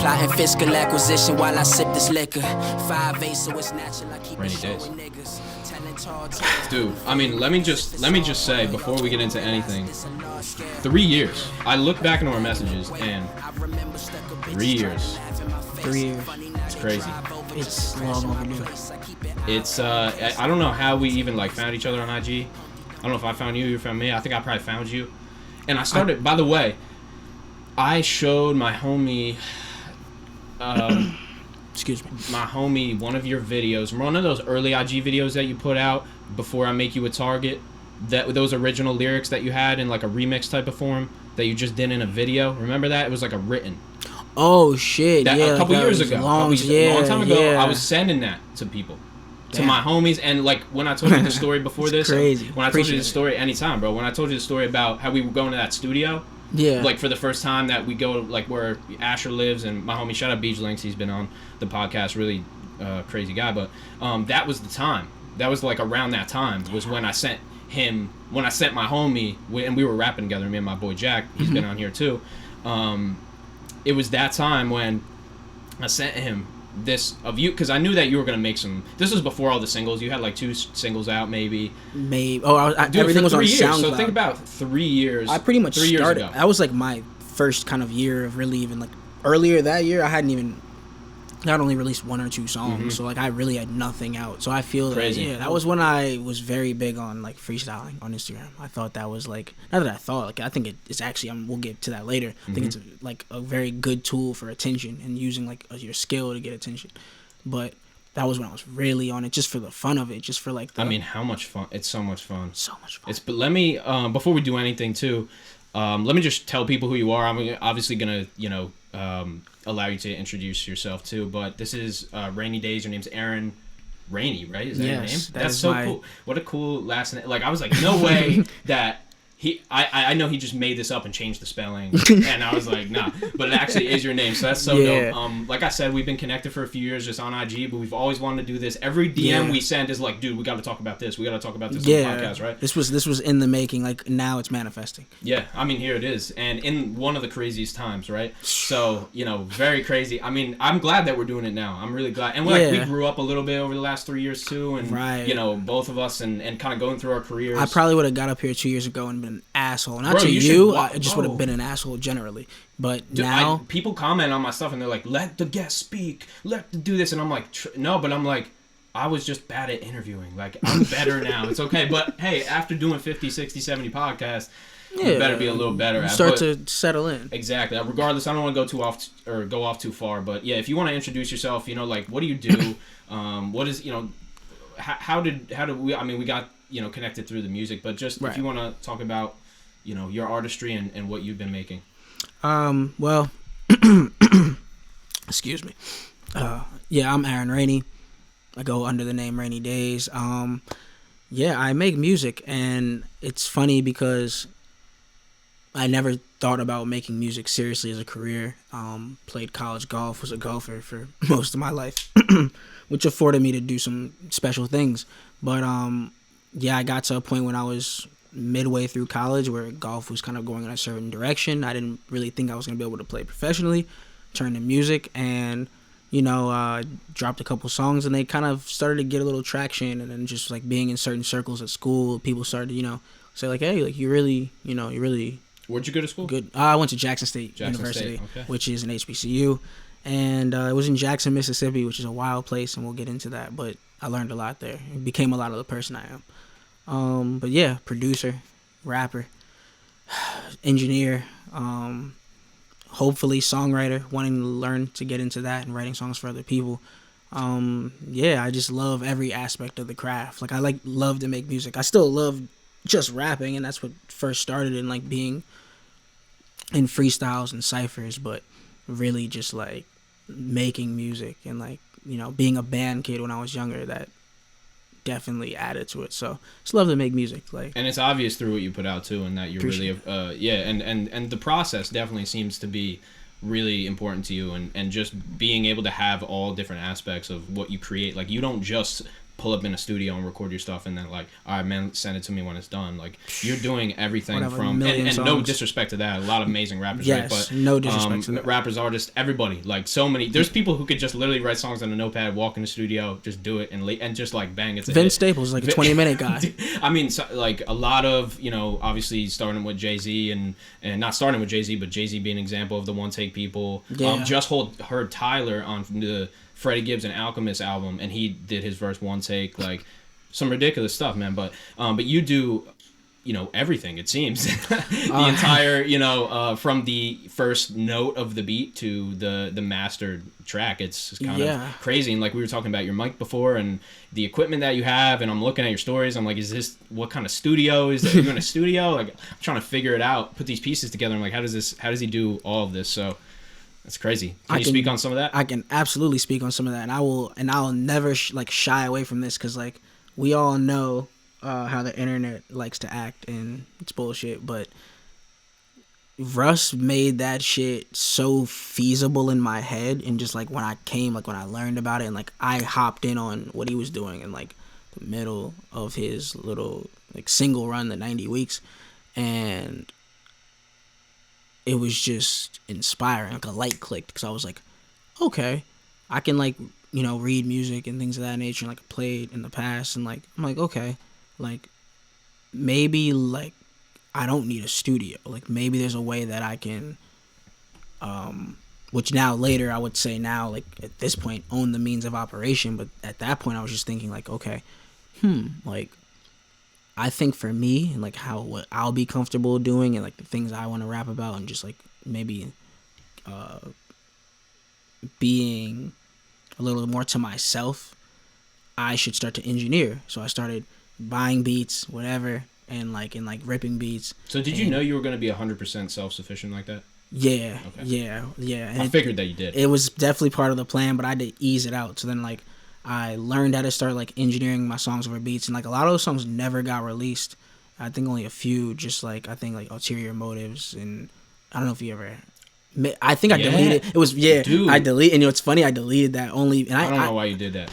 Plotting fiscal acquisition while I sip this liquor. 5'8", so it's natural. I keep Rhaney it Daze. showing niggas. Telling tall tales. Dude, I mean, let me just say before we get into anything, 3 years. I look back into our messages and 3 years. 3 years. It's crazy. It's long overdue. It's I don't know how we even like found each other on IG. I don't know if I found you found me. I think I probably found you. And I started, by the way, I showed my homie Excuse me. my homie one of your videos, one of those early IG videos that you put out before I Make You a Target, that those original lyrics that you had in like a remix type of form that you just did in a video. Remember that? It was like a written. Oh shit! That, yeah, a couple years ago, long time ago, yeah. I was sending that to people, to Damn. my homies, and like when I told you the story before this, crazy. When I told you the story, anytime, bro. When I told you the story about how we were going to that studio, Yeah. like for the first time that we go like where Asher lives, and my homie, shout out Beach Links, he's been on the podcast, really crazy guy, but that was the time. That was like around that time was when I sent him, when I sent my homie, and we were rapping together, me and my boy Jack, he's been on here too. It was that time when I sent him this of you, because I knew that you were gonna make some. This was before all the singles. You had like 2 singles out, maybe. Oh, Dude, everything was on 3 years. SoundCloud. So think about 3 years. I pretty much 3 years started. ago. That was like my first kind of year of really even like earlier that year. I hadn't even not only released 1 or 2 songs, so like I really had nothing out. So I feel Crazy. that that was when I was very big on like freestyling on Instagram. I thought that was like, not that I thought, like I think it's actually, we'll get to that later. I think it's like a very good tool for attention and using like your skill to get attention. But that was when I was really on it, just for the fun of it, just for like I mean, how much fun! It's so much fun. So much fun. But let me before we do anything too, let me just tell people who you are. I'm obviously gonna allow you to introduce yourself too. But this is Rhaney Daze. Your name's Aaron Rhaney, right? Is that your name? That's so cool. What a cool last name. Like I was like, no way that. I know he just made this up and changed the spelling, and I was like, nah, but it actually is your name, so that's so dope. Like I said, we've been connected for a few years just on IG, but we've always wanted to do this. Every DM we send is like, dude, we got to talk about this. We got to talk about this on the podcast, right? This was in the making. Like now it's manifesting. Yeah, I mean here it is, and in one of the craziest times, right? So very crazy. I mean, I'm glad that we're doing it now. I'm really glad, and we grew up a little bit over the last 3 years too, and both of us, and kind of going through our careers. I probably would have got up here 2 years ago and been an asshole. Not Bro, to you, I just would have been an asshole generally. But dude, now people comment on my stuff and they're like, let the guest speak, let the do this, and I'm like, no, but I'm like, I was just bad at interviewing. Like, I'm better now. It's okay. But hey, after doing 50, 60, 70 podcasts, you better be a little better at it. Start to settle in. Exactly. Regardless, I don't want to go off too far, but yeah, if you want to introduce yourself, like, what do you do? What is, how did we, I mean, we got, connected through the music, but just if you want to talk about, your artistry and what you've been making. Well, excuse me. I'm Aaron Rhaney. I go under the name Rhaney Daze. I make music, and it's funny because I never thought about making music seriously as a career. Played college golf, was a golfer for most of my life, which afforded me to do some special things. But I got to a point when I was midway through college where golf was kind of going in a certain direction. I didn't really think I was going to be able to play professionally. Turned to music and, dropped a couple songs, and they kind of started to get a little traction. And then just like being in certain circles at school, people started to, say like, hey, like you really. Where'd you go to school? Good. I went to Jackson State University, which is an HBCU. And it was in Jackson, Mississippi, which is a wild place, and we'll get into that. But I learned a lot there. It became a lot of the person I am. Producer, rapper, engineer, hopefully songwriter, wanting to learn to get into that and writing songs for other people. I just love every aspect of the craft. Like I love to make music. I still love just rapping, and that's what first started in like being in freestyles and ciphers, but really just like making music and like, being a band kid when I was younger, that definitely added to it. So just love to make music, and it's obvious through what you put out too, and that you're really and the process definitely seems to be really important to you, and just being able to have all different aspects of what you create. Like you don't just pull up in a studio and record your stuff and then like, all right, man, send it to me when it's done. Like, you're doing everything Whatever, from and no songs. disrespect to that. A lot of amazing rappers, Yes, right? But no disrespect to that. rappers, artists, everybody. Like, so many. There's people who could just literally write songs on a notepad, walk in the studio, just do it, and just like bang, it's a Vince hit. Staples, like a 20-minute guy. I mean, so, like a lot of, you know, obviously starting with Jay-Z and not starting with Jay-Z, but Jay-Z being an example of the one take people. Yeah. Heard Tyler on the Freddie Gibbs and Alchemist album, and he did his verse one take, like some ridiculous stuff, man. But you do, you know, everything, it seems. The entire, you know, from the first note of the beat to the mastered track, it's kind of crazy. And like we were talking about your mic before and the equipment that you have, and I'm looking at your stories, I'm like, is this, what kind of studio is that? Are you in a studio? Like, I'm trying to figure it out, put these pieces together. I'm like, how does he do all of this? So that's crazy. Can you speak on some of that? I can absolutely speak on some of that, and I'll never shy away from this, because like we all know how the internet likes to act, and it's bullshit. But Russ made that shit so feasible in my head, and just like when I learned about it, and like I hopped in on what he was doing in like the middle of his little like single run, the 90 weeks, and it was just inspiring. Like a light clicked, because I was like, okay, I can like, you know, read music and things of that nature, and like I played in the past, and like I'm like, okay, like maybe like I don't need a studio. Like maybe there's a way that I can, which now later I would say now, like at this point, own the means of operation. But at that point I was just thinking like, okay, like I think for me, and like what I'll be comfortable doing, and like the things I want to rap about, and just like maybe being a little more to myself, I should start to engineer. So I started buying beats, whatever, and ripping beats. So did you know you were going to be 100% self-sufficient like that? Yeah, okay. yeah. And I figured that you did. It was definitely part of the plan, but I had to ease it out. So then like I learned how to start like engineering my songs over beats, and like a lot of those songs never got released. I think only a few, just like I think like Ulterior Motives, and I don't know if you ever. I think I deleted. It was Dude. I deleted, and you know it's funny. I deleted that only, and I don't know why you did that.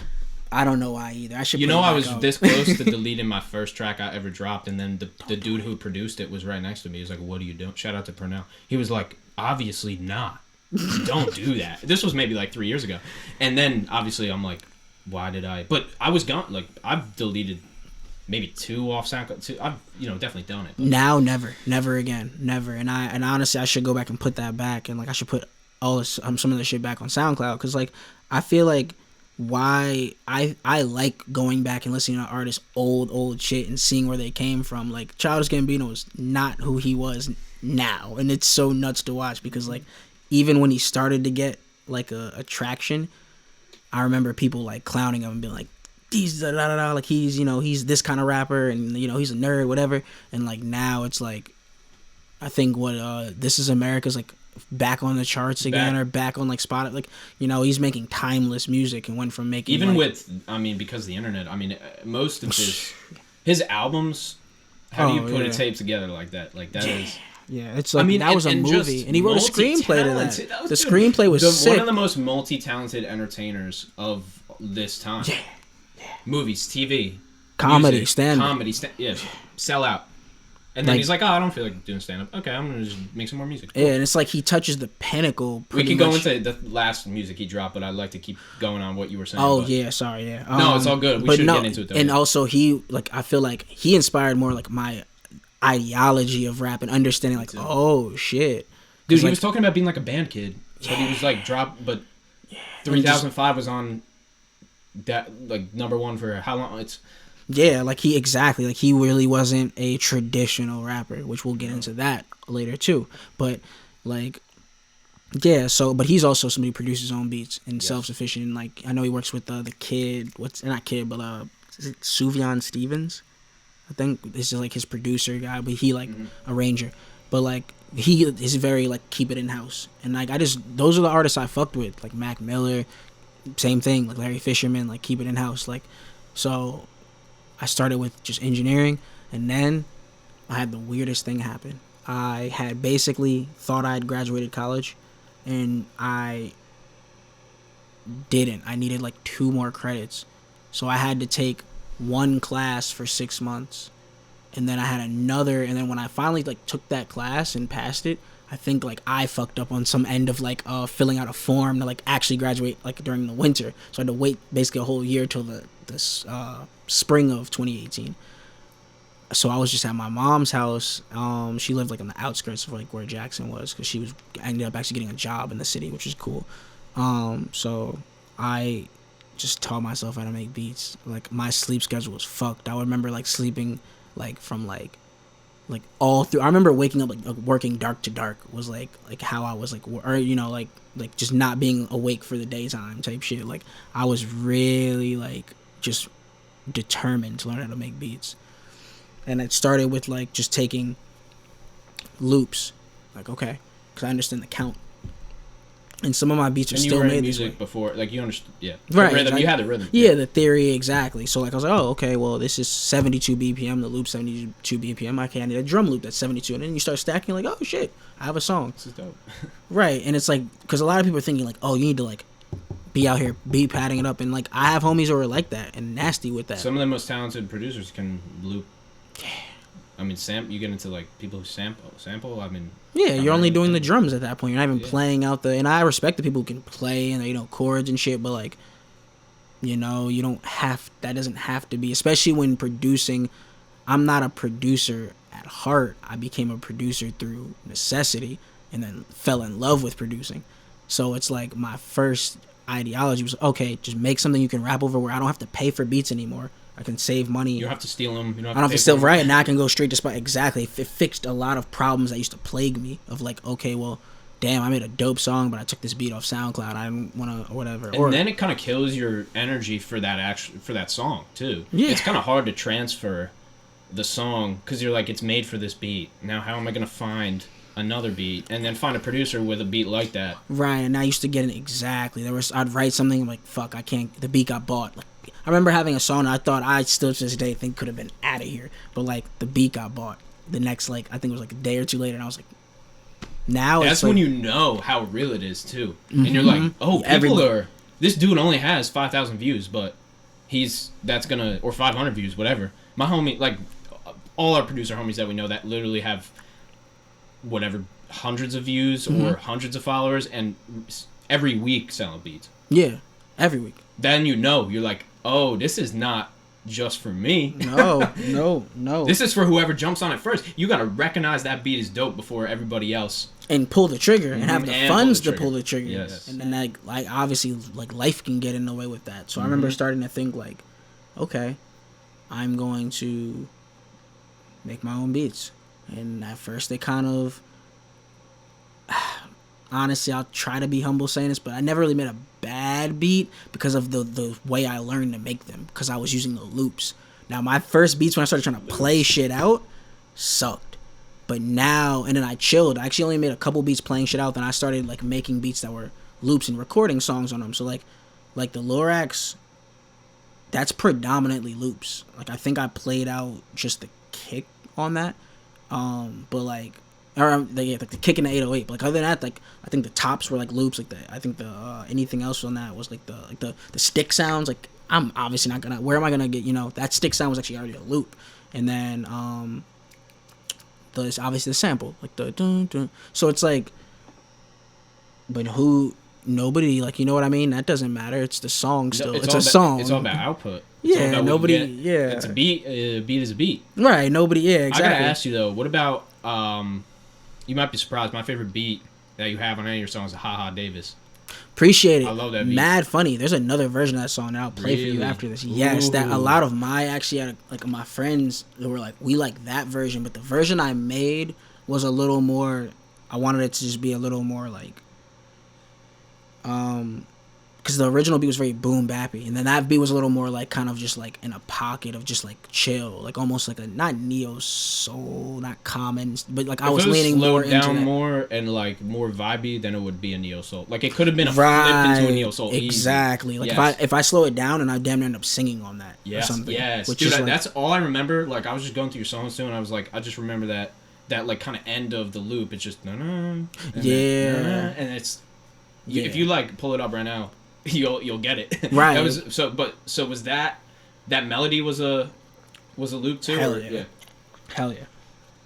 I don't know why either. I should. You know, I was this close to deleting my first track I ever dropped, and then the dude who produced it was right next to me. He was like, "What are you doing?" Shout out to Purnell. He was like, "Obviously not. Don't do that." This was maybe like 3 years ago, and then obviously I'm like, "Why did I?" But I was gone. Like I've deleted maybe 2 off SoundCloud. I've definitely done it. But. Now, never again, never. And honestly, I should go back and put that back, and like I should put all this some of the shit back on SoundCloud, because like I feel like. Why I like going back and listening to artists' old shit and seeing where they came from. Like Childish Gambino is not who he was now, and it's so nuts to watch, because like even when he started to get like a traction, I remember people like clowning him and being like, he's like he's this kind of rapper, and he's a nerd, whatever. And like now it's like I think what This Is America's like back on the charts again, or back on like Spotify. Like he's making timeless music, and went from making even with because of the internet. I mean, most of his albums. How do you put a tape together like that? Like that is. Yeah, it's like that was a movie, and he wrote a screenplay to that. The screenplay was sick. One of the most multi-talented entertainers of this time. Yeah. Movies, TV, comedy, stand-up. Yeah, sell out. And then he's like, I don't feel like doing stand-up. Okay, I'm going to just make some more music. Cool. Yeah, and it's like he touches the pinnacle we could go into the last music he dropped, but I'd like to keep going on what you were saying. Oh, yeah, sorry, yeah. No, it's all good. We should get into it, though. And also, I feel like he inspired more, like, my ideology of rap and understanding, like, oh, shit. Dude, he was talking about being, like, a band kid. But he was, like, but 3005 was on that, like, #1 for how long? Yeah, like he really wasn't a traditional rapper, which we'll get into that later too. But like, yeah, but he's also somebody who produces his own beats and self-sufficient. And like, I know he works with the kid, is it Sufjan Stevens? I think this is like his producer guy, but he like arranger. But like he is very like keep it in house, and like those are the artists I fucked with, like Mac Miller, same thing, like Larry Fisherman, like keep it in house, like so. I started with just engineering, and then I had the weirdest thing happen. I had basically thought I had graduated college, and I didn't. I needed like 2 more credits So I had to take one class for 6 months, and then I had another, and then when I finally like took that class and passed it, I think like I fucked up on some end of like filling out a form to like actually graduate like during the winter. So I had to wait basically a whole year till the spring of 2018. So I was just at my mom's house. She lived like on the outskirts of like where Jackson was, because I ended up actually getting a job in the city, which is cool. So I just taught myself how to make beats. Like my sleep schedule was fucked. I would remember like sleeping like from like all through. I remember waking up like working dark to dark was like how I was like, or you know like just not being awake for the daytime type shit. Like I was really like just determined to learn how to make beats. And it started with like just taking loops, like okay, because I understand the count. And some of my beats are still made this way. Before, like you understood, yeah, right? The rhythm, you had the rhythm. Yeah, the theory exactly. So like I was like, oh okay, well this is 72 BPM, the loop 72 BPM. Okay, I need a drum loop that's 72, and then you start stacking like, oh shit, I have a song. This is dope. Right, and it's like because a lot of people are thinking like, oh, you need to like be out here beat padding it up, and like I have homies who are like that and nasty with that. Some of the most talented producers can loop. I mean, you get into like people who sample. I mean, yeah, you're only doing the drums at that point. You're not even playing out the. And I respect the people who can play and chords and shit, but like, you don't have. That doesn't have to be, especially when producing. I'm not a producer at heart. I became a producer through necessity, and then fell in love with producing. So it's like my first ideology was okay, just make something you can rap over where I don't have to pay for beats anymore. I can save money. You don't have to steal them. I don't have to steal, right? Now I can go straight to spot. Exactly. It fixed a lot of problems that used to plague me. Of like, okay, well, damn, I made a dope song, but I took this beat off SoundCloud. I didn't want to, or whatever. And then it kind of kills your energy for that song too. Yeah. It's kind of hard to transfer the song because you're like, it's made for this beat. Now, how am I gonna find another beat and then find a producer with a beat like that? Right. And I used to get it exactly. I'd write something like, fuck, I can't. The beat got bought. Like, I remember having a song I thought I still to this day think could have been out of here, but like the beat got bought the next I think it was like a day or two later, and I was like, now that's it's when like, you know how real it is too, and you're like, oh, this dude only has 5,000 views, but or 500 views, whatever. My homie, like all our producer homies that we know that literally have whatever hundreds of views or hundreds of followers, and every week selling beats. Yeah, every week. Then you're like, oh, this is not just for me. No. This is for whoever jumps on it first. You got to recognize that beat is dope before everybody else. And pull the trigger and have the funds to pull the trigger. Yes. And then like obviously like life can get in the way with that. So I remember starting to think like, okay, I'm going to make my own beats. And at first they kind of, honestly, I'll try to be humble saying this, but I never really made a bad beat because of the way I learned to make them, because I was using the loops. Now my first beats when I started trying to play shit out sucked, but now, and then I chilled. I actually only made a couple beats playing shit out, then I started like making beats that were loops and recording songs on them. So like the Lorax, that's predominantly loops. Like I think I played out just the kick on that, but like, or like the kick in the 808. But like other than that, like I think the tops were like loops. Like I think the anything else on that was like the stick sounds. Like I'm obviously not gonna. Where am I gonna get? That stick sound was actually already a loop. And then there's obviously the sample, like the dun dun. So it's like, but nobody, like, you know what I mean? That doesn't matter. It's the song still. It's a song. It's all about output. Yeah, nobody. Yeah, it's a beat. A beat is a beat. Right. Nobody. Yeah, exactly. I gotta ask you though. What about you might be surprised. My favorite beat that you have on any of your songs is "Ha Ha Davis." Appreciate it. I love that beat. Mad funny. There's another version of that song that I'll play for you after this. Yes, that a lot of my friends who were like, we like that version, but the version I made was a little more. I wanted it to just be a little more like, because the original beat was very boom bappy, and then that beat was a little more like kind of just like in a pocket of just like chill, like almost like a not neo soul, not common, but like I was leaning more into that. More and like more vibey than it would be a neo soul. Like it could have been a flip into a neo soul. Exactly. Easy. Like if I slow it down and I damn near end up singing on that. Yes. Or something. Yes. Which Dude, is that's all I remember. Like I was just going through your songs too, and I was like, I just remember that like kind of end of the loop. It's just and yeah, and it's if you like pull it up right now. you'll get it. Right. So was that melody was a loop too? Hell or, yeah. Hell yeah.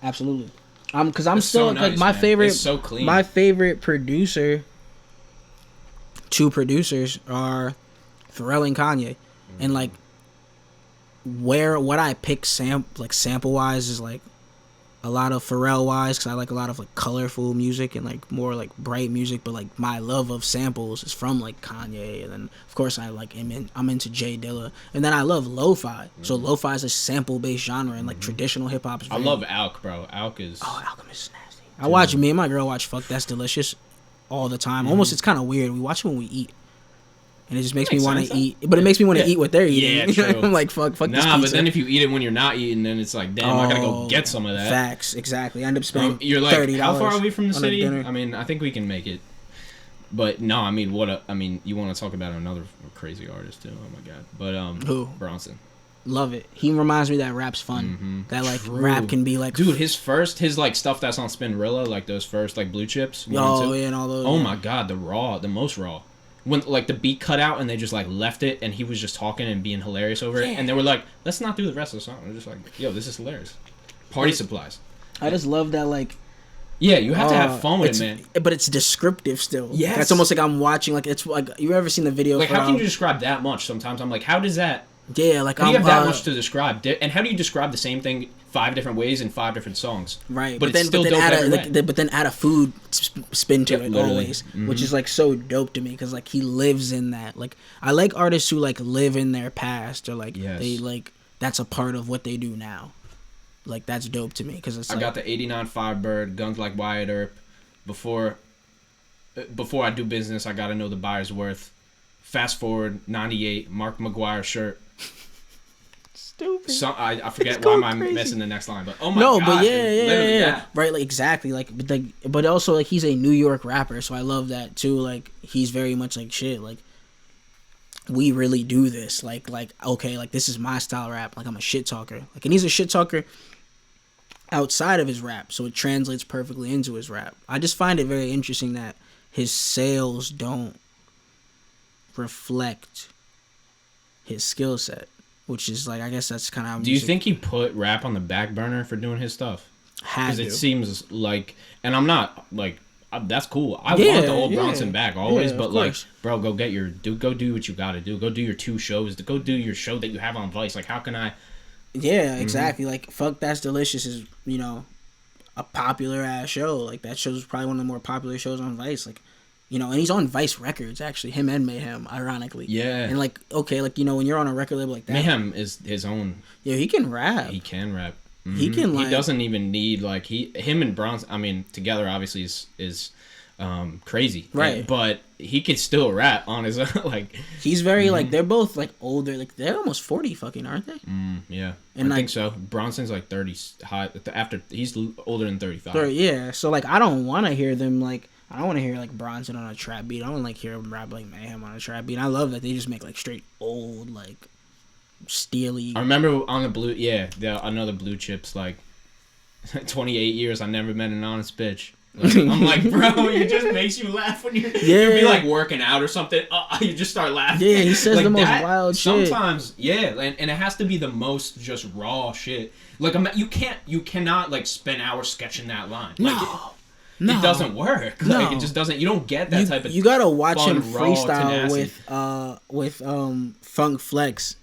Absolutely. Because I'm It's still so like nice, my man. favorite. It's so clean. My favorite producer. Two producers are Pharrell and Kanye, and like what I pick sample wise is like a lot of Pharrell wise, because I like a lot of like colorful music and like more like bright music, but like my love of samples is from like Kanye, and then of course I'm into Jay Dilla, and then I love lo-fi. So lo-fi is a sample based genre, and like traditional hip hop is I love Alk, bro. Alk is Alchemist nasty. I watch me and my girl watch Fuck That's Delicious all the time. Almost it's kind of weird. We watch it when we eat. And it just makes me want to eat, but it makes me want to eat what they're eating. Yeah, true. I'm like, fuck this pizza. Nah, but then if you eat it when you're not eating, then it's like, damn, I gotta go get some of that. Facts, exactly. I end up spending you're like, $30 how far are we from the city? dinner. I mean, I think we can make it. But no, I mean, you want to talk about another crazy artist too? Oh my god! But Who? Bronson. Love it. He reminds me that rap's fun. That like True. rap can be like, dude, his like stuff that's on Spinrilla, like those first like blue chips. Yeah, and all those. Oh my god, the most raw. When like the beat cut out and they just like left it and he was just talking and being hilarious over it, and they were like, let's not do the rest of the song. We're just like, yo, this is hilarious. Party supplies. I just love that like. Yeah, you have to have fun with it, man. But it's descriptive still. Yes. It's almost like I'm watching like it's like you ever seen the video? Like how can you describe that much? Sometimes I'm like, how does that? Yeah, like how do you have that much to describe? And how do you describe the same thing 5 different ways in 5 different songs? Right, but it's still dope every way. But then add a food spin to it literally. always, which is like so dope to me because like he lives in that. Like I like artists who like live in their past or like they like that's a part of what they do now. Like that's dope to me because it's. I got the '89 Firebird, Guns Like Wyatt Earp. Before I do business, I gotta know the buyer's worth. Fast forward '98, Mark McGuire shirt. Stupid. I forget why I'm missing the next line, but oh my god. But yeah, yeah. Right, like exactly, but also like he's a New York rapper, so I love that too. Like he's very much like shit. Like we really do this. Like okay, like this is my style rap. Like I'm a shit talker. Like and he's a shit talker outside of his rap, so it translates perfectly into his rap. I just find it very interesting that his sales don't reflect his skill set. Which is like, I guess that's kind of how. Do you think he put rap on the back burner for doing his stuff? Because it seems like, and I'm not like, that's cool. I want the old Bronson back always, but like, bro, go do what you gotta do. Go do your 2 shows. Go do your show that you have on Vice. Like, how can I? Yeah, exactly. Like, Fuck That's Delicious is a popular ass show. Like that show's probably one of the more popular shows on Vice. Like. And he's on Vice Records, actually. Him and Mayhem, ironically. Yeah. And, like, okay, like, when you're on a record label like that. Mayhem is his own. Yeah, he can rap. He can rap. Mm-hmm. He can, like. He doesn't even need, like, him and Bronson, I mean, together, obviously, is crazy. Right. But he could still rap on his own, like. He's very, like, they're both, like, older. Like, they're almost 40 fucking, aren't they? Yeah. And I think so. Bronson's, like, 30, he's older than 35. Yeah. So, like, I don't want to hear them, like. I don't want to hear like Bronson on a trap beat. I want to like hear him rap like Mayhem on a trap beat. And I love that they just make like straight old like steely. I remember on the blue, another blue chips like 28 years. I never met an honest bitch. Like, I'm like, bro, it just makes you laugh when you'll be like working out or something. You just start laughing. Yeah, he says like the most wild shit. Sometimes, and it has to be the most just raw shit. Like you cannot like spend hours sketching that line. Like, No. It doesn't work. Like it just doesn't. You don't get that type of. You gotta watch fun, him freestyle with Funk Flex,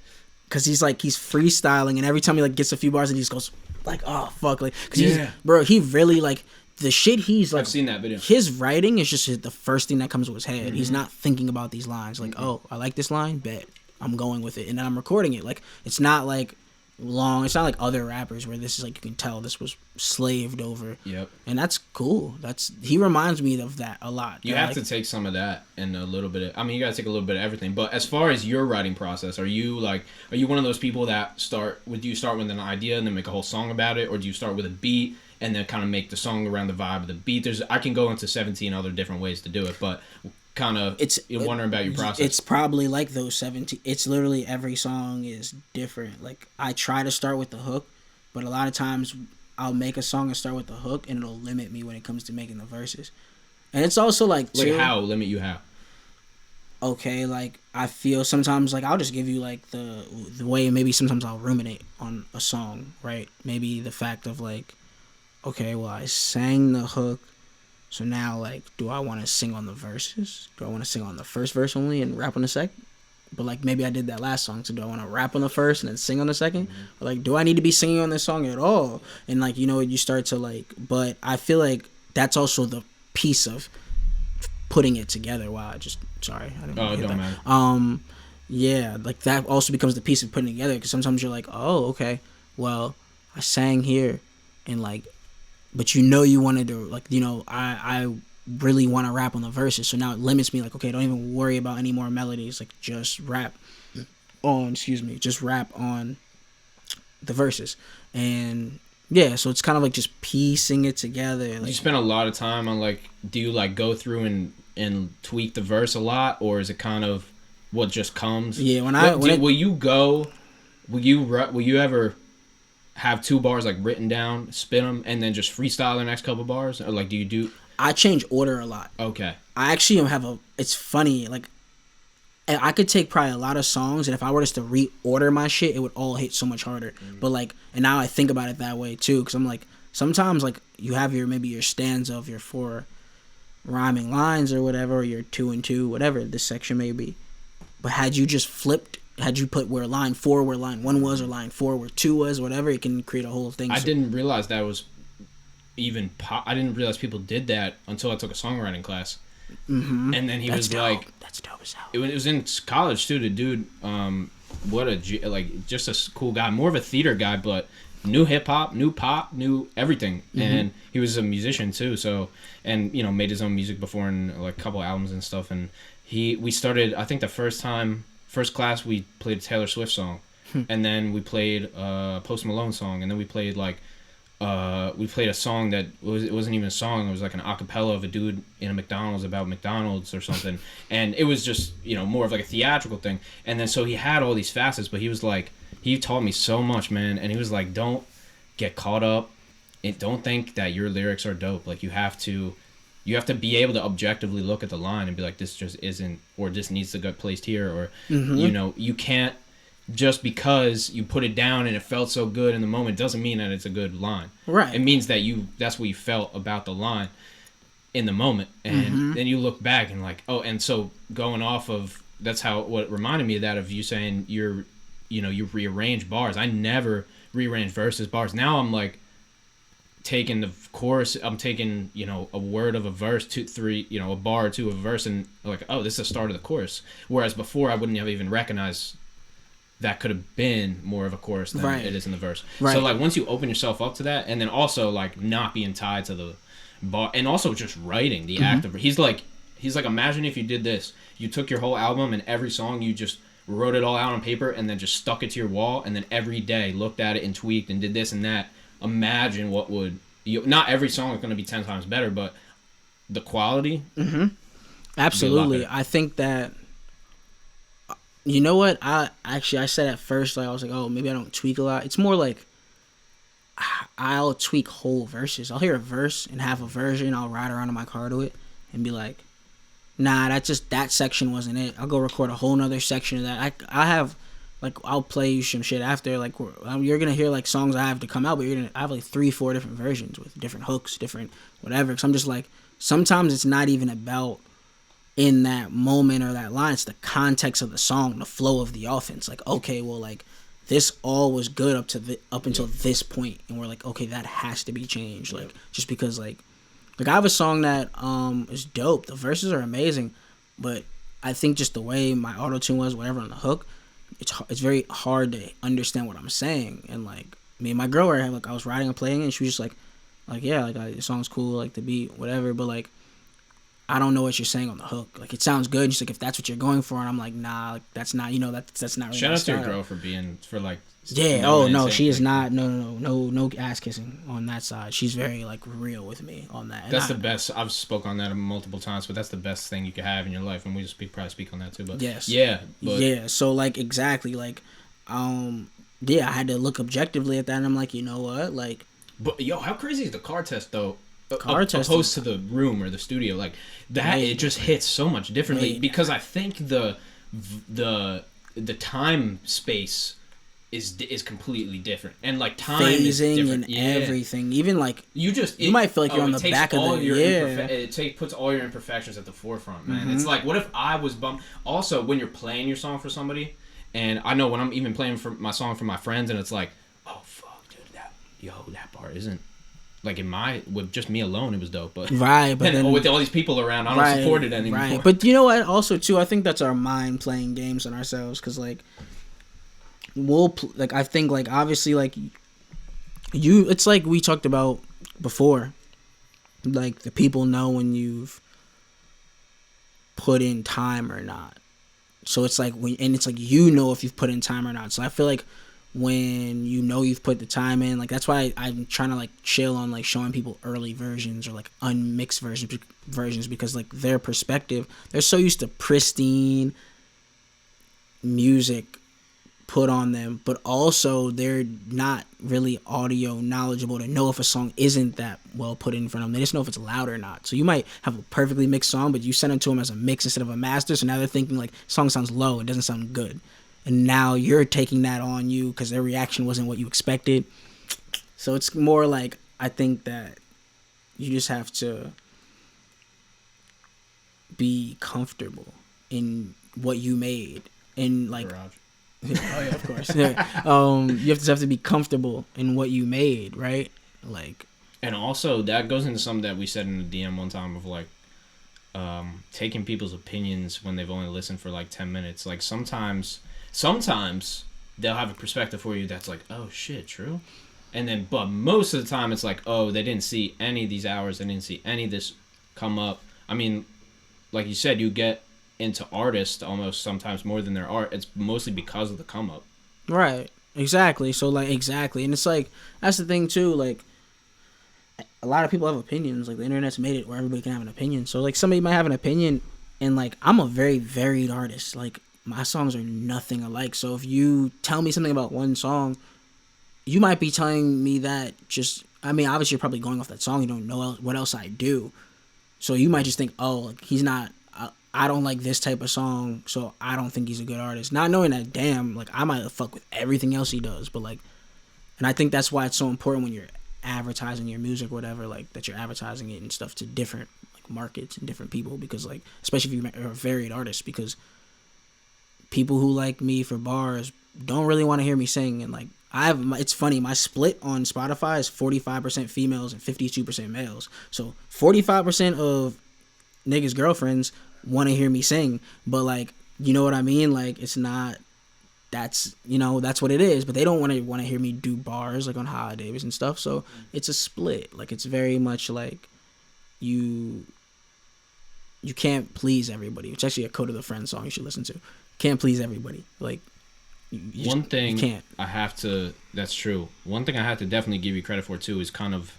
because he's freestyling, and every time he like gets a few bars and he just goes like, oh fuck, like because he really like the shit he's like. I've seen that video. His writing is just the first thing that comes to his head. He's not thinking about these lines. Like, oh, I like this line, bet I'm going with it, and then I'm recording it. Like it's not like long. It's not like other rappers where this is like you can tell this was slaved over. Yep. And that's cool. He reminds me of that a lot. You have to take some of that and a little bit of, I mean, you gotta take a little bit of everything. But as far as your writing process, are you one of those people that start with an idea and then make a whole song about it, or do you start with a beat and then kind of make the song around the vibe of the beat? I can go into 17 other different ways to do it, but kind of you're wondering about your process. It's probably like those 17. It's literally every song is different. Like I try to start with the hook, but a lot of times I'll make a song and start with the hook, and it'll limit me when it comes to making the verses. And it's also like how limit you how? okay, like I feel sometimes like I'll just give you like the way maybe sometimes I'll ruminate on a song, right? Maybe the fact of like, okay, well I sang the hook, so now like do I want to sing on the verses? Do I want to sing on the first verse only and rap on the second? But like maybe I did that last song, so do I want to rap on the first and then sing on the second? Or like do I need to be singing on this song at all? And like you start to like, but I feel like that's also the piece of putting it together. Wow, sorry, I didn't Oh, hit don't that. matter. Yeah, like that also becomes the piece of putting it together, because sometimes you're like, oh, okay, well, I sang here, and like, but you wanted to like, I really want to rap on the verses, so now it limits me. Like, okay, don't even worry about any more melodies. Like, just rap just rap on the verses, and yeah, so it's kind of like just piecing it together. Like, You spend a lot of time on like, do you like go through and tweak the verse a lot, or is it kind of what just comes? Yeah, will you ever have 2 bars like written down, spin them, and then just freestyle the next couple bars, or like do you do? I change order a lot. Okay. I actually it's funny, like, and I could take probably a lot of songs, and if I were just to reorder my shit, it would all hit so much harder. But like, and now I think about it that way too, because I'm like, sometimes like you have maybe your stanza of your 4 rhyming lines or whatever, or your 2 and 2, whatever this section may be. But had you just put where line 4, where line 1 was, or line 4 where 2 was, whatever, it can create a whole thing. I didn't realize that was even I didn't realize people did that until I took a songwriting class. Mm-hmm. And then he was dope. Like, that's dope as hell. It was in college too. The dude, what just a cool guy, more of a theater guy, but knew hip hop, knew pop, knew everything. Mm-hmm. And he was a musician too. So, and made his own music before, and like a couple albums and stuff. And we started, I think the first class we played a Taylor Swift song, and then we played a Post Malone song, and then we played like we played a song that it wasn't even a song. It was like an acapella of a dude in a McDonald's about McDonald's or something, and it was just more of like a theatrical thing. And then so he had all these facets, but he was like, he taught me so much, man. And he was like, don't get caught up and don't think that your lyrics are dope. Like you have to be able to objectively look at the line and be like, this just isn't, or this needs to get placed here, or you can't. Just because you put it down and it felt so good in the moment doesn't mean that it's a good line. Right. It means that that's what you felt about the line in the moment. And then you look back and like, oh, and so going off of, that's what reminded me of that, of you saying you rearrange bars. I never rearrange verses, bars. Now I'm like taking the chorus, I'm taking, a word of a verse, 2, 3, a bar or 2 of a verse, and like, oh, this is the start of the chorus. Whereas before I wouldn't have even recognized that could have been more of a chorus than it is in the verse. Right. So like once you open yourself up to that, and then also like not being tied to the bar, and also just writing the act of, he's like imagine if you did this, you took your whole album and every song you just wrote it all out on paper and then just stuck it to your wall, and then every day looked at it and tweaked and did this and that. Imagine what would not every song is going to be 10 times better, but the quality. Absolutely. I think that. You know what? I said at first, like, I was like, oh, maybe I don't tweak a lot. It's more like I'll tweak whole verses. I'll hear a verse and have a version. I'll ride around in my car to it and be like, nah, that section wasn't it. I'll go record a whole nother section of that. I have, like, I'll play you some shit after. Like, you're going to hear, like, songs I have to come out, but I have, like, 3-4 different versions with different hooks, different whatever. Because I'm just like, sometimes it's not even about in that moment or that line, it's the context of the song, the flow of the offense. Like, okay, well, like, this all was good up until this point, and we're like, okay, that has to be changed. Like, just because like I have a song that is dope. The verses are amazing, but I think just the way my auto tune was, whatever on the hook, it's very hard to understand what I'm saying. And like me and my girl were like, I was writing and playing, and she was just like yeah, like the song's cool, like the beat, whatever, but like, I don't know what you're saying on the hook. Like, it sounds good. And she's like, if that's what you're going for. And I'm like, nah, like, that's not, that's not really Shout out style. to your girl for like. Yeah. Oh, no, she is not. No ass kissing on that side. She's very, like, real with me on that. That's the best. I've spoke on that multiple times, but that's the best thing you can have in your life. And we just probably speak on that too. But yes. Yeah. Yeah. So, like, exactly. Like, yeah, I had to look objectively at that. And I'm like, you know what? Like. But, yo, how crazy is the car test, though? Car testing. opposed to the room or the studio, like that, it just hits so much differently because I think the time space is completely different, and like time is phasing different. and everything. Even like you might feel like you're on the back of the it puts all your imperfections at the forefront, man. It's like, what if I was bummed? Also, when you're playing your song for somebody, and I know when I'm even playing for my song for my friends, and it's like, oh fuck, dude, that part isn't. Like with just me alone, it was dope. But right, but then with all these people around, I don't support it anymore. Right, but you know what? Also, too, I think that's our mind playing games on ourselves, because like I think like obviously like it's like we talked about before, like the people know when you've put in time or not. So it's like it's like if you've put in time or not. So I feel like when you know you've put the time in, like that's why I'm trying to like chill on like showing people early versions or like unmixed versions, because like their perspective, they're so used to pristine music put on them, but also they're not really audio knowledgeable to know if a song isn't that well put in front of them. They just know if it's loud or not. So you might have a perfectly mixed song, but you send it to them as a mix instead of a master, so now they're thinking like song sounds low, it doesn't sound good. And now you're taking that on you because their reaction wasn't what you expected. So it's more like, I think that you just have to be comfortable in what you made. And like, Garage. Oh yeah, of course. Yeah. You just have to be comfortable in what you made, right? Like, and also that goes into something that we said in the DM one time of like, taking people's opinions when they've only listened for like 10 minutes. Like sometimes they'll have a perspective for you that's like, oh shit, true. And then, but most of the time it's like, oh, they didn't see any of these hours, they didn't see any of this come up. I mean, like you said, you get into artists almost sometimes more than their art. It's mostly because of the come up. Right. Exactly. So like, exactly. And it's like, that's the thing too, like a lot of people have opinions. Like the internet's made it where everybody can have an opinion. So like somebody might have an opinion, and like I'm a very varied artist. Like my songs are nothing alike. So if you tell me something about one song, you might be telling me that just, I mean, obviously you're probably going off that song. You don't know what else I do. So you might just think, oh, he's not, I don't like this type of song, so I don't think he's a good artist. Not knowing that, damn, like I might fuck with everything else he does. But like, and I think that's why it's so important when you're advertising your music or whatever, like that you're advertising it and stuff to different like markets and different people, because like, especially if you're a varied artist, because people who like me for bars don't really want to hear me sing. And like it's funny, my split on Spotify is 45% females and 52% males. So 45% of niggas' girlfriends want to hear me sing, but like, you know what I mean? Like it's not, that's, you know, that's what it is, but they don't want to hear me do bars like on holidays and stuff. So it's a split. Like it's very much like you can't please everybody. It's actually a Code of the Friend song you should listen to. Can't please everybody. Like one thing you can't. That's true. One thing I have to definitely give you credit for too is kind of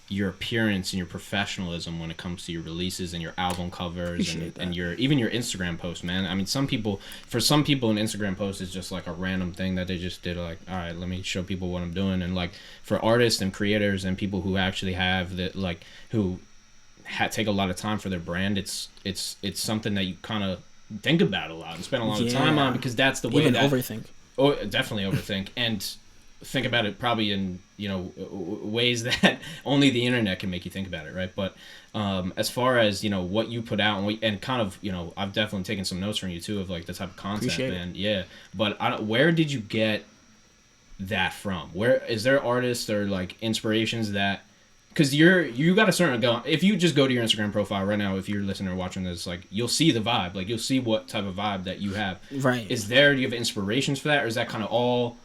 your appearance and your professionalism when it comes to your releases and your album covers and your Instagram posts, man. I mean, for some people an Instagram post is just like a random thing that they just did, like, all right, let me show people what I'm doing. And like for artists and creators and people who actually have that, like who take a lot of time for their brand, it's something that you kind of think about a lot and spend a lot of time on, because that's the way even overthink. Oh, definitely overthink and think about it probably in, you know, ways that only the internet can make you think about it, right? But as far as, you know, what you put out and kind of, you know, I've definitely taken some notes from you too of like the type of content, man. Yeah, but where did you get that from? Where is there artists or like inspirations that, because you got a certain if you just go to your Instagram profile right now, if you're listening or watching this, like you'll see the vibe, like you'll see what type of vibe that you have. Right. Do you have inspirations for that, or is that kind of all?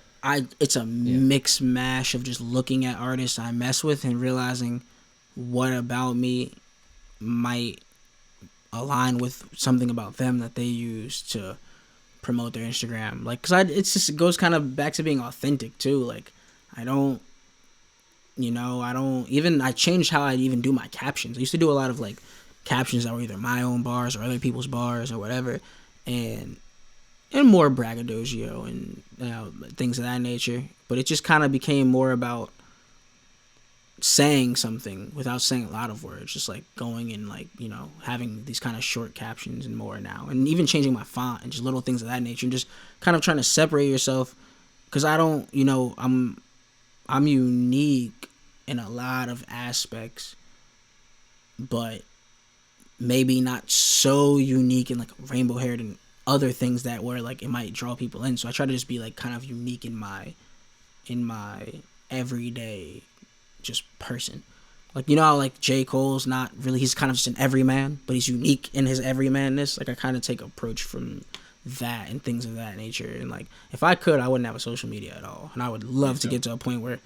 It's a mix mash of just looking at artists I mess with and realizing what about me might align with something about them that they use to promote their Instagram. Like, cause it goes kind of back to being authentic too. Like, I changed how I even do my captions. I used to do a lot of like captions that were either my own bars or other people's bars or whatever, and more braggadocio and things of that nature. But it just kind of became more about saying something without saying a lot of words, just like going and like, you know, having these kind of short captions and more now, and even changing my font and just little things of that nature, and just kind of trying to separate yourself, because I don't, you know, I'm unique in a lot of aspects, but maybe not so unique and like rainbow haired and other things that where like it might draw people in. So I try to just be like kind of unique in my everyday just person. Like, you know how like J. Cole's not really, he's kind of just an everyman, but he's unique in his everymanness. Like I kind of take approach from that and things of that nature. And like if I could, I wouldn't have a social media at all, and I would love to get to a point where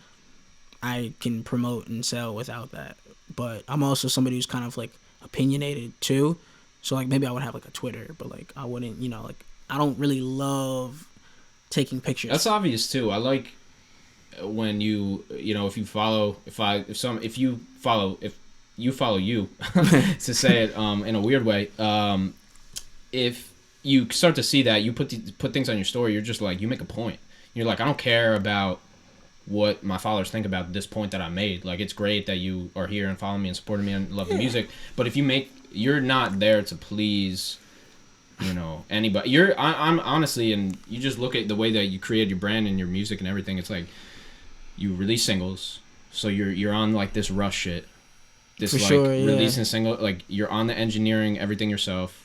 I can promote and sell without that. But I'm also somebody who's kind of like opinionated too, so like maybe I would have like a Twitter, but like I wouldn't, you know, like I don't really love taking pictures. That's obvious too. I like when you know, if you follow you to say it in a weird way, if you start to see that you put things on your story, you're just like, you make a point. You're like, I don't care about what my followers think about this point that I made. Like, it's great that you are here and following me and supporting me and love the music, but if you're not there to please, you know, anybody. I'm honestly, and you just look at the way that you create your brand and your music and everything. It's like you release singles, so you're on like this rush shit, this releasing single, like you're on the engineering everything yourself.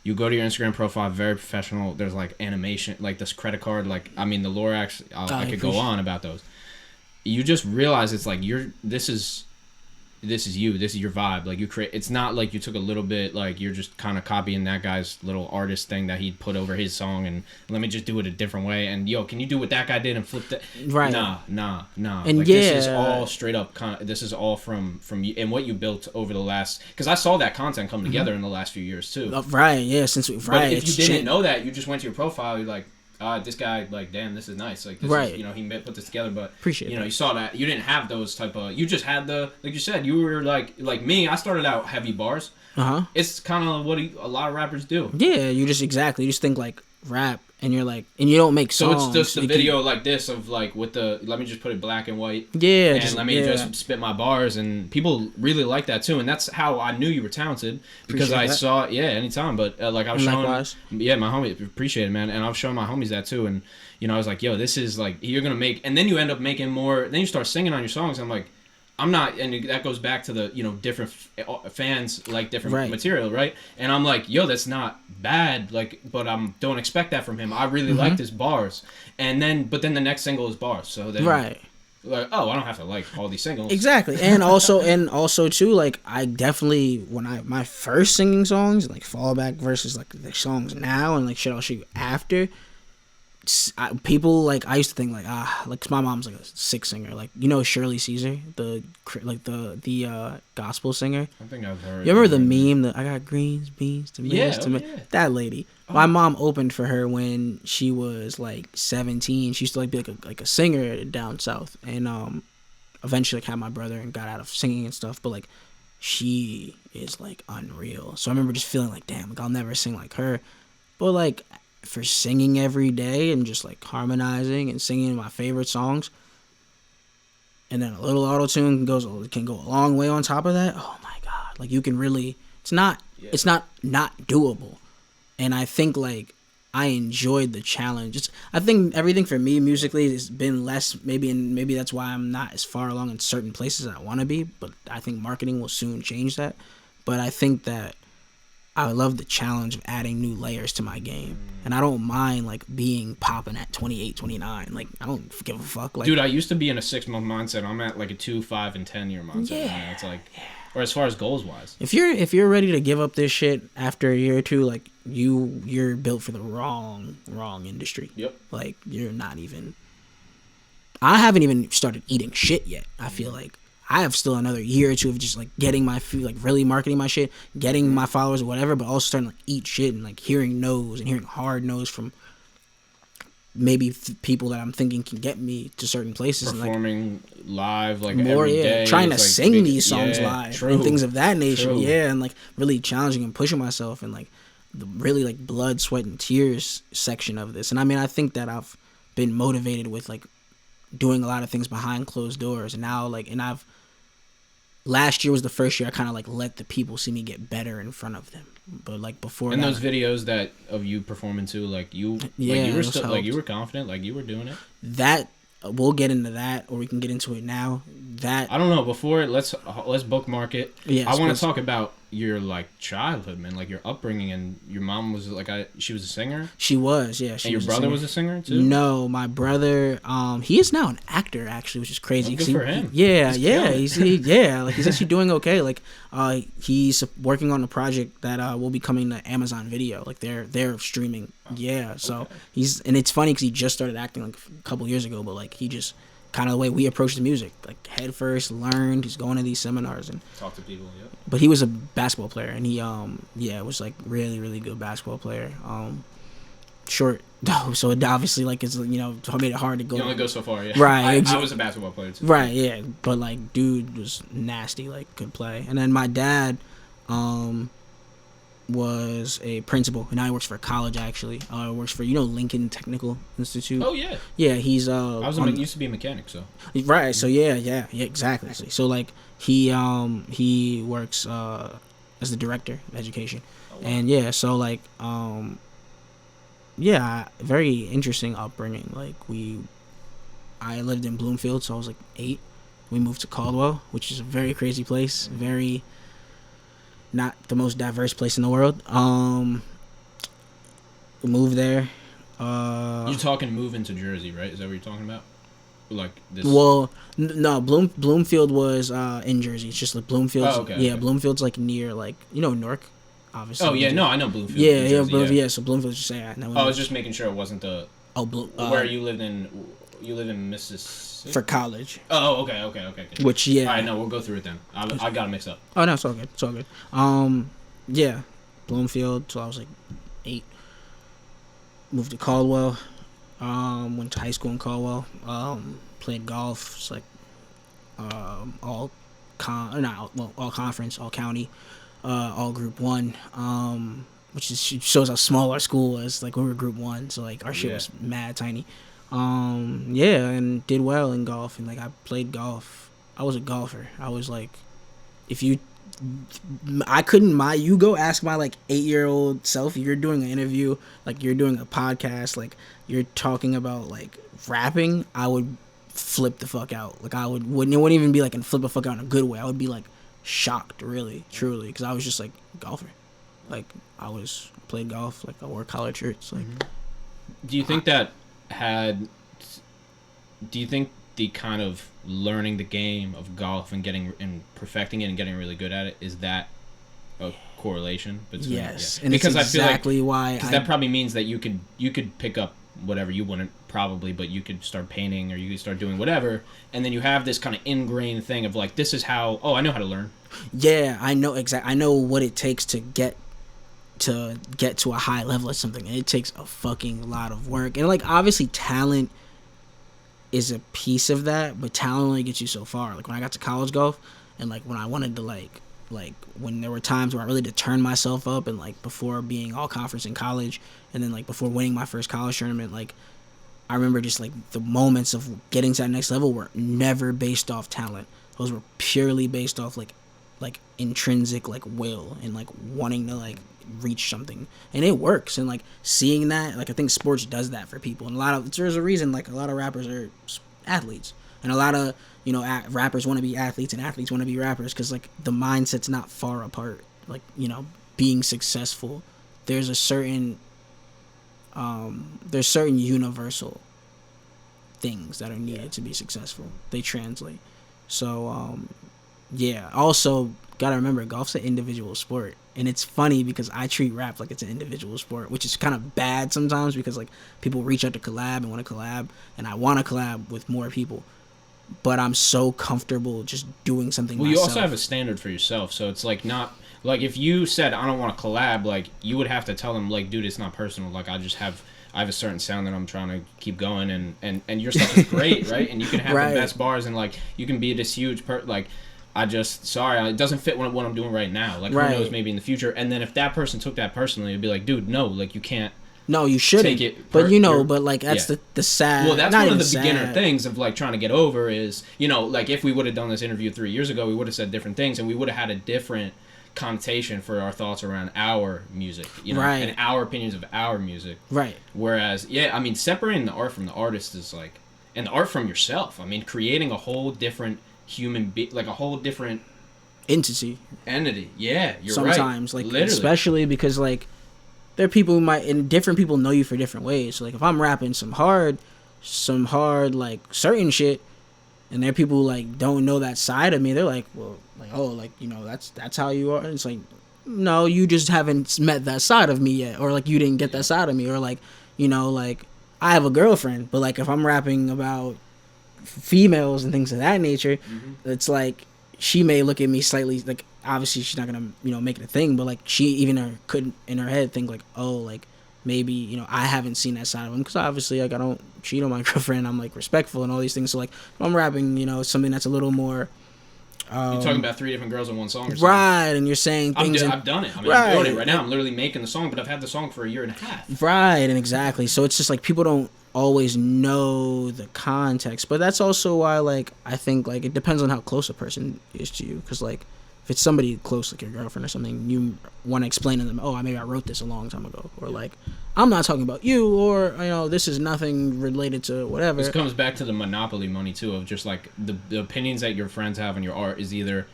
You go to your Instagram profile, very professional. There's like animation, like this credit card, like I mean the Lorax. I could go on about those. You just realize it's like this is you, this is your vibe. Like you create, it's not like you took a little bit, like you're just kind of copying that guy's little artist thing that he put over his song and let me just do it a different way. And yo, can you do what that guy did and flip that? Right. Nah. And like, this is all straight up this is all from you and what you built over the last, because I saw that content come together in the last few years too. Right. Yeah. But if you didn't know that, you just went to your profile, you're like, this guy, like, damn, this is nice. Like, this is, you know, he put this together, but, appreciate, you know, you saw that. You didn't have those type of, you just had like you said, you were like me, I started out heavy bars. It's kind of what a lot of rappers do. Yeah, you just think like rap, and you're like, and you don't make songs. So it's just a video like this of like with let me just put it black and white. Yeah. And let me just spit my bars, and people really like that too. And that's how I knew you were talented, because I saw, anytime. But like I was showing, my homie, appreciate it, man. And I was showing my homies that too. And, you know, I was like, yo, this is like, you're going to make, and then you end up making more, then you start singing on your songs. I'm like, I'm not, and that goes back to the, you know, different fans like different material, right? And I'm like, yo, that's not bad, like, but don't expect that from him. I really like his bars, but then the next single is bars, so then like, oh, I don't have to like all these singles. Exactly, and also too, like I definitely my first singing songs, like Fallback versus like the songs now and like Shit I'll Show You After. People like, I used to think like like 'cause my mom's like a sick singer, like, you know, Shirley Caesar, the gospel singer. I think I've heard. You remember the meme that I got greens, beans, tomatoes, that lady. My mom opened for her when she was like 17. She used to like be like a singer down south, and eventually like had my brother and got out of singing and stuff. But like she is like unreal. So I remember just feeling like, damn, like I'll never sing like her. But like, for singing every day and just like harmonizing and singing my favorite songs, and then a little auto-tune can go a long way on top of that. Oh my god, like you can really, it's not doable. And I think like I enjoyed the challenge. I think everything for me musically has been less, maybe that's why I'm not as far along in certain places as I want to be, but I think marketing will soon change that. But I think that I love the challenge of adding new layers to my game. And I don't mind like being popping at 28, 29. Like I don't give a fuck. Like, dude, I used to be in a 6-month mindset. I'm at like a 2, 5, and 10 year mindset. Yeah. It's like, or as far as goals wise. If you're ready to give up this shit after a year or two, like you're built for the wrong industry. Yep. Like you're not even. I haven't even started eating shit yet. I feel like I have still another year or two of just like getting my food, like really marketing my shit, getting my followers or whatever, but also starting to like eat shit and like hearing no's and hearing hard no's from maybe people that I'm thinking can get me to certain places. Performing and, like, live, like more, every day. Trying to sing these songs live and things of that nature. Yeah, and like really challenging and pushing myself and like the really like blood, sweat, and tears section of this. And I mean, I think that I've been motivated with like doing a lot of things behind closed doors, and now like, and I've last year was the first year I kind of like let the people see me get better in front of them. But like before and that, those videos that of you performing too, like you were still, like you were confident, like you were doing it. That we'll get into that, or we can get into it now. That I don't know. Before let's bookmark it. Yeah, I want to talk about your like childhood, man, like your upbringing, and your mom was like she was a singer. She was, yeah. And your brother was a singer too. No, my brother, he is now an actor actually, which is crazy. Good for him. He's actually doing okay. Like, he's working on a project that will be coming to Amazon Video. Like they're streaming. Yeah, so okay. And it's funny because he just started acting like a couple years ago, but like he just kind of the way we approach the music, like head first, learned. He's going to these seminars and talk to people. Yeah. But he was a basketball player, and he was like really really good basketball player. Short though, so it obviously like it's made it hard to go. You only go so far, yeah. Right. I was a basketball player too. Right, yeah, but like dude was nasty, like could play. And then my dad, was a principal, and now he works for a college actually. Works for Lincoln Technical Institute. Oh yeah. Yeah, he's used to be a mechanic, so. Right, so yeah, exactly. So like he works as the director of education. Oh, wow. And yeah, so like very interesting upbringing. Like I lived in Bloomfield, so I was like 8. We moved to Caldwell, which is a very crazy place, very not the most diverse place in the world. We moved there. You're talking moving to Jersey, right? Is that what you're talking about? Like this? Well, no. Bloomfield was in Jersey. It's just like Bloomfield. Oh, okay. Yeah, okay. Bloomfield's like near Newark, obviously. Oh yeah, no, I know Bloomfield. Yeah, Bloomfield. Yeah, so Bloomfield's just I was just making sure it wasn't the. Where you lived in. You live in Mississippi? For college. Oh, okay. Which, yeah. All right, no, we'll go through it then. I got it mixed up. Oh, no, it's all good. Yeah, Bloomfield, so I was like 8. Moved to Caldwell. Went to high school in Caldwell. Played golf. It's like all conference, all county, all group 1. Which shows how small our school was. Like we were group 1, so like our shit was mad tiny. And did well in golf, and like I played golf. I was a golfer. I was like, you go ask my like 8-year-old self, you're doing an interview, like you're doing a podcast, like you're talking about like rapping, I would flip the fuck out. Like it wouldn't even be like and flip the fuck out in a good way. I would be like shocked, really, truly, because I was just like a golfer. Like played golf, like I wore collared shirts. Like, do you think the kind of learning the game of golf and perfecting it and getting really good at it, is that a correlation between? Yes, and because it's exactly I feel like, because that probably means that you could pick up whatever. You wouldn't probably, but you could start painting or you could start doing whatever, and then you have this kind of ingrained thing of like, this is how. Oh, I know how to learn. Yeah, I know exactly. I know what it takes to get to a high level of something, and it takes a fucking lot of work. And like obviously talent is a piece of that, but talent only gets you so far. Like when I got to college golf, and like when I wanted to like when there were times where I really had to turn myself up, and like before being all conference in college, and then like before winning my first college tournament, like I remember just like the moments of getting to that next level were never based off talent. Those were purely based off like intrinsic like will and like wanting to like reach something, and it works. And like seeing that, like I think sports does that for people, and there's a reason like a lot of rappers are athletes, and a lot of rappers want to be athletes, and athletes want to be rappers, because like the mindset's not far apart. Like being successful, there's certain universal things that are needed to be successful. They translate. So also gotta remember, golf's an individual sport, and it's funny because I treat rap like it's an individual sport, which is kind of bad sometimes, because like people reach out to collab and want to collab, and I want to collab with more people, but I'm so comfortable just doing something myself. You also have a standard for yourself, so it's like not like if you said I don't want to collab, like you would have to tell them like, dude, it's not personal, like I have a certain sound that I'm trying to keep going, and your stuff is great, right? And you can have the best bars, and like you can be this huge it doesn't fit what I'm doing right now. Like who knows, maybe in the future. And then if that person took that personally, it'd be like, dude, no, like you can't. No, you shouldn't. take it. But but like that's the sad. Well, that's not one of the even beginner sad. things of like trying to get over is, like if we would have done this interview 3 years ago, we would have said different things and we would have had a different connotation for our thoughts around our music, right. and our opinions of our music. Right. Whereas, separating the art from the artist is like, and the art from yourself. I mean, creating a whole different like a whole different entity. Yeah, you're sometimes, right. like Literally. especially because like there are people who might, and different people know you for different ways. So like if I'm rapping some hard like certain shit, and there are people who like don't know that side of me, they're like, well, like, oh, like, that's how you are. And it's like, no, you just haven't met that side of me yet, or like you didn't get that side of me, or like, like I have a girlfriend, but like if I'm rapping about females and things of that nature, it's like she may look at me slightly like, obviously she's not gonna make it a thing, but like she even could in her head think like, oh, like maybe I haven't seen that side of him, because obviously like I don't cheat on my girlfriend, I'm like respectful and all these things. So like if I'm rapping something that's a little more you're talking about 3 different girls in one song or something. Right, and you're saying things I've done it. I mean, right. I'm doing it right now. I'm literally making the song, but I've had the song for 1.5 years. Right, and exactly. So it's just like people don't always know the context, but that's also why like I think like it depends on how close a person is to you, because like if it's somebody close like your girlfriend or something, you want to explain to them, oh, maybe I wrote this a long time ago, or like I'm not talking about you, or this is nothing related to whatever. This comes back to the monopoly money too, of just like the opinions that your friends have on your art is either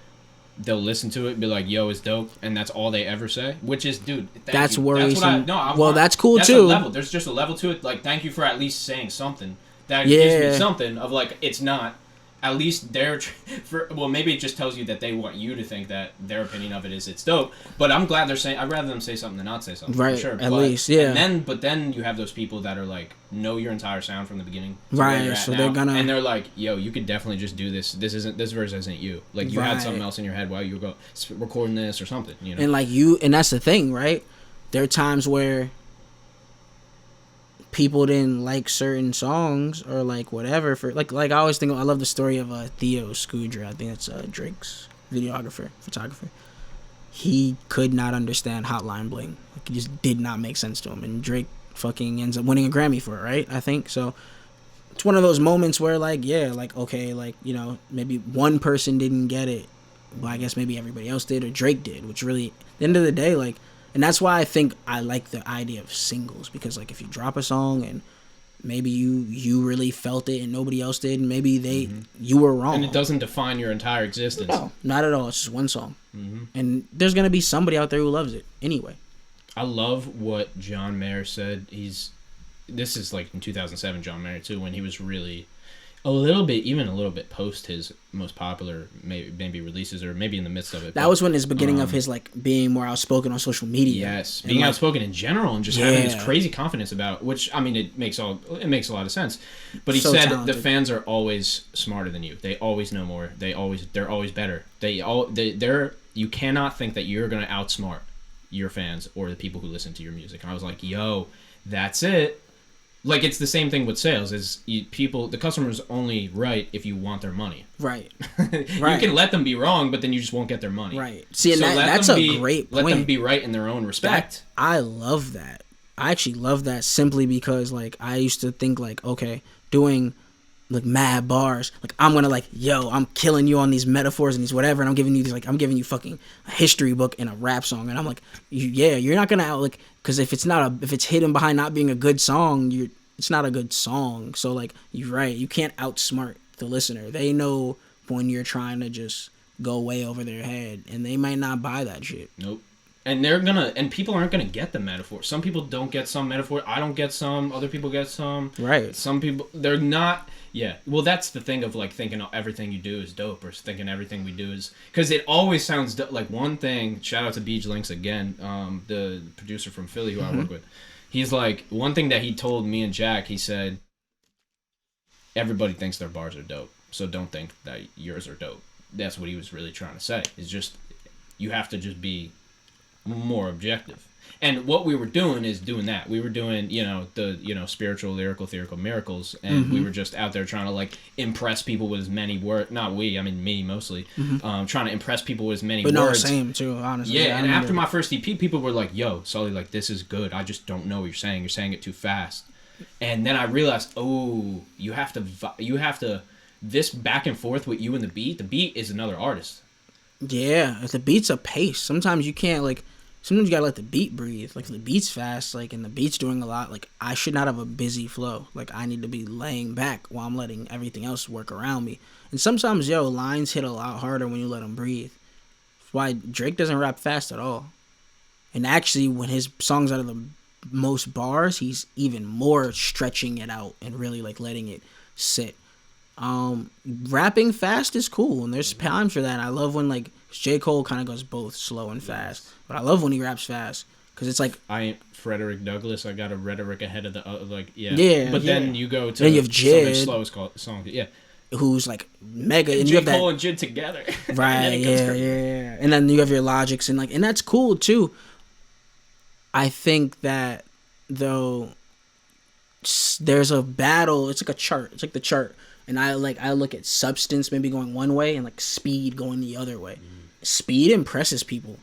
they'll listen to it and be like, yo, it's dope, and that's all they ever say, which is, dude, that's you. worrisome. That's that's cool that's too. A level. There's just a level to it. Like, thank you for at least saying something. That gives me something of like, it's not. At least maybe it just tells you that they want you to think that their opinion of it is it's dope. But I'm glad they're saying. I'd rather them say something than not say something. Right. For sure. At least, yeah. But then you have those people that are like, know your entire sound from the beginning. Right. So they're gonna. And they're like, yo, you could definitely just do this. This verse isn't you. Like you had something else in your head while you were recording this or something. And like and that's the thing, right? There are times where people didn't like certain songs or like whatever for like I always think I love the story of Theo Scudra. I think that's Drake's photographer. He could not understand Hotline Bling. Like, it just did not make sense to him, and Drake fucking ends up winning a Grammy for it, right? I think so. It's one of those moments where like, yeah, like okay, like maybe one person didn't get it, but I guess maybe everybody else did, or Drake did, which really at the end of the day, like. And that's why I think I like the idea of singles, because like if you drop a song and maybe you really felt it and nobody else did, and maybe you were wrong. And it doesn't define your entire existence. No, not at all. It's just one song. And there's going to be somebody out there who loves it anyway. I love what John Mayer said. This is like in 2007, John Mayer too, when he was really a little bit post his most popular maybe releases, or maybe in the midst of it. That was when his beginning of his like being more outspoken on social media. Yes, being outspoken in general and just having this crazy confidence about, which I mean it makes a lot of sense. But he said talented. The fans are always smarter than you. They always know more. They're always better. You cannot think that you're gonna outsmart your fans or the people who listen to your music. And I was like, yo, that's it. Like, it's the same thing with sales. The customer's only right if you want their money. Right. You can let them be wrong, but then you just won't get their money. Right. See, and that's a great point. Let them be right in their own respect. I love that. I actually love that simply because, like, I used to think, like, okay, doing, like, mad bars. Like, I'm going to, like, yo, I'm killing you on these metaphors and these whatever, and I'm giving you fucking a history book and a rap song. And I'm like, you're not going to, like, because if it's hidden behind not being a good song, it's not a good song. So like, you're right, you can't outsmart the listener. They know when you're trying to just go way over their head, and they might not buy that shit. Nope. And people aren't gonna get the metaphor. Some people don't get some metaphor. I don't get some. Other people get some. Right. Some people, they're not. Yeah. Well, that's the thing of like thinking everything you do is dope, or thinking everything we do is, because it always sounds like one thing. Shout out to Beach Links again, the producer from Philly who I work with. He's like, one thing that he told me and Jack, he said, everybody thinks their bars are dope, so don't think that yours are dope. That's what he was really trying to say. It's just, you have to just be more objective. And what we were doing is doing that. We were doing, the spiritual, lyrical, theoretical miracles, and we were just out there trying to like impress people with as many words. Not we, I mean me mostly. Trying to impress people with as many words. But no, same too, honestly. Yeah, and after my first EP, people were like, "Yo, Sully, like this is good. I just don't know what you're saying. You're saying it too fast." And then I realized, you have to. This back and forth with you and the beat. The beat is another artist. Yeah, if the beat's a pace. Sometimes you can't like. Sometimes you gotta let the beat breathe. Like, if the beat's fast, like, and the beat's doing a lot, like, I should not have a busy flow. Like, I need to be laying back while I'm letting everything else work around me. And sometimes, lines hit a lot harder when you let them breathe. That's why Drake doesn't rap fast at all. And actually, when his songs out of the most bars, he's even more stretching it out and really, like, letting it sit. Rapping fast is cool, and there's times for that. And I love when, like, J. Cole kind of goes both slow and fast. But I love when he raps fast, because it's like... I ain't Frederick Douglass. I got a rhetoric ahead of the... Yeah. But then you go to... Then you have Jid. Some of slowest songs. Yeah. Who's, like, mega... And you J. Cole and Jid together. Right, yeah. And then you have your Logics, and, like... And that's cool, too. I think that, though, there's a battle... It's like a chart. It's like the chart. And I look at substance maybe going one way and, like, speed going the other way. Speed impresses people.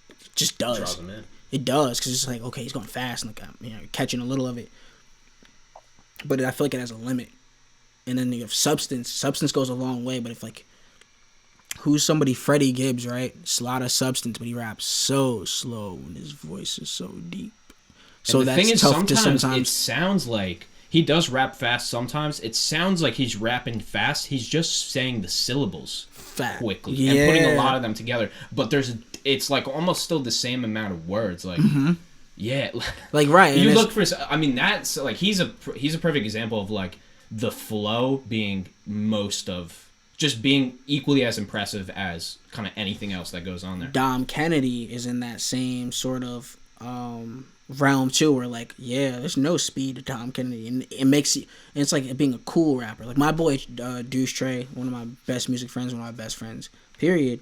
It just does. Draws them in. It does, because it's like, okay, he's going fast, and, like, catching a little of it. But I feel like it has a limit. And then you have substance. Substance goes a long way, but if, like, who's somebody? Freddie Gibbs, right? It's a lot of substance, but he raps so slow, and his voice is so deep. So and the that's thing is, tough to sometimes it sounds like he does rap fast. Sometimes it sounds like he's rapping fast. He's just saying the syllables quickly and putting a lot of them together. But it's like almost still the same amount of words. Like, yeah, like right. You look for. I mean, that's like he's a perfect example of like the flow being just being equally as impressive as kind of anything else that goes on there. Dom Kennedy is in that same sort of realm too, where like, there's no speed to Dom Kennedy, and it makes you, and it's like being a cool rapper. Like my boy Deuce Trey, one of my best music friends, one of my best friends, period.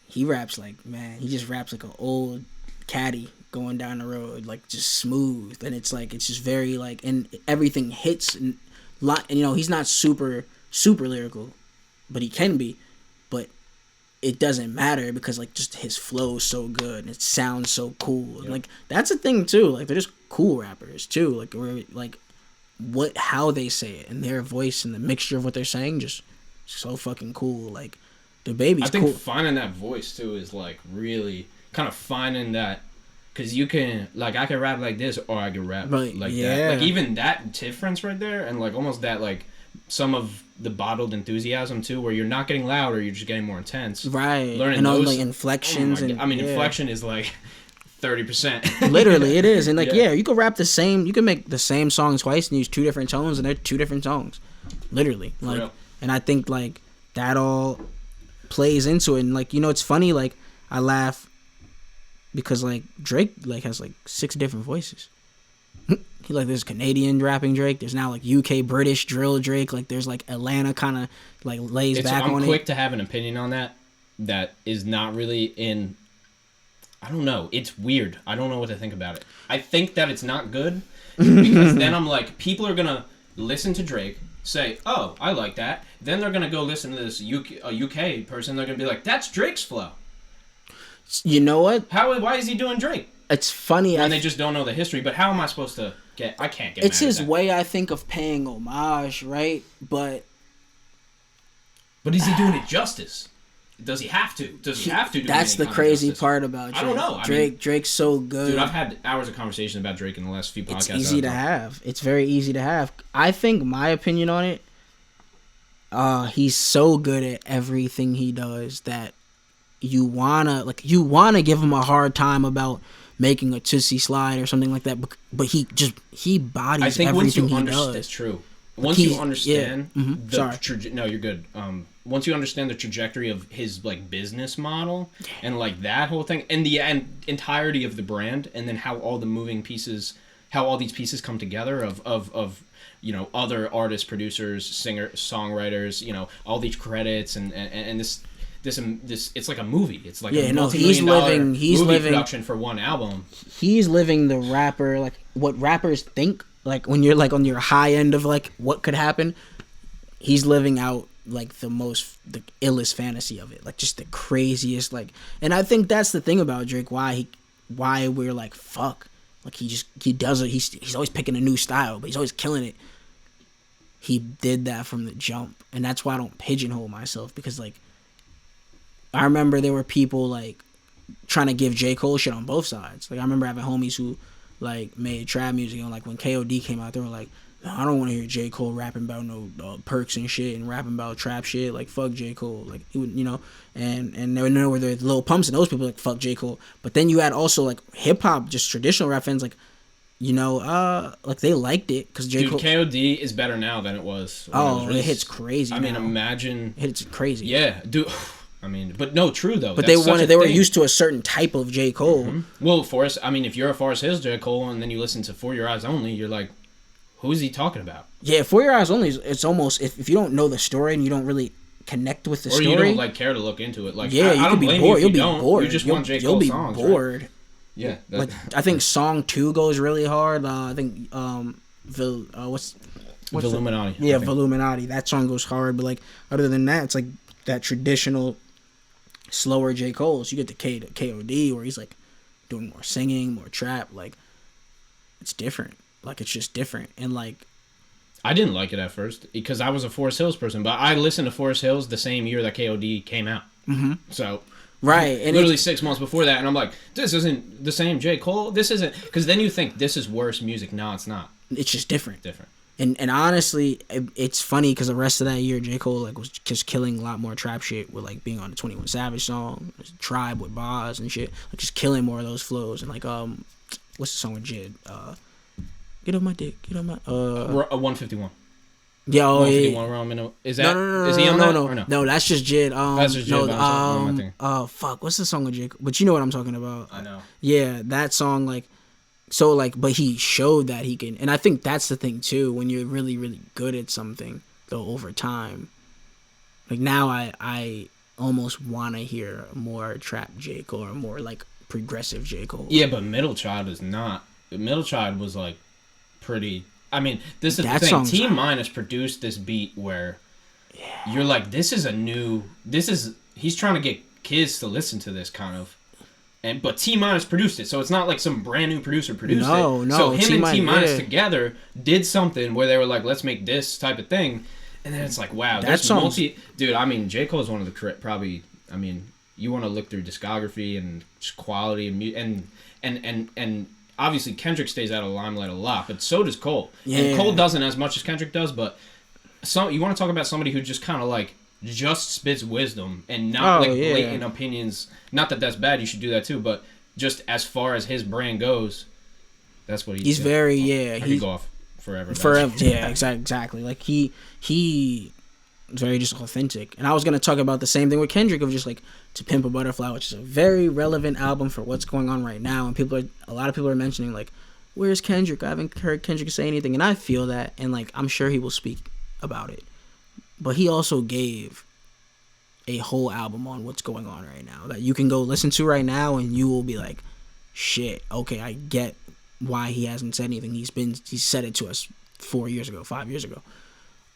He raps like, man, he just raps like an old caddy going down the road, like just smooth, and it's just very like, and everything hits, and he's not super lyrical, but he can be, but it doesn't matter because like just his flow is so good and it sounds so cool. And like that's a thing too. Like they're just cool rappers too. Like how they say it and their voice and the mixture of what they're saying just so fucking cool. Like the baby's cool. I think finding that voice too is like really kind of finding that, because you can like I can rap like this or I can rap like that. Like even that difference right there, and like almost that like some of the bottled enthusiasm too, where you're not getting louder, you're just getting more intense. Right. Learning and all those like inflections inflection is like 30%. Literally, it is. And like you can rap the same. You can make the same song twice and use two different tones, and they're two different songs. Literally, like, and I think like that all plays into it. And like it's funny. Like I laugh because like Drake like has like 6 different voices. Like there's Canadian rapping Drake, there's now like UK British drill Drake, like there's like Atlanta kind of like lays back on it. I'm quick to have an opinion on that is not really in, I don't know, it's weird. I don't know what to think about it. I think that it's not good because then I'm like, people are gonna listen to Drake, say, oh, I like that, then they're gonna go listen to this UK person, they're gonna be like, that's Drake's flow. You know what? Why is he doing Drake? It's funny. And they just don't know the history. But how am I supposed to I can't get it's mad his at that. way, I think, of paying homage, right? But is he doing it justice? Does he have to? Does he have to do That's the crazy part about Drake. I don't know. Drake's so good. Dude, I've had hours of conversation about Drake in the last few podcasts. It's easy to have. It's very easy to have. I think my opinion on it, he's so good at everything he does that you wanna give him a hard time about making a Tootsie Slide or something like that, but he bodies everything he does. That's true. Once you understand no, you're good. Once you understand the trajectory of his like business model and like that whole thing and the entirety of the brand, and then how all the moving pieces, how all these pieces come together of other artists, producers, singers, songwriters, all these credits and this. this it's like a movie. It's like Yeah, a no, he's living movie production for one album. He's living the rapper, like what rappers think, like when you're like on your high end of like what could happen. He's living out like the illest fantasy of it, like just the craziest, like. And I think that's the thing about Drake, why we're like, fuck, like he does it. He's always picking a new style, but he's always killing it. He did that from the jump, and that's why I don't pigeonhole myself, because like I remember there were people like trying to give J. Cole shit on both sides. Like I remember having homies who like made trap music, and like when KOD came out, they were like, I don't want to hear J. Cole rapping about no perks and shit and rapping about trap shit. Like, fuck J. Cole. Like, he would, and there were the Lil Pumps and those people like, fuck J. Cole. But then you had also, like, hip-hop, just traditional rap fans, like, like, they liked it because J. Cole... KOD is better now than it was. It hits crazy I mean, imagine... It hits crazy. Yeah, dude... I mean, but no, true though. But they were used to a certain type of J. Cole. Mm-hmm. Well, if you're a Forest Hills J. Cole and then you listen to For Your Eyes Only, you're like... Who is he talking about? Yeah, For Your Eyes Only, it's almost, if you don't know the story and you don't really connect with the story... Or you don't, like, care to look into it. Like, yeah, you could be bored. You'll be bored. You just want J. Cole songs, You'll be bored. Right? Yeah. Like, I think Song 2 goes really hard. I think, what's Villuminati. Yeah, Villuminati. That song goes hard. But, like, other than that, it's, like, that traditional, slower J. Cole. So you get the KOD, where he's, like, doing more singing, more trap. Like, it's different. Like, it's just different. And, like... I didn't like it at first because I was a Forest Hills person, but I listened to Forest Hills the same year that KOD came out. Mm-hmm. So... Right. And literally 6 months before that, and I'm like, this isn't the same J. Cole. This isn't... Because then you think, this is worse music. No, it's not. It's just different. Different. And honestly, it's funny because the rest of that year, J. Cole, like, was just killing a lot more trap shit with, like, being on the 21 Savage song, Tribe with Boz and shit. Like, just killing more of those flows. And, like, what's the song with Jid? Get on my dick. Get on my... 151. Yeah, 151 Is that... No, is he on that or no? No, that's just Jid. That's just Jid. Fuck, what's the song with J. Cole? But you know what I'm talking about. I know. Yeah, that song, like... So, like, but he showed that he can... And I think that's the thing, too, when you're really, really good at something, though, over time. Like, now I almost want to hear more trap J. Cole or more, like, progressive J. Cole. Yeah, but Middle Child is not... Middle Child was, like, pretty... I mean, this is that the thing. T Minus produced this beat where you're like, this is a new... He's trying to get kids to listen to this, kind of. But T Minus produced it, so it's not like some brand new producer produced it. No. So him and T Minus together did something where they were like, let's make this type of thing. And then it's like, wow, that's Dude, I mean, J. Cole is one of the probably... I mean, you want to look through discography and just quality and obviously Kendrick stays out of the limelight a lot, but so does Cole. Yeah. And Cole doesn't as much as Kendrick does, but you want to talk about somebody who just kind of like just spits wisdom and not blatant opinions. Not that that's bad, you should do that too, but just as far as his brand goes, that's what he's very he could go off forever. Yeah, exactly. Like he is very just authentic. And I was gonna talk about the same thing with Kendrick of just like To Pimp a Butterfly, which is a very relevant album for what's going on right now. And a lot of people are mentioning like, where's Kendrick? I haven't heard Kendrick say anything, and I feel that, and like I'm sure he will speak about it. But he also gave a whole album on what's going on right now that you can go listen to right now, and you will be like, shit, okay, I get why he hasn't said anything. He said it to us 4 years ago, 5 years ago.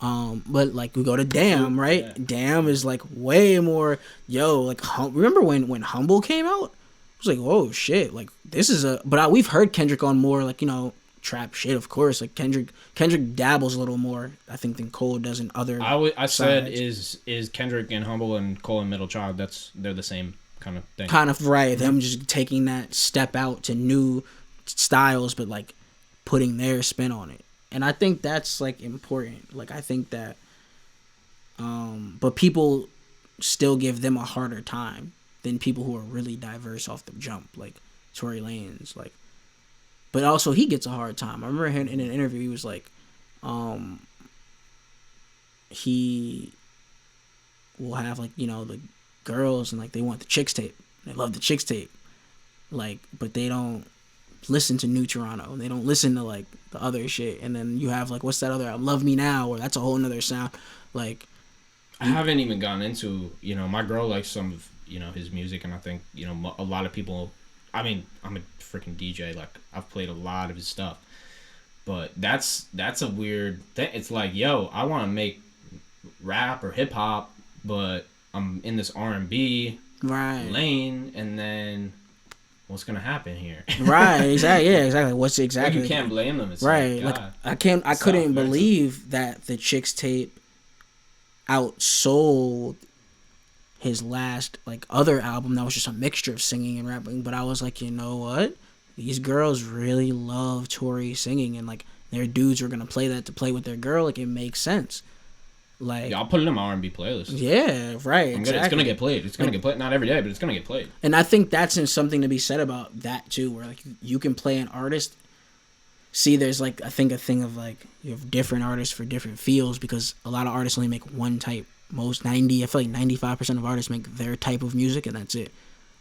But like we go to Damn, right? Yeah. Damn is like way more, like remember when Humble came out? It was like, whoa, shit, like this is but we've heard Kendrick on more like, trap shit, of course. Like Kendrick dabbles a little more, I think, than Cole does in other I said is Kendrick and Humble and Cole and Middle Child, they're the same kind of thing. Kind of, right. Them just taking that step out to new styles, but like putting their spin on it. And I think that's like important. Like I think that but people still give them a harder time than people who are really diverse off the jump, like Tory Lanez, like. But also he gets a hard time. I remember him in an interview, he was like, he will have like, the girls and like they want the chicks tape. They love the chicks tape. Like, but they don't listen to New Toronto. They don't listen to like the other shit. And then you have like, what's that other album? Love Me Now, or that's a whole nother sound. Like, I haven't even gotten into, my girl likes some of, his music, and I think, a lot of people, I mean, I'm a freaking DJ, like, I've played a lot of his stuff, but that's a weird thing. It's like, yo, I want to make rap or hip hop, but I'm in this R&B lane, and then what's gonna happen here? Right, exactly. Yeah, exactly. What's exactly? Well, you can't blame them. It's right. Like, I couldn't believe that the Chicks tape outsold his last other album that was just a mixture of singing and rapping. But I was like, you know what? These girls really love Tory singing, and their dudes are gonna play that to play with their girl. It makes sense. I'll put it in my R&B playlist. Yeah, right. Exactly. It's gonna get played. It's gonna get played. Not every day, but it's gonna get played. And I think that's something to be said about that too, where you can play an artist. See, there's I think a thing of you have different artists for different feels, because a lot of artists only make one type. I feel like 95% of artists make their type of music, and that's it.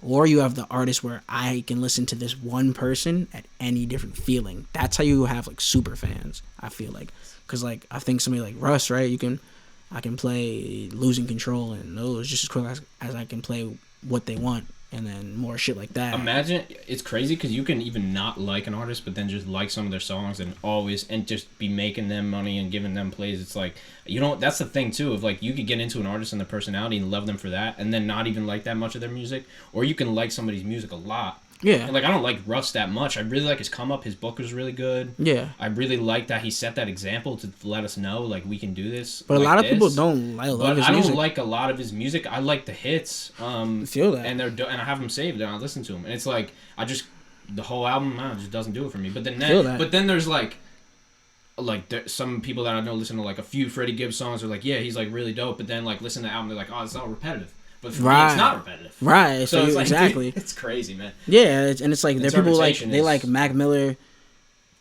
Or you have the artist where I can listen to this one person at any different feeling. That's how you have super fans, I feel like. Because I think somebody like Russ, right? I can play Losing Control and those just as quick as I can play What They Want, and then more shit like that. Imagine, it's crazy because you can even not like an artist, but then just like some of their songs and just be making them money and giving them plays. It's that's the thing too, of you could get into an artist and their personality and love them for that, and then not even like that much of their music, or you can like somebody's music a lot. Yeah. And I don't like Russ that much. I really like his come up. His book was really good. Yeah. I really like that he set that example to let us know we can do this. But a lot of people don't love his music. I don't like a lot of his music. I like the hits. I feel that. And I have them saved and I listen to them. And it's the whole album just doesn't do it for me. But then there's some people that I know listen to a few Freddie Gibbs songs are yeah, he's really dope. But then listen to the album, they're oh, it's all repetitive. But for me, it's not repetitive. Right. So it's exactly. It's crazy, man. Yeah, and it's there are people they like Mac Miller,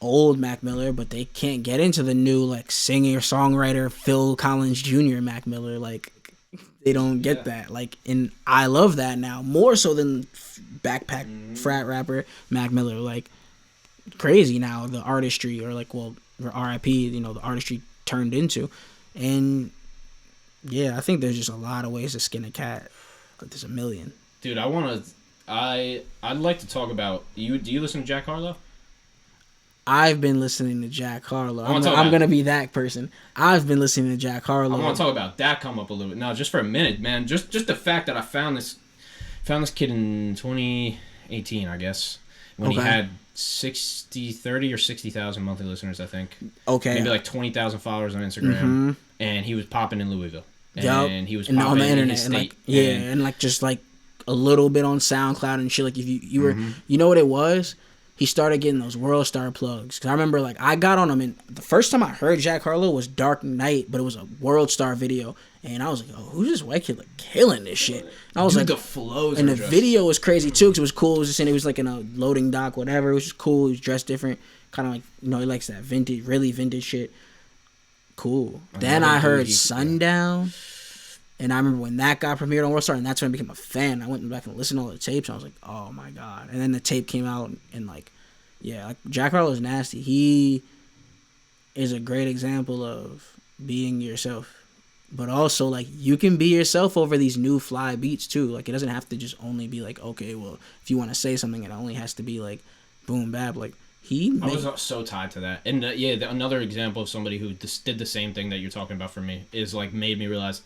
old Mac Miller, but they can't get into the new singer songwriter Phil Collins Jr. Mac Miller. They don't get that. And I love that now more so than backpack frat rapper Mac Miller. Crazy now the artistry or R.I.P. The artistry turned into, and. Yeah, I think there's just a lot of ways to skin a cat. There's a million. Dude, I'd like to talk about you. Do you listen to Jack Harlow? I've been listening to Jack Harlow. I'm gonna be that person. I've been listening to Jack Harlow. I want to talk about that come up a little bit. No, just for a minute, man. Just the fact that I found this kid in 2018, I guess, when he had 30 or 60,000 monthly listeners, I think. Okay. Maybe 20,000 followers on Instagram. Mm-hmm. And he was popping in Louisville. Yep. And he was popping on the internet, in his state. And just a little bit on SoundCloud and shit. If you were, you know what it was? He started getting those World Star plugs. Cause I remember I got on him, and the first time I heard Jack Harlow was Dark Knight, but it was a World Star video, and I was like, oh, who's this white kid killing this shit? And I was the flows, and the video was crazy too, cause it was cool. It was just he was in a loading dock, whatever. It was just cool. He was dressed different, kind of he likes that vintage, really vintage shit. Cool. Then I heard Sundown, and I remember when that got premiered on World Star, and that's when I became a fan. I went back and listened to all the tapes, and I was like, oh my god. And then the tape came out, and Jack Harlow is nasty. He is a great example of being yourself, but also you can be yourself over these new fly beats too. It doesn't have to just only be okay, well, if you want to say something, it only has to be boom bap. I was so tied to that. And another example of somebody who did the same thing that you're talking about for me is made me realize,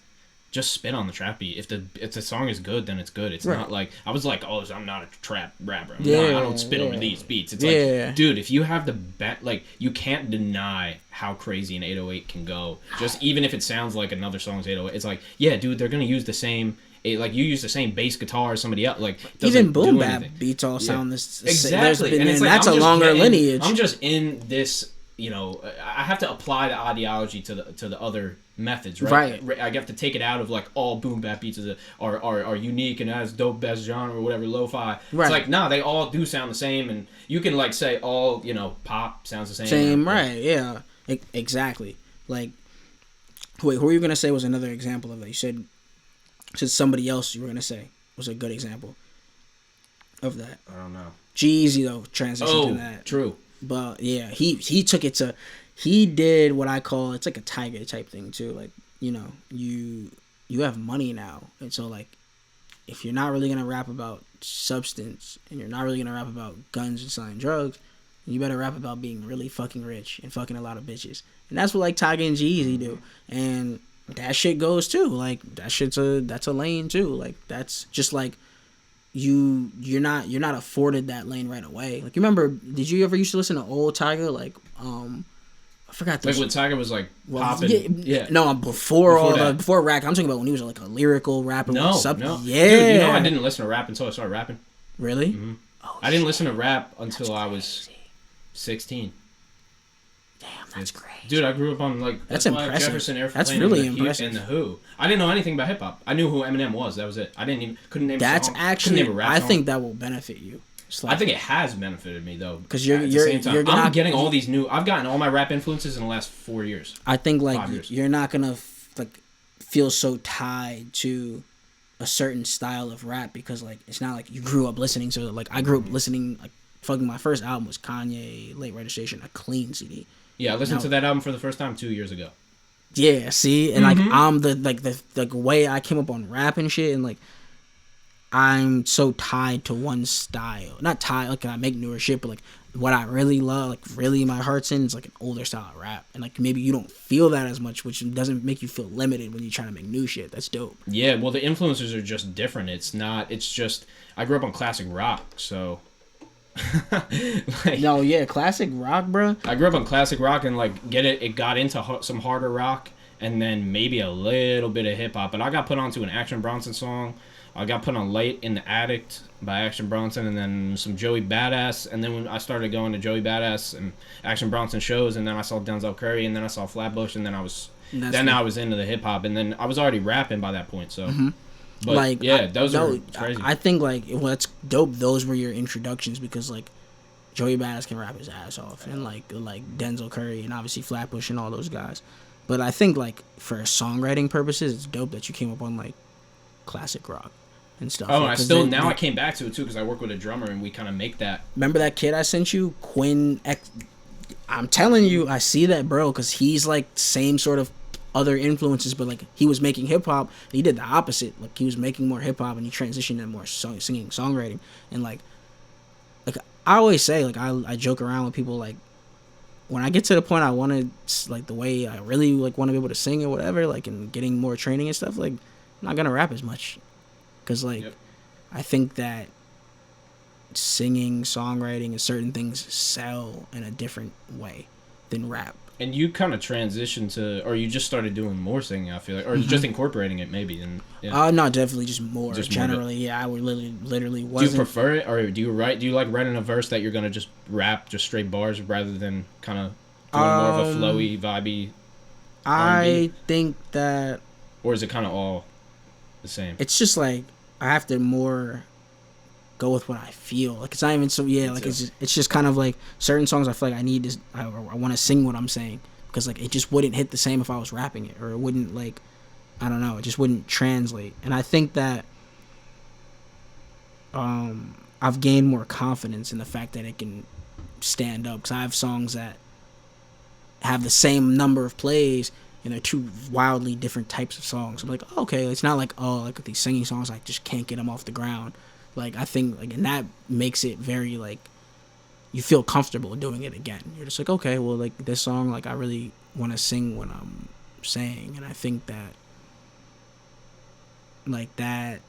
just spit on the trap beat. If the song is good, then it's good. It's not I was oh, I'm not a trap rapper. I don't spit over these beats. It's dude, if you have the you can't deny how crazy an 808 can go. Just even if it sounds like another song's 808, it's yeah, dude, they're gonna use the same. You use the same bass guitar as somebody else. Even boom bap beats all sound this exactly, and that's a longer lineage. I'm just in this. I have to apply the ideology to the other methods, right? I have to take it out of all boom bap beats are unique and as dope as genre or whatever lo-fi. Right. It's nah, they all do sound the same, and you can say all pop sounds the same. Same, right? Yeah, exactly. Wait, who were you gonna say was another example of that? You said somebody else you were going to say was a good example of that. I don't know. Jeezy, though, transitioned to that. True. But, yeah, he took it to... He did what I call... It's a Tiger type thing, too. You you have money now, and so like, if you're not really gonna rap about substance and you're not really gonna rap about guns and selling drugs, you better rap about being really fucking rich and fucking a lot of bitches. And that's what like Tyga and G-Eazy do. And that shit goes too. Like that's a lane too. Like that's just like you're not afforded that lane right away. Like you remember, did you ever used to listen to old Tyga? Like I forgot like when Tiger was like popping. Yeah. No, before rap. I'm talking about when he was like a lyrical rapper. No. Yeah. Dude, you know I didn't listen to rap until I started rapping. Really? Mm-hmm. Oh, I didn't listen to rap until I was 16. Damn, that's crazy. Dude, I grew up on like that's impressive. Jefferson Airplane. That's really impressive. And the Who. I didn't know anything about hip hop. I knew who Eminem was. That was it. I couldn't name. That's a song. actually. Couldn't name a rap song. I think that will benefit you. I think it has benefited me though. Because I'm getting all these new. I've gotten all my rap influences in the last 4 years. I think like you're not gonna like feel so tied to a certain style of rap because like it's not like you grew up listening to it. Like I grew up listening like fucking my first album was Kanye Late Registration, a clean CD. Yeah, I listened to that album for the first time 2 years ago. Yeah, see, and like I'm the way I came up on rap and shit, and like I'm so tied to one style. Not tied, like I make newer shit, but like what I really love, like really my heart's in, is like an older style of rap. And like maybe you don't feel that as much, which doesn't make you feel limited when you're trying to make new shit. That's dope. Yeah, well the influences are just different. It's just I grew up on classic rock, so no, yeah, classic rock, bro. I grew up on classic rock and like it got into some harder rock and then maybe a little bit of hip hop. But I got put onto an Action Bronson song. I got put on Late in the Addict by Action Bronson, and then some Joey Badass. And then when I started going to Joey Badass and Action Bronson shows, and then I saw Denzel Curry, and then I saw Flatbush, and then I was into the hip hop, and then I was already rapping by that point. So, but like, yeah, those are crazy. I think like what's dope. Those were your introductions because like Joey Badass can rap his ass off, and like Denzel Curry, and obviously Flatbush and all those guys. But I think like for songwriting purposes, it's dope that you came up on like classic rock and stuff. Oh, and I came back to it too because I work with a drummer and we kind of make that. Remember that kid I sent you, Quinn X? I'm telling you, I see that, bro, because he's like same sort of other influences, but like he was making hip hop. He did the opposite. Like he was making more hip hop and he transitioned into more singing, songwriting, and like I always say, like I joke around with people like when I get to the point I want to like the way I really like want to be able to sing or whatever, like and getting more training and stuff, like I'm not gonna rap as much. Because, like, I think that singing, songwriting, and certain things sell in a different way than rap. And you kind of transitioned to, or you just started doing more singing, I feel like, or just incorporating it maybe. And no, definitely just more. Just generally, yeah, I would literally wasn't. Do you prefer it, or do you like writing a verse that you're going to just rap, just straight bars, rather than kind of doing more of a flowy, vibey I think that... Or is it kind of all the same? It's just like I have to more go with what I feel. Like it's not even so like it's just kind of like certain songs I feel like I want to sing what I'm saying because like it just wouldn't hit the same if I was rapping it, or it wouldn't like I don't know, it just wouldn't translate. And I think that I've gained more confidence in the fact that it can stand up because I have songs that have the same number of plays and they're two wildly different types of songs. I'm like, oh, okay, it's not like, oh, like these singing songs, I just can't get them off the ground. Like, I think, like, and that makes it very, like, you feel comfortable doing it again. You're just like, okay, well, like, this song, like, I really want to sing what I'm saying. And I think that, like, that...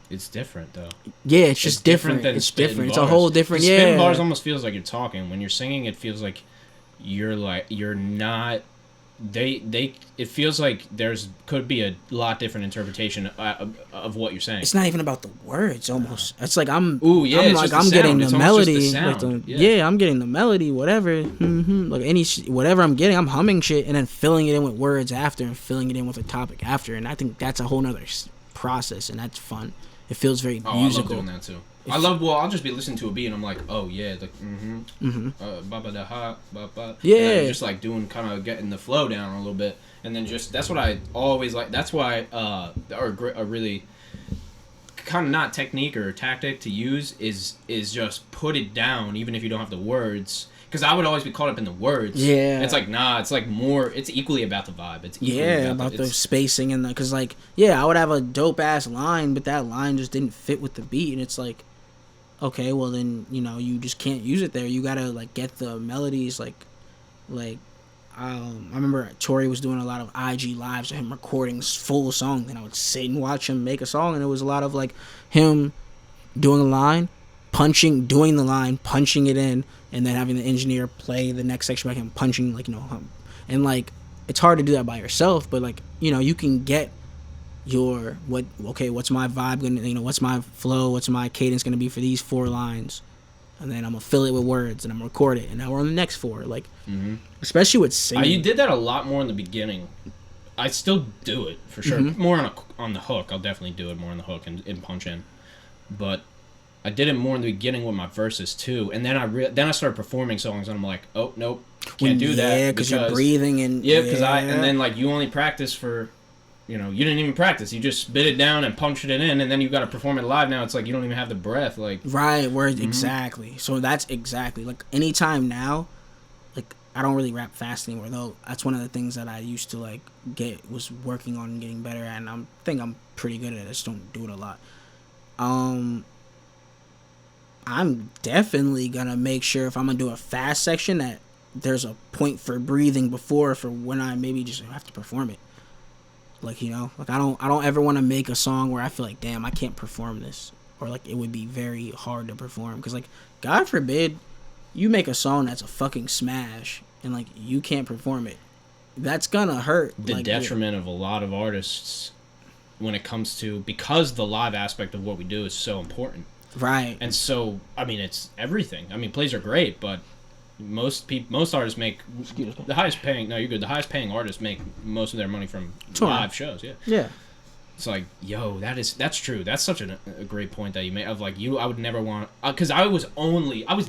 It's different, though. Yeah, it's just different. It's different. It's a whole different, spitting bars almost feels like you're talking. When you're singing, it feels like you're not... It feels like could be a lot different interpretation of what you're saying. It's not even about the words, almost. It's like I'm I'm getting the melody. I'm getting the melody, whatever. Like whatever I'm getting, I'm humming shit and then filling it in with words after and filling it in with a topic after. And I think that's a whole nother process, and that's fun. It feels very musical. I love doing that too. I'll just be listening to a beat and I'm like, oh yeah, like ba ba da ha ba ba. Yeah, just like doing kind of getting the flow down a little bit, and then just that's what I always like. That's why a really kind of not technique or tactic to use is just put it down, even if you don't have the words. Because I would always be caught up in the words. Yeah. It's like, nah, it's like more, it's equally about the vibe. It's equally about the spacing and the, because like, yeah, I would have a dope ass line, but that line just didn't fit with the beat. And it's like, okay, well then, you know, you just can't use it there. You gotta like get the melodies I remember Tori was doing a lot of IG lives of him recording full songs, and I would sit and watch him make a song, and it was a lot of like him doing a line, doing the line, punching it in, and then having the engineer play the next section by him punching, like, you know, and like it's hard to do that by yourself, but like, you know, you can get your what's my vibe gonna, you know, what's my flow, what's my cadence gonna be for these 4 lines, and then I'm gonna fill it with words and I'm gonna record it, and now we're on the next 4, like, especially with singing. You did that a lot more in the beginning. I still do it for sure. More on the hook. I'll definitely do it more on the hook and punch in, but I did it more in the beginning with my verses too, and then I started performing songs, and I'm like, oh nope, can't do that. Yeah, because you're breathing and and then like you only practice for, you know, you didn't even practice. You just spit it down and punched it in, and then you got to perform it live. Now it's like you don't even have the breath, like exactly. So that's exactly like anytime now, like I don't really rap fast anymore. Though that's one of the things that I used to like was working on getting better at, and I think I'm pretty good at it. I just don't do it a lot. I'm definitely gonna make sure if I'm gonna do a fast section that there's a point for breathing before for when I maybe just have to perform it. Like, you know, like I don't ever want to make a song where I feel like, damn, I can't perform this, or like it would be very hard to perform, because like God forbid you make a song that's a fucking smash and like you can't perform it. That's gonna hurt. The like, detriment of a lot of artists when it comes to, because the live aspect of what we do is so important. Right. And so, I mean, it's everything. I mean, plays are great, but most artists make the highest paying. No, you're good. The highest paying artists make most of their money from live shows. Yeah. Yeah. It's like, yo, that's true. That's such a great point that you made. Of like, I would never want, because I was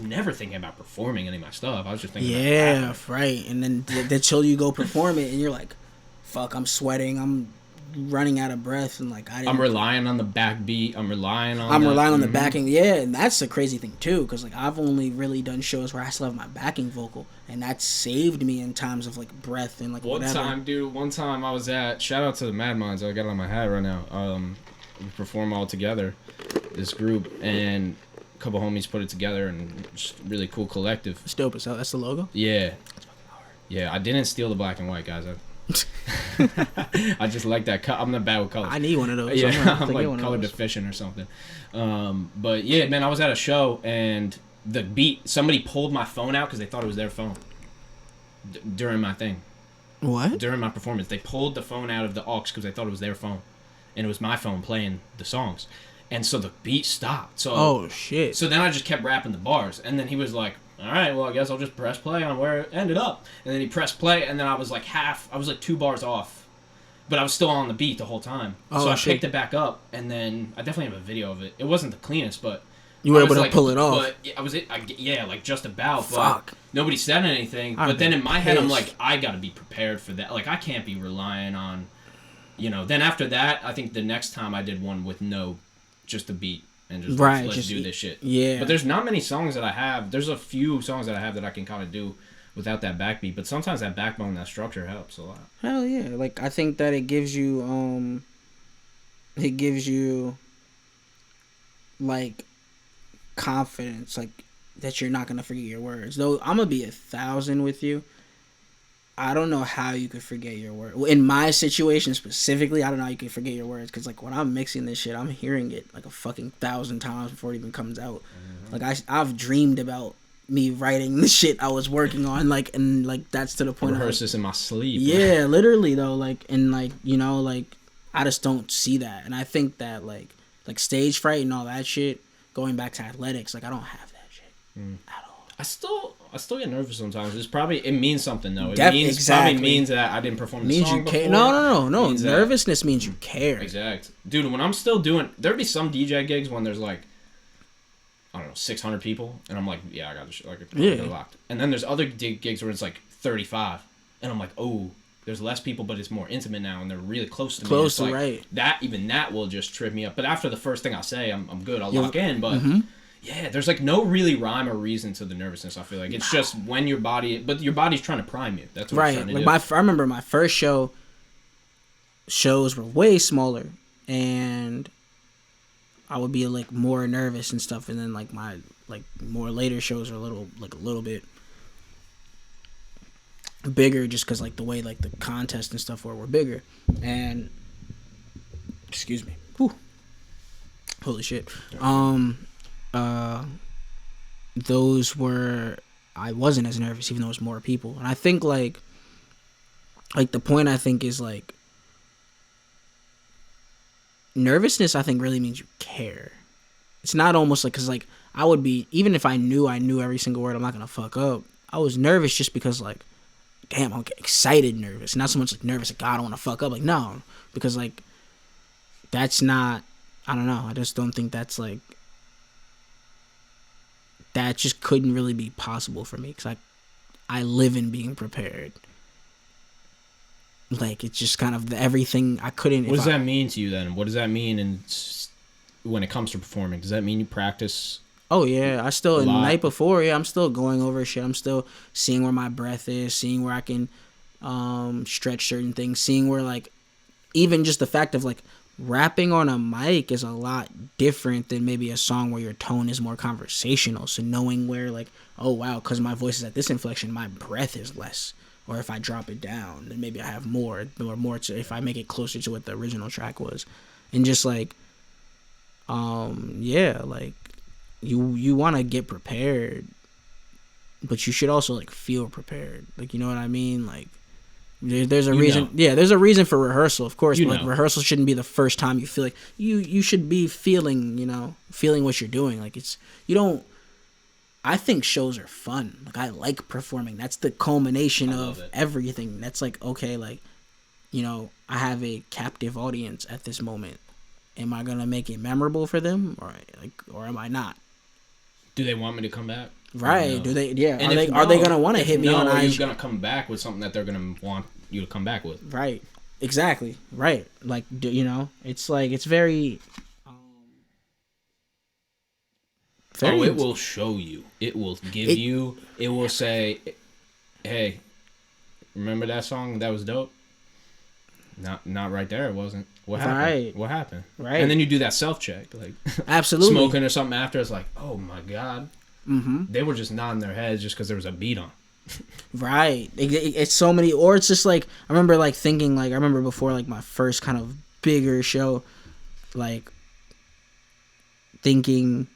never thinking about performing any of my stuff. I was just thinking. Yeah, right. And then until you go perform it, and you're like, fuck, I'm sweating. I'm running out of breath, and like I'm relying on the backbeat. I'm relying on the backing. Yeah, and that's the crazy thing too, because like I've only really done shows where I still have my backing vocal, and that saved me in times of like breath and like whatever. One time I was at, shout out to the Mad Minds. I got it on my hat right now. We perform all together, this group, and a couple homies put it together, and just really cool collective. It's dope as hell. That's the logo. Yeah, I didn't steal the black and white, guys. I just like that. I'm not bad with colors. I need one of those. Yeah, I'm like color deficient or something. But yeah, man, I was at a show, and the beat, somebody pulled my phone out because they thought it was their phone during my thing. What? During my performance, they pulled the phone out of the aux because they thought it was their phone, and it was my phone playing the songs, and so the beat stopped. So oh shit. So then I just kept rapping the bars, and then he was like, all right, well, I guess I'll just press play on where it ended up. And then he pressed play, and then I was like 2 bars off. But I was still on the beat the whole time. So I picked it back up, and then I definitely have a video of it. It wasn't the cleanest, but... You were able to pull it off. But like just about. Fuck. But nobody said anything. But then in my head, I'm like, I gotta be prepared for that. Like, I can't be relying on, you know... Then after that, I think the next time I did one with just the beat. And just let's do this shit. Yeah. But there's not many songs that I have. There's a few songs that I have that I can kind of do without that backbeat. But sometimes that backbone, that structure helps a lot. Hell yeah. Like, I think that it gives you, like, confidence. Like, that you're not going to forget your words. Though, I'm going to be 1,000 with you. I don't know how you could forget your words. In my situation specifically, I don't know how you could forget your words. Because, like, when I'm mixing this shit, I'm hearing it, like, a fucking 1,000 times before it even comes out. Mm-hmm. Like, I've dreamed about me writing the shit I was working on. Like, and, like, that's to the point rehearse this in my sleep. Yeah, man. Literally, though. Like, and, like, you know, like, I just don't see that. And I think that, like stage fright and all that shit, going back to athletics, like, I don't have that shit at all. I still get nervous sometimes. It means something though. Probably means that I didn't perform the song before. No. Nervousness means you care. Exact. Dude, when I'm still doing, there'd be some DJ gigs when there's like, I don't know, 600 people, and I'm like, I got this shit, like, locked. And then there's other gigs where it's like 35, and I'm like, oh, there's less people, but it's more intimate now, and they're really close to me. Close It's to like, right. That will just trip me up. But after the first thing I say, I'm good. I'll lock in. But yeah, there's like no really rhyme or reason to the nervousness. I feel like it's just when your body's trying to prime you. That's what it's trying to do. I remember my first shows were way smaller, and I would be like more nervous and stuff, and then like my like more later shows are a little bit bigger, just because like the way like the contest and stuff were bigger. And excuse me, whew, holy shit, those were, I wasn't as nervous even though it was more people. And I think like the point I think is like nervousness, I think, really means you care. It's not almost like, because like I would be, even if I knew every single word, I'm not gonna fuck up, I was nervous just because like, damn, I'm excited nervous, not so much like nervous like, God, I don't want to fuck up. Like, no, because like that's not, I don't know, I just don't think that's like, that just couldn't really be possible for me, because I live in being prepared. Like, it's just kind of everything I couldn't. What does that mean to you then? What does that mean when it comes to performing? Does that mean you practice? Oh yeah, I still, the night before, yeah, I'm still going over shit. I'm still seeing where my breath is, seeing where I can stretch certain things, seeing where like, even just the fact of like rapping on a mic is a lot different than maybe a song where your tone is more conversational. So knowing where like, oh wow, because my voice is at this inflection, my breath is less. Or if I drop it down, then maybe I have more to, if I make it closer to what the original track was. And just like, yeah, like you want to get prepared, but you should also like feel prepared. Like, you know what I mean? Like there's a reason. Yeah, there's a reason for rehearsal, of course. But like rehearsal shouldn't be the first time you feel like you should be feeling what you're doing. Like I think shows are fun. Like, I like performing. That's the culmination of everything. That's like, okay, like, I have a captive audience at this moment. Am I gonna make it memorable for them, or am I not? Do they want me to come back? Right? Do they? Yeah. And are they gonna want to hit me on IG? Are you gonna come back with something that they're gonna want you to come back with? Right. Exactly. Right. Like, it's like, it's very. It will show you. It will give you. It will say, "Hey, remember that song? That was dope." Not right there. It wasn't. What happened? Right. What happened? Right. And then you do that self check, like absolutely smoking or something after. It's like, oh my god, they were just nodding their heads just because there was a beat on. Right. It's so many. Or it's just like, I remember like thinking, like, I remember before like my first kind of bigger show, like thinking,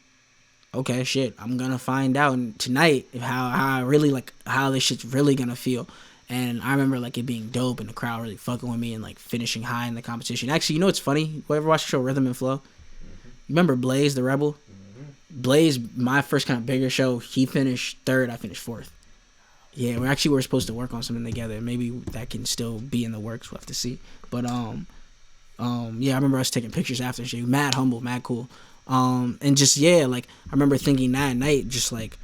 okay, shit, I'm gonna find out tonight how I really, like, how this shit's really gonna feel. And I remember like it being dope and the crowd really fucking with me and like finishing high in the competition. Actually, you know what's funny? You ever watch the show Rhythm and Flow? You remember Blaze the Rebel? Blaze, my first kind of bigger show, he finished third, I finished fourth. Yeah, we were supposed to work on something together. Maybe that can still be in the works. We'll have to see. But yeah, I remember us taking pictures after and shit. Mad humble, mad cool. And just, yeah, like, I remember thinking that night, just like,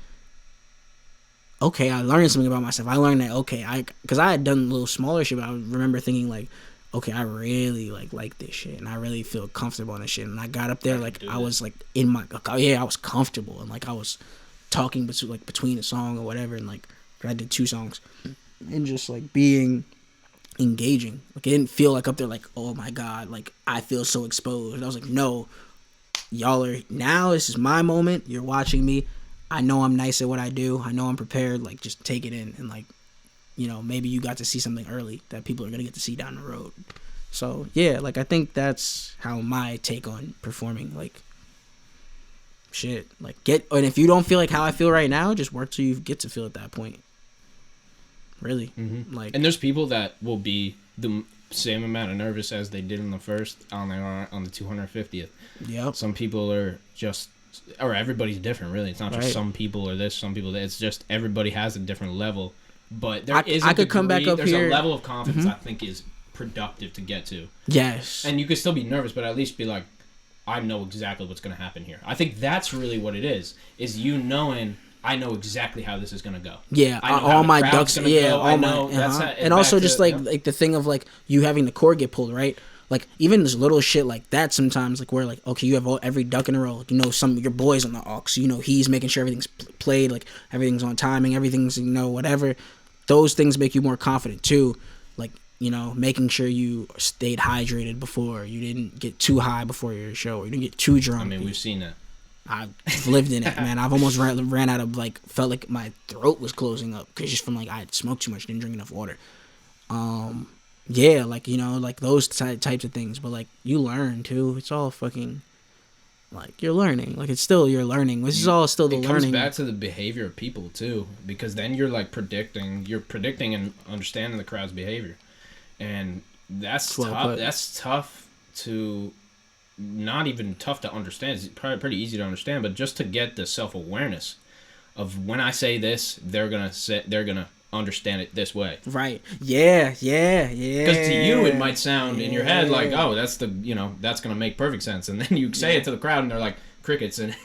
okay, I learned something about myself. I learned that, okay, because I had done a little smaller shit, but I remember thinking like, okay, I really like this shit, and I really feel comfortable in this shit. And I got up there, like, I was like I was comfortable, and like I was talking between a song or whatever, and like I did 2 songs, and just like being engaging. Like, it didn't feel like up there like, oh my god, like I feel so exposed. I was like, no, y'all are, now this is my moment. You're watching me. I know I'm nice at what I do. I know I'm prepared. Like, just take it in, and like, maybe you got to see something early that people are gonna get to see down the road. So yeah, like, I think that's how my take on performing, like, shit, like, and if you don't feel like how I feel right now, just work till you get to feel at that point. Really. Like, and there's people that will be the same amount of nervous as they did in the first on the 250th. Yeah. Some people are just, or everybody's different, really. It's not just some people are this, some people that. It's just everybody has a different level. But there is I could come back up there's here. a level of confidence I think is productive to get to. Yes. And you could still be nervous, but at least be like, I know exactly what's going to happen here. I think that's really what it is you knowing, I know exactly how this is gonna go. Yeah, I know how all the my crowd's ducks. gonna Yeah, go. all I my. know that's how, And also back just to, like the thing of like you having the cord get pulled, right? Like even this little shit like that sometimes, like where like okay, you have every duck in a row. You know, some of your boys on the aux. You know, he's making sure everything's played, like everything's on timing, everything's whatever. Those things make you more confident too. Like making sure you stayed hydrated before you didn't get too high before your show, or you didn't get too drunk. I mean, we've seen that. I've lived in it, man. I've almost ran out of felt like my throat was closing up because just from I had smoked too much, didn't drink enough water. Yeah, like those types of things. But you learn too. It's all fucking you're learning. It's still you're learning. This is all still the learning. It comes back to the behavior of people too, because then you're predicting and understanding the crowd's behavior, and that's tough. That's tough to. Not even tough to understand. It's probably pretty easy to understand, but just to get the self-awareness of when I say this, they're gonna understand it this way. Right. Yeah. Because to you, it might sound in your head oh, that's that's gonna make perfect sense, and then you say it to the crowd, and they're like crickets, and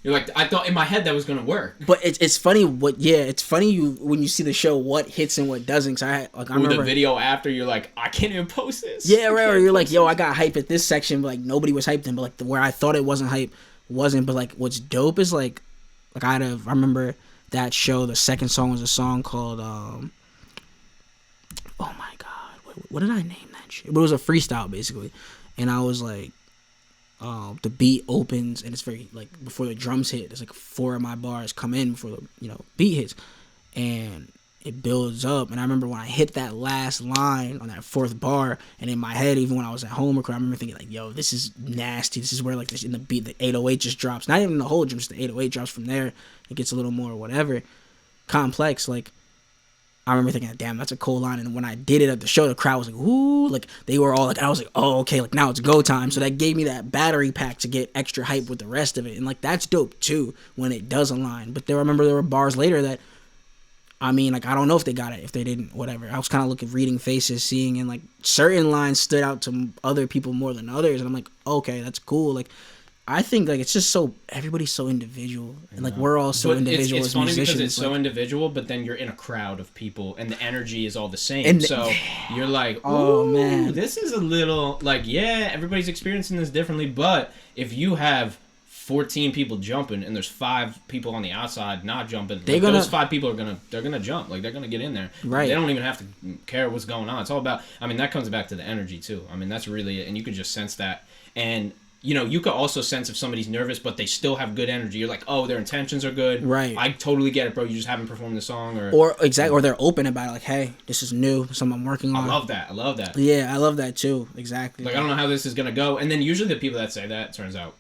you're like, I thought in my head that was gonna work. But it's funny it's funny when you see the show what hits and what doesn't. Cause I remember the video after, you're like, I can't even post this. Yeah, right. Or you're like, yo, I got hype at this section, but nobody was hyped in. But where I thought it wasn't hype, wasn't. But what's dope is I remember that show. The second song was a song called oh my god, what did I name that shit? But it was a freestyle basically, and I was like. The beat opens and it's very before the drums hit, there's 4 of my bars come in before the beat hits, and it builds up. And I remember when I hit that last line on that 4th bar, and in my head, even when I was at home recording, I remember thinking yo, this is nasty. This is where this in the beat, the 808 just drops. Not even the whole drum, just the 808 drops from there. It gets a little more whatever complex. I remember thinking, damn, that's a cool line. And when I did it at the show, the crowd was ooh, they were all I was oh, okay, now it's go time. So that gave me that battery pack to get extra hype with the rest of it. And that's dope too when it does align. But I remember there were bars later that, I don't know if they got it, if they didn't, whatever. I was kind of reading faces, seeing, and certain lines stood out to other people more than others. And I'm like, okay, that's cool. I think it's just everybody's so individual, and we're all so individual it's as funny musicians. Because it's so individual, but then you're in a crowd of people, and the energy is all the same. And so you're like, oh man, this is a little everybody's experiencing this differently. But if you have 14 people jumping and there's 5 people on the outside not jumping, those 5 people they're gonna jump, they're gonna get in there. Right. They don't even have to care what's going on. It's all about. That comes back to the energy too. That's really it, and you can just sense that. And you could also sense if somebody's nervous, but they still have good energy. You're like, oh, their intentions are good. Right. I totally get it, bro. You just haven't performed the song. Or they're open about it. Hey, this is new. Something I'm working on. I love that. Yeah, I love that too. Exactly. I don't know how this is going to go. And then usually the people that say that, turns out,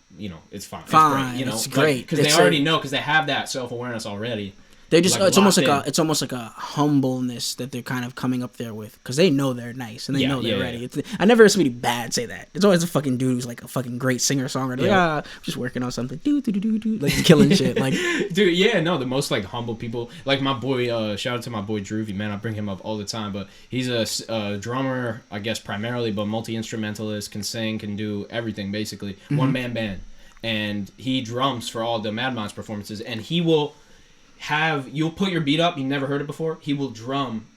it's fine. Fine. It's great. Because they already know, because they have that self-awareness already. They just it's almost like a humbleness that they're kind of coming up there with, because they know they're nice and they know they're ready. I never heard somebody bad say that. It's always a fucking dude who's a fucking great singer-songwriter. I'm just working on something. Killing shit. Dude, the most humble people. My boy, shout out to my boy Droovy, man. I bring him up all the time, but he's a drummer, I guess primarily, but multi-instrumentalist, can sing, can do everything basically. Mm-hmm. One-man band, and he drums for all the Mad Minds performances, and he will. You'll put your beat up, you never heard it before, he will drum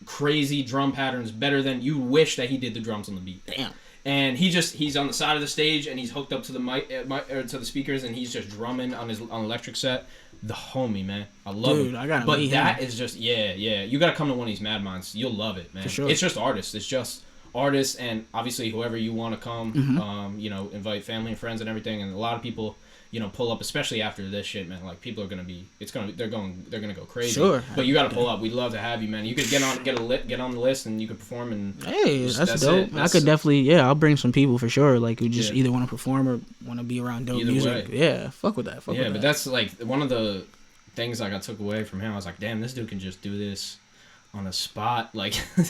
crazy drum patterns better than you wish that he did the drums on the beat. Damn. And he's on the side of the stage, and he's hooked up to the mic or to the speakers, and he's just drumming on electric set. The homie, man. I love him. I gotta But meet that him. is just you gotta come to one of these Mad Minds. You'll love it, man. For sure. It's just artists. It's just artists, and obviously whoever you want to come, Mm-hmm. invite family and friends and everything, and a lot of people pull up, especially after this shit, man. People are gonna be, they're gonna go crazy. Sure. But you gotta pull up. We'd love to have you, man. You could get on the list, and you could perform. And hey, that's dope. I could definitely, I'll bring some people for sure. Who just either want to perform or want to be around dope music. Way. Yeah, fuck with that. Fuck with that. But that's one of the things I took away from him. I was like, damn, this dude can just do this on the spot.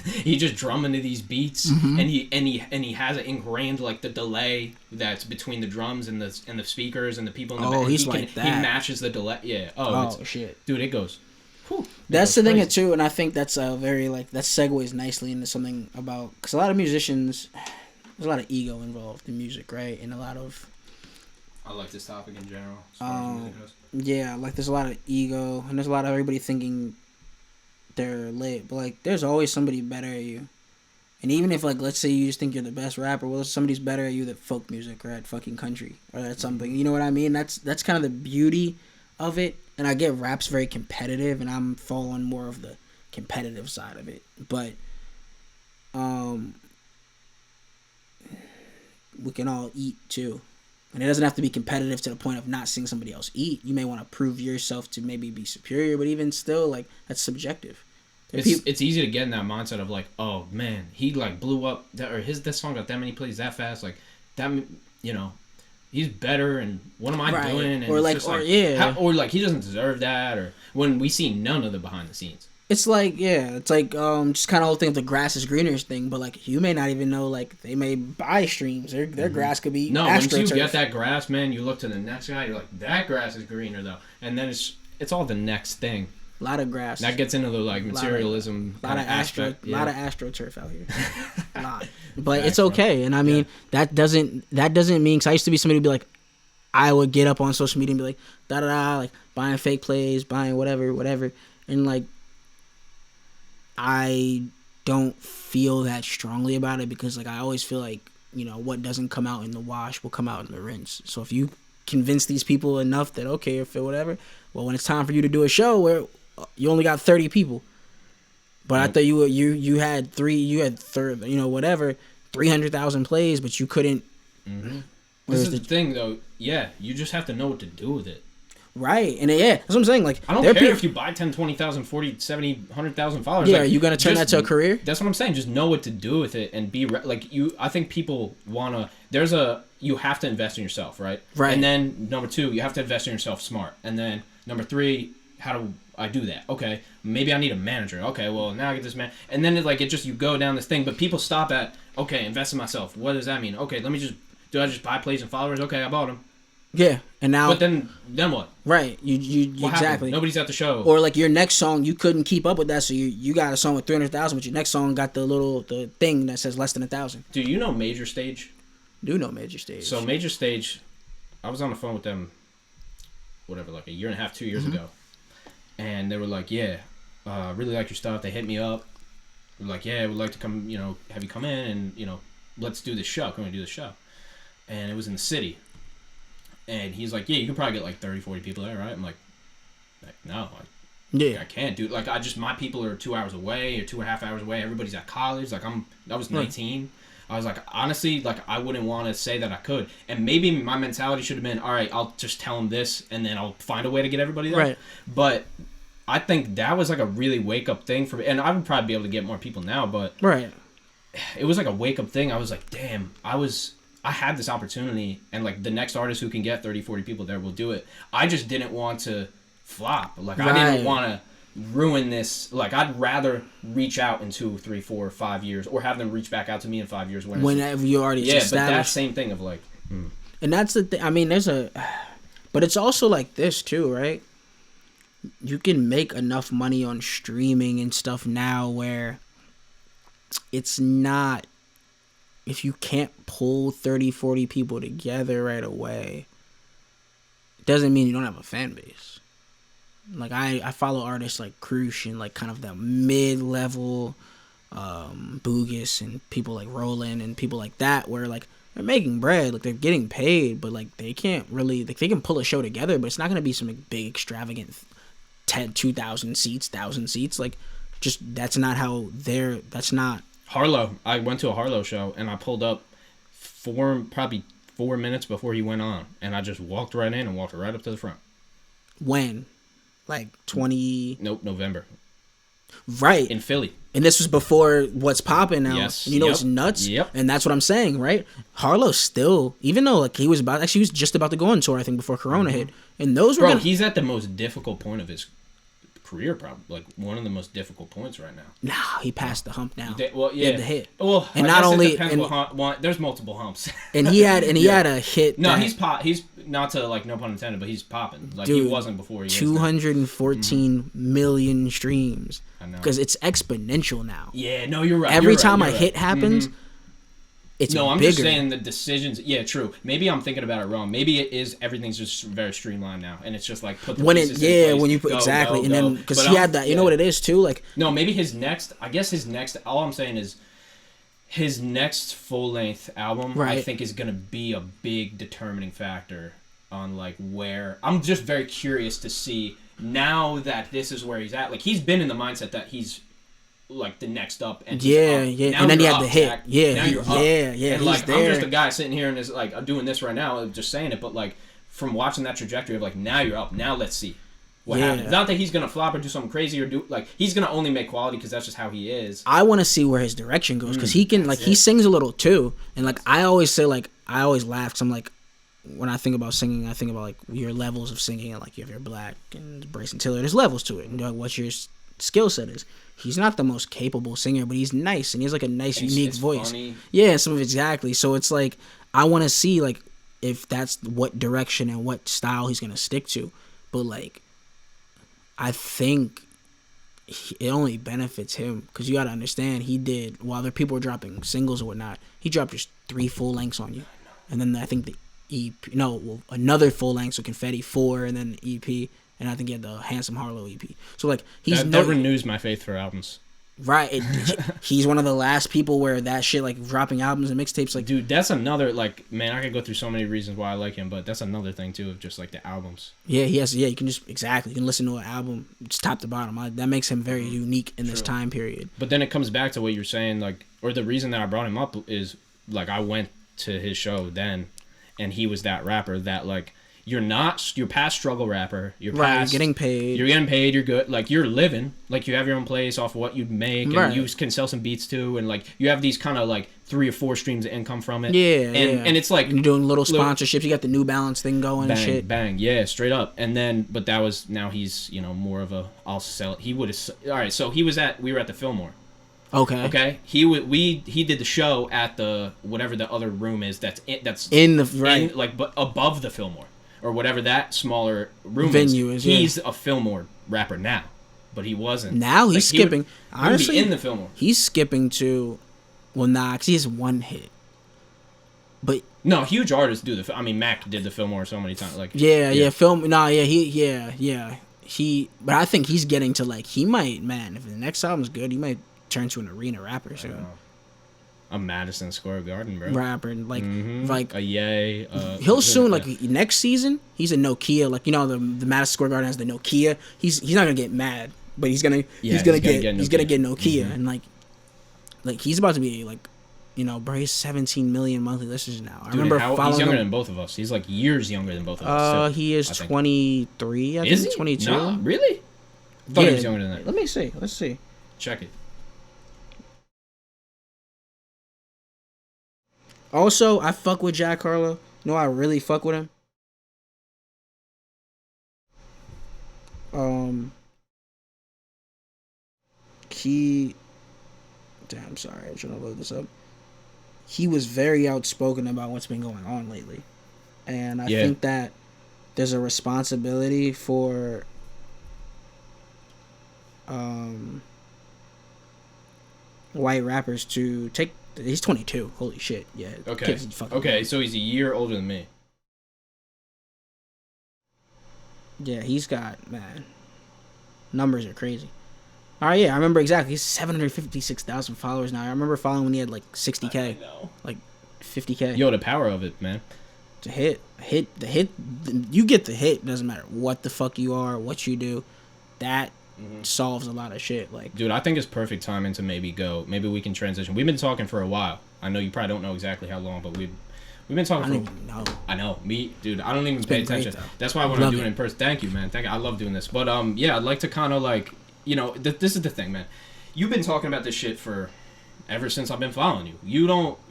He just drumming to these beats, mm-hmm. and he has it ingrained, the delay that's between the drums and the speakers and the people in the band. He's that. He matches the delay. Yeah. Oh shit. Dude, it goes. Whew, that's the thing too, and I think that's a very that segues nicely into something about, because a lot of musicians, there's a lot of ego involved in music, right? And a lot of I like this topic in general. As far as music goes. Yeah, like there's a lot of ego, and there's a lot of everybody thinking they're lit, but like there's always somebody better at you. And even if like let's say you just think you're the best rapper, well, somebody's better at you at folk music or at fucking country or at something. You know what I mean? That's kind of the beauty of it. And I get rap's very competitive, and I'm following more of the competitive side of it. But we can all eat too. And it doesn't have to be competitive to the point of not seeing somebody else eat. You may want to prove yourself to maybe be superior, but even still, like, that's subjective. It's easy to get in that mindset of like, oh man, he like blew up this song got that many plays that fast, like that, you know, he's better, and what am I doing? And or like, or like he doesn't deserve that, or when we see none of the behind the scenes. It's like, just kind of whole thing of the grass is greener thing, but like you may not even know, like they may buy streams. Their grass could be once you get that grass, man, you look to the next guy, you're like, that grass is greener though, and then it's all the next thing. A lot of grass. That gets into the like materialism lot of aspect. A lot of astroturf out here. A lot, but it's okay. And I mean that doesn't mean, because I used to be somebody who'd be like, I would get up on social media and be like da da da, like buying fake plays, buying whatever, and like I don't feel that strongly about it, because like I always feel like, you know, what doesn't come out in the wash will come out in the rinse. So if you convince these people enough that okay, if whatever, well, when it's time for you to do a show where you only got 30 people, but I thought you had 300,000 plays, but you couldn't. Mm-hmm. This is the thing though. Yeah, you just have to know what to do with it. Right, and that's what I'm saying. Like, I don't care if you buy 10, 20,000, 40, 70, 100,000 followers. Yeah, like, are you gonna turn that to a career? That's what I'm saying. Just know what to do with it and be like you. I think people wanna. You have to invest in yourself, right? Right. And then number 2, you have to invest in yourself smart. And then number 3, how do I do that? Okay, maybe I need a manager. Okay, well now I get this man. And then you go down this thing. But people stop at, okay, invest in myself. What does that mean? Okay, do I just buy plays and followers? Okay, I bought them. Yeah, and now. But then what? Right, you what exactly. Happened? Nobody's at the show. Or like your next song, you couldn't keep up with that, so you got a song with 300,000, but your next song got the thing that says less than 1,000. Do you know Major Stage? Do know Major Stage. So Major Stage, I was on the phone with them, whatever, like a year and a half, 2 years ago, and they were like, "Yeah, really like your stuff." They hit me up. They're like, "Yeah, we'd like to come, have you come in and let's do this show. Can we do this show?" And it was in the city. And he's like, yeah, you could probably get like 30, 40 people there, right? I'm like no, I can't, dude. Like, my people are 2 hours away or 2.5 hours away. Everybody's at college. Like, I was 19. I was like, honestly, like, I wouldn't want to say that I could. And maybe my mentality should have been, all right, I'll just tell them this, and then I'll find a way to get everybody there. Right. But I think that was like a really wake-up thing for me. And I would probably be able to get more people now, but it was like a wake-up thing. I was like, damn, I had this opportunity, and like the next artist who can get 30, 40 people there will do it. I just didn't want to flop. Like, I didn't want to ruin this. Like, I'd rather reach out in 2, 3, 4, 5 years, or have them reach back out to me in 5 years. Whenever you already established. But that same thing of like. And that's the thing. I mean, but it's also like this too, right? You can make enough money on streaming and stuff now where it's not. If you can't pull 30, 40 people together right away, it doesn't mean you don't have a fan base. Like, I follow artists like Krush and like kind of that mid-level Boogus and people like Roland and people like that, where like they're making bread, like they're getting paid, but like they can't really, like they can pull a show together, but it's not going to be some big extravagant 2,000 seats, 1,000 seats. Like, just that's not how that's not. Harlow. I went to a Harlow show, and I pulled up probably 4 minutes before he went on, and I just walked right in and walked right up to the front. When? Like 20... Nope, November. Right. In Philly. And this was before what's popping now. Yes. And it's nuts. Yep. And that's what I'm saying, right? Harlow still, even though like he was just about to go on tour, I think, before Corona hit. And those were he's at the most difficult point of his career, probably like one of the most difficult points right now. Nah, he passed the hump now. Well, yeah, he had the hit. Well, and not only there's multiple humps. And he had a hit. No, he's not to like no pun intended, but he's popping like dude, he wasn't before. 214 million streams. I know, because it's exponential now. Yeah, no, you're right. Every time a hit happens. it's no, I'm bigger. just saying the decisions. Yeah, true. Maybe I'm thinking about it wrong. Maybe it is everything's just very streamlined now, and it's just like put the pieces in place, when you put go, exactly, go, and go. then because But he had that, you know what it is too, like no, maybe his next. I guess his next. All I'm saying is his next full length album. I Right. think is gonna be a big determining factor on like where. I'm just very curious to see now that this is where he's at. Like he's been in the mindset that he's like the next up, and he's up. Now and then he you're had the up, hit, Zach. yeah, Now he- you're up. yeah, And he's like there. I'm just a guy sitting here and is like I'm doing this right now, just saying it, but like from watching that trajectory of like now you're up, now let's see what happens. Not that he's gonna flop or do something crazy or do like he's gonna only make quality because that's just how he is. I want to see where his direction goes because he can like he sings a little too, and like I always say like I always laugh because I'm like when I think about singing I think about like your levels of singing and like if you're black and Bryson Tiller there's levels to it and like what your skill set is. He's not the most capable singer, but he's nice and he has like a nice unique voice. Funny. Yeah, some of exactly. So it's like I want to see like if that's what direction and what style he's gonna stick to, but like I think it only benefits him because you got to understand he did while other people were dropping singles or whatnot. He dropped just 3 full lengths on you, and then I think the EP, another full length, so Confetti 4, and then EP, and I think he had the Handsome Harlow EP. So like he's that renews my faith for albums. Right, he's one of the last people where that shit like dropping albums and mixtapes like Dude, that's another like man. I could go through so many reasons why I like him, but that's another thing too of just like the albums. yeah he has you can just you can listen to an album just top to bottom. That makes him very unique in this time period. But then it comes back to what you're saying, like, or the reason that I brought him up is like I went to his show then, and he was that rapper that like. You're past struggle rapper. You're past you're getting paid. You're getting paid. You're good. Like you're living. Like you have your own place off what you make, and you can sell some beats too, and like you have these kind of like 3 or 4 streams of income from it. Yeah, and it's like you're doing little sponsorships. You got the New Balance thing going bang, and shit. Bang, yeah, straight up. And then, but that was now he's more of a I'll sell it. He would have. All right, so we were at the Fillmore. Okay. He did the show at the whatever the other room is that's in the right like but above the Fillmore. Or whatever that smaller room venue is. He's a Fillmore rapper now, but he wasn't. Now he's like, skipping. Honestly, he would be in the Fillmore. He's skipping to, because he has one hit. But no, huge artists do the. I mean, Mac did the Fillmore so many times. Like film. Nah, yeah. He, but I think he's getting to like he might if the next album's good, he might turn to an arena rapper soon. A Madison Square Garden, bro. Rapper, like a Yay. He'll soon like next season. He's a Nokia, like the Madison Square Garden has the Nokia. He's not gonna get mad, but he's gonna get Nokia, and like he's about to be like, bro, he's 17 million monthly listeners now. I remember following he's younger him. than both of us. He's like years younger than both of us. Too, he is 23. I think. Is he 22. Nah, really? I thought he was younger than that. Let me see. Let's see. Check it. Also, I fuck with Jack Harlow. No, I really fuck with him. I'm sorry, I'm trying to load this up. He was very outspoken about what's been going on lately. And I think that there's a responsibility for white rappers to take. He's 22. Holy shit. Yeah. Okay, so he's a year older than me. Yeah, he's got, numbers are crazy. All right, yeah, I remember exactly. He's 756,000 followers now. I remember following when he had like 60K. I know. Like 50K. Yo, the power of it, man. The hit, you get the hit. Doesn't matter what the fuck you are, what you do. That solves a lot of shit. Like, dude, I think it's perfect timing to maybe we can transition. We've been talking for a while. I know you probably don't know exactly how long, but we've been talking for. I know, me, dude. I don't even pay attention. That's why when I'm doing it in person. Thank you, man. Thank you. I love doing this. But yeah, I'd like to kind of like, this is the thing, man. You've been talking about this shit for ever since I've been following you.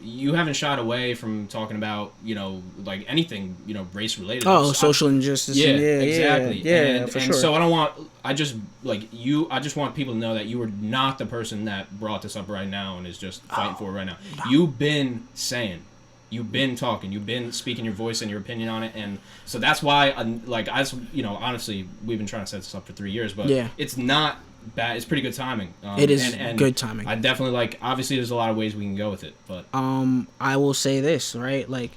You haven't shied away from talking about, like anything, race related. Social injustice. Yeah, exactly. Yeah, for and sure. so I just want people to know that you are not the person that brought this up right now and is just fighting for it right now. No. You've been talking, you've been speaking your voice and your opinion on it, and so that's why, honestly, we've been trying to set this up for 3 years, but it's not bad. It's pretty good timing. It is and good timing. I definitely like. Obviously, there's a lot of ways we can go with it, but I will say this, right? Like,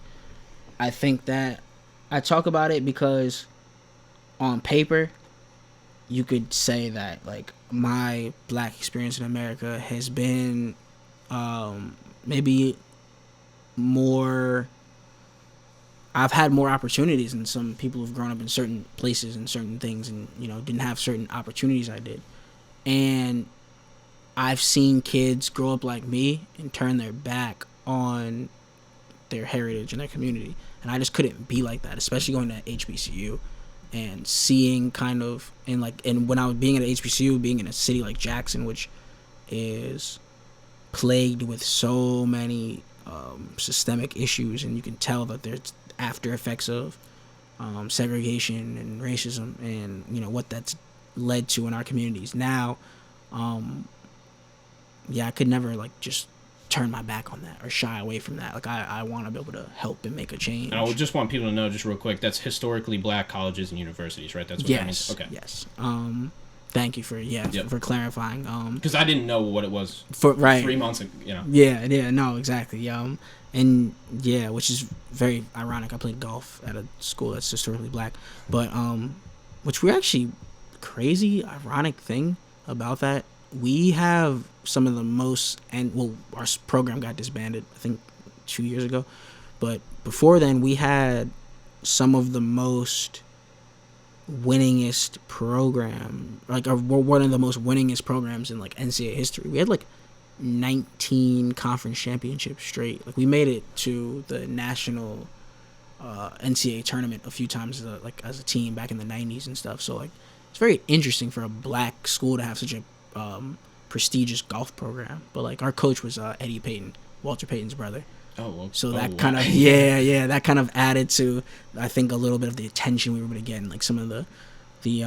I think that I talk about it because on paper, you could say that like my black experience in America has been maybe more. I've had more opportunities than some people who've grown up in certain places and certain things and, you know, didn't have certain opportunities I did. And I've seen kids grow up like me and turn their back on their heritage and their community. And I just couldn't be like that, especially going to HBCU and seeing kind of, and when I was being at HBCU, being in a city like Jackson, which is plagued with so many systemic issues, and you can tell that there's after effects of segregation and racism and, you know, what that's led to in our communities now. I could never like just turn my back on that or shy away from that. Like I want to be able to help and make a change. And I would just want people to know, just real quick, that's historically black colleges and universities, right? That's what that means. Okay. Yes. Thank you for for clarifying. Because I didn't know what it was for 3 months ago. You know. Yeah. No, exactly. And which is very ironic. I played golf at a school that's historically black, but which we're actually crazy ironic thing about that. We have some of the most, our program got disbanded I think 2 years ago, but before then we had some of the most winningest program, like one of the most winningest programs in like NCAA history. We had like 19 conference championships straight. Like we made it to the national NCAA tournament a few times as a team back in the 90s and stuff. So like it's very interesting for a black school to have such a prestigious golf program. But like our coach was Eddie Payton, Walter Payton's brother. Oh, well, so that kind of that kind of added to, I think, a little bit of the attention we were able to get and like some of the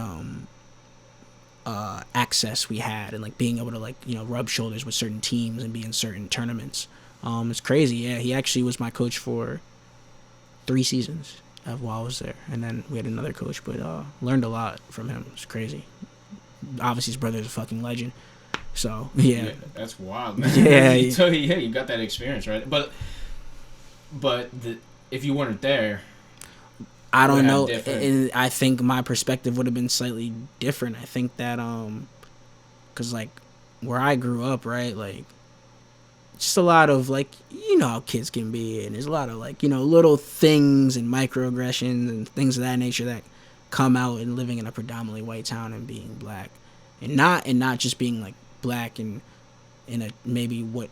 access we had and like being able to like, you know, rub shoulders with certain teams and be in certain tournaments. It's crazy. Yeah, he actually was my coach for 3 seasons while I was there, and then we had another coach, but learned a lot from him. It's crazy. Obviously, his brother's a fucking legend. So yeah that's wild, man. Yeah. So you got that experience, right? But if you weren't there, I don't know. And I think my perspective would have been slightly different. I think that because like where I grew up, right, like just a lot of like, you know how kids can be, and there's a lot of like, you know, little things and microaggressions and things of that nature that come out in living in a predominantly white town and being black, and not just being like black and in a maybe what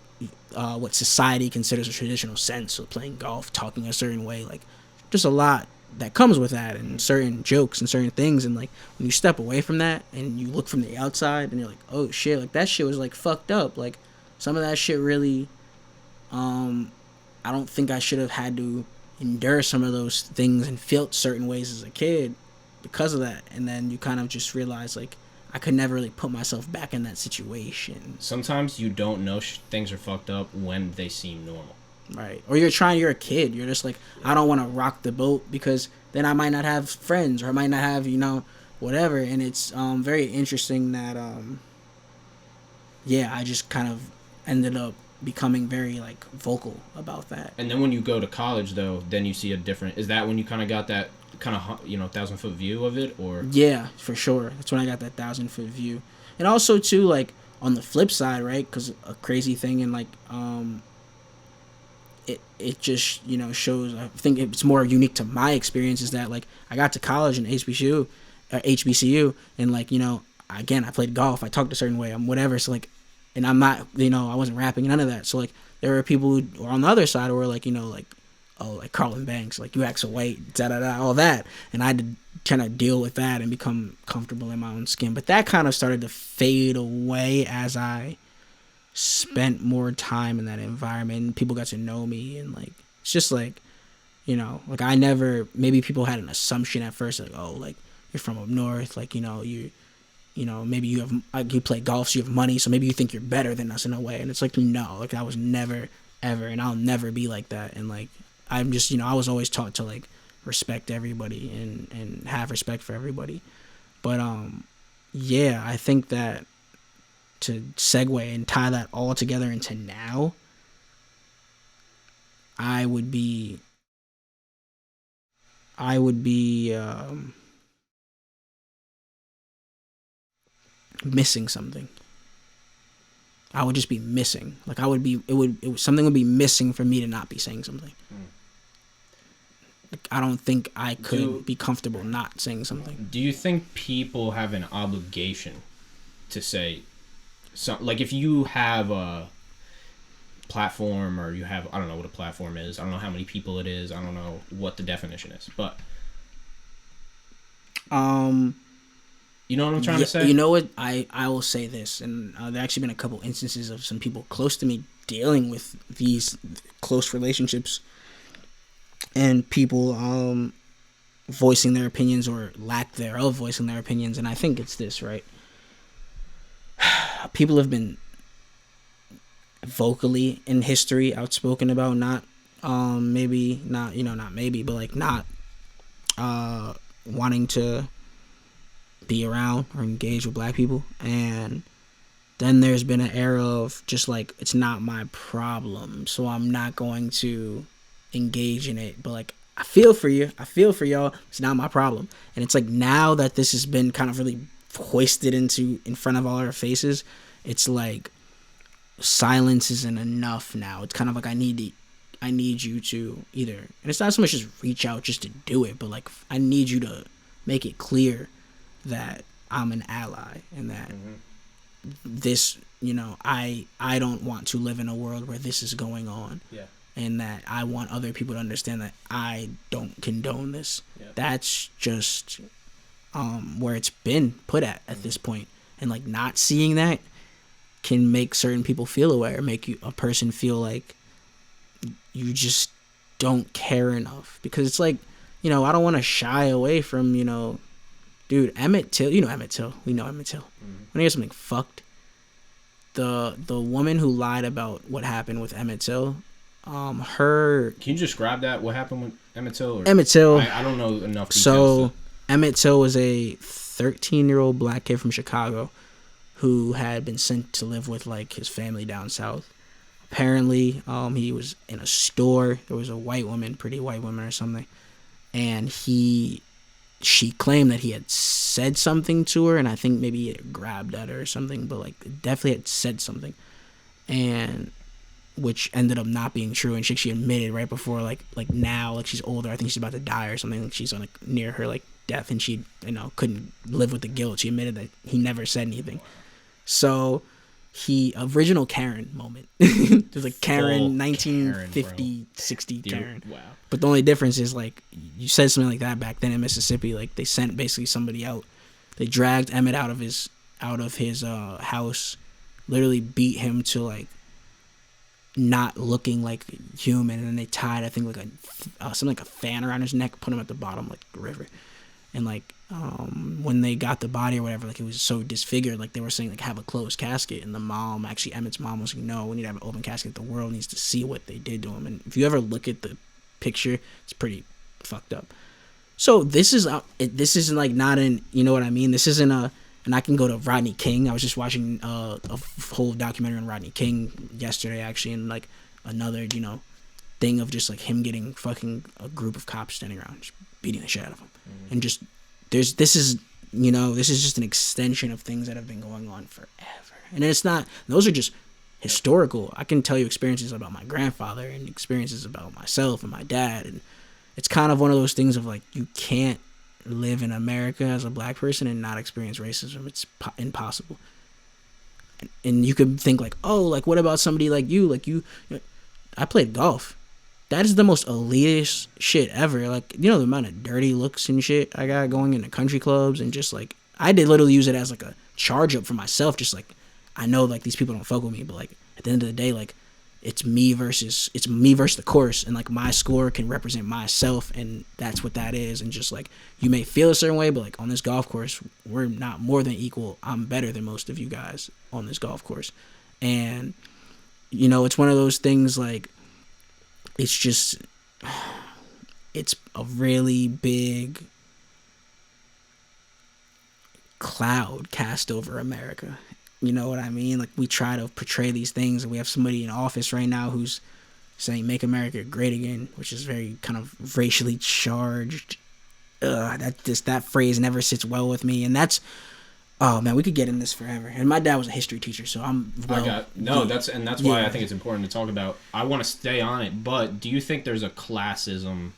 society considers a traditional sense of playing golf, talking a certain way, like just a lot that comes with that, and certain jokes and certain things. And like when you step away from that and you look from the outside and you're like, oh shit, like that shit was like fucked up. Like some of that shit really, I don't think I should have had to endure some of those things and felt certain ways as a kid because of that. And then you kind of just realize like I could never really put myself back in that situation. Sometimes you don't know things are fucked up when they seem normal. Right. Or you're a kid. You're just like, I don't want to rock the boat because then I might not have friends, or I might not have, you know, whatever. And it's very interesting that, I just kind of ended up becoming very, like, vocal about that. And then when you go to college, though, then you see a different... Is that when you kind of got that kind of, you know, 1,000-foot view of it, or...? Yeah, for sure. That's when I got that 1,000-foot view. And also, too, like, on the flip side, right, because a crazy thing and, like, it just, you know, shows, I think it's more unique to my experience, is that, like, I got to college in HBCU, and, like, you know, again, I played golf, I talked a certain way, I'm whatever, so, like, and I'm not, you know, I wasn't rapping, none of that, so, like, there were people who were on the other side who were, like, you know, like, oh, like, Carlton Banks, like, you act so white, da-da-da, all that, and I had to kind of deal with that and become comfortable in my own skin, but that kind of started to fade away as I spent more time in that environment, and people got to know me, and like it's just like, you know, like I never, maybe people had an assumption at first, like, oh, like you're from up north, like, you know, maybe you have, like, you play golf, so you have money, so maybe you think you're better than us in a way, and it's like, no, like I was never ever, and I'll never be like that. And like I'm just, you know, I was always taught to like respect everybody and have respect for everybody. But I think that to segue and tie that all together into now, I would be missing something. I would just be missing. Like something would be missing for me to not be saying something. Like, I don't think I could be comfortable not saying something. Do you think people have an obligation to say something? Like, if you have a platform, or you have, I don't know what a platform is, I don't know how many people it is, I don't know what the definition is, but you know what I'm trying to say? You know what? I will say this, and there actually been a couple instances of some people close to me dealing with these close relationships, and people voicing their opinions or lack thereof voicing their opinions, and I think it's this, right? People have been vocally in history outspoken about not wanting to be around or engage with black people. And then there's been an era of just like, it's not my problem, so I'm not going to engage in it. But like, I feel for y'all, it's not my problem. And it's like, now that this has been kind of really hoisted in front of all our faces, it's like silence isn't enough now. It's kind of like, I need you to either, and it's not so much just reach out just to do it, but like, I need you to make it clear that I'm an ally, and that this, I don't want to live in a world where this is going on. Yeah. And that I want other people to understand that I don't condone this. Yeah. That's just where it's been put at this point. And like, not seeing that can make certain people feel aware, make a person feel like you just don't care enough. Because it's like, I don't want to shy away from, dude, Emmett Till. We know Emmett Till. When he gets something fucked, the woman who lied about what happened with Emmett Till, Can you describe that? What happened with Emmett Till? Emmett Till. I don't know enough details. So Emmett Till was a 13-year-old black kid from Chicago who had been sent to live with like his family down south. Apparently, he was in a store. There was a pretty white woman or something, and she claimed that he had said something to her, and I think maybe he had grabbed at her or something, but like, definitely had said something, and which ended up not being true. And she admitted right before, like now, like, she's older, I think she's about to die or something, like she's on near her like death, and she couldn't live with the guilt. She admitted that he never said anything. So original Karen moment. There's like Karen, 1950, 60 Karen. Wow. But the only difference is, like, you said something like that back then in Mississippi. Like, they sent basically somebody out. They dragged Emmett out of his house, literally beat him to like not looking like human, and then they tied, I think, like something like a fan around his neck, put him at the bottom like the river. And like when they got the body or whatever, like, it was so disfigured, like they were saying like, have a closed casket, and Emmett's mom was like, no, we need to have an open casket. The world needs to see what they did to him. And if you ever look at the picture, it's pretty fucked up. So this isn't like, not in, you know what I mean? This isn't and I can go to Rodney King. I was just watching a whole documentary on Rodney King yesterday, actually, and like another, thing of just like him getting fucking a group of cops standing around, just beating the shit out of him. Mm-hmm. And just, this is just an extension of things that have been going on forever. And it's not, those are just historical. I can tell you experiences about my grandfather and experiences about myself and my dad. And it's kind of one of those things of like, you can't live in America as a black person and not experience racism. It's impossible. And you could think like, oh, like, what about somebody like you? Like, I played golf. That is the most elitist shit ever. Like, the amount of dirty looks and shit I got going into country clubs, and just like, I did literally use it as like a charge up for myself. Just like, I know like these people don't fuck with me, but like, at the end of the day, like, it's me versus the course, and like, my score can represent myself, and that's what that is. And just like, you may feel a certain way, but like, on this golf course, we're not more than equal. I'm better than most of you guys on this golf course. And it's one of those things, like, it's a really big cloud cast over America. You know what I mean? Like, we try to portray these things, and we have somebody in office right now who's saying "Make America Great Again," which is very kind of racially charged. That phrase never sits well with me, and that's, oh man, we could get in this forever. And my dad was a history teacher, so that's why I think it's important to talk about. I want to stay on it, but do you think there's a classism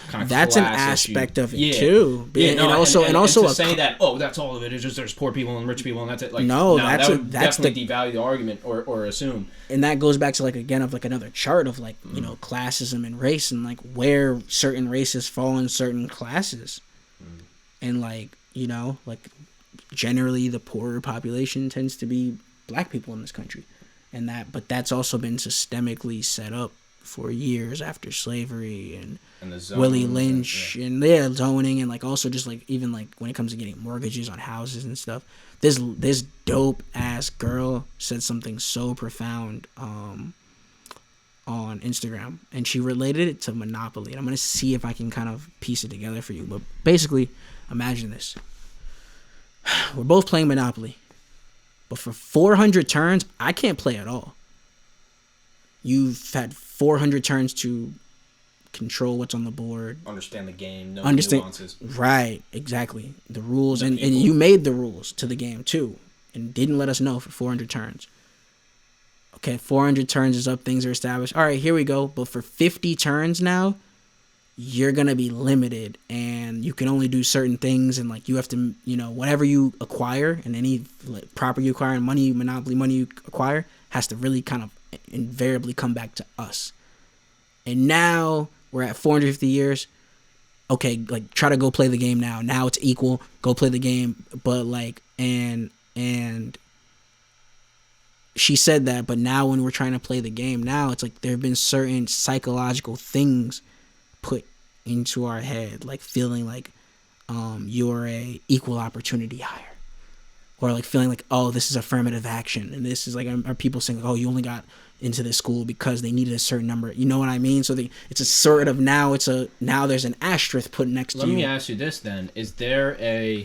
kind of that's an aspect of it too? And also to say that that's all of it is just there's poor people and rich people and that's it. Like, that's that would definitely devalue the argument or assume. And that goes back to like again of like another chart of like classism and race and like where certain races fall in certain classes, and like like generally the poorer population tends to be black people in this country, but that's also been systemically set up for years after slavery and Willie Lynch and zoning and like also just like even like when it comes to getting mortgages on houses and stuff. This dope ass girl said something so profound on Instagram, and she related it to Monopoly, and I'm gonna see if I can kind of piece it together for you. But basically, imagine this: we're both playing Monopoly, but for 400 turns, I can't play at all. You've had 400 turns to control what's on the board, understand the game, know nuances. Right, exactly. The rules, and you made the rules to the game too, and didn't let us know for 400 turns. Okay, 400 turns is up, things are established. All right, here we go. But for 50 turns now, you're going to be limited, and you can only do certain things, and like you have to, whatever you acquire and any property you acquire and Monopoly money you acquire has to really kind of invariably come back to us. And now we're at 450 years. Okay, like try to go play the game now. Now it's equal. Go play the game. But like, and she said that, but now when we're trying to play the game now, it's like there have been certain psychological things put into our head, like feeling like you're a equal opportunity hire. Or like feeling like, oh, this is affirmative action. And this is like, are people saying, oh, you only got into this school because they needed a certain number. You know what I mean? So it's a sort of, now there's an asterisk put next to you. Let me ask you this then. Is there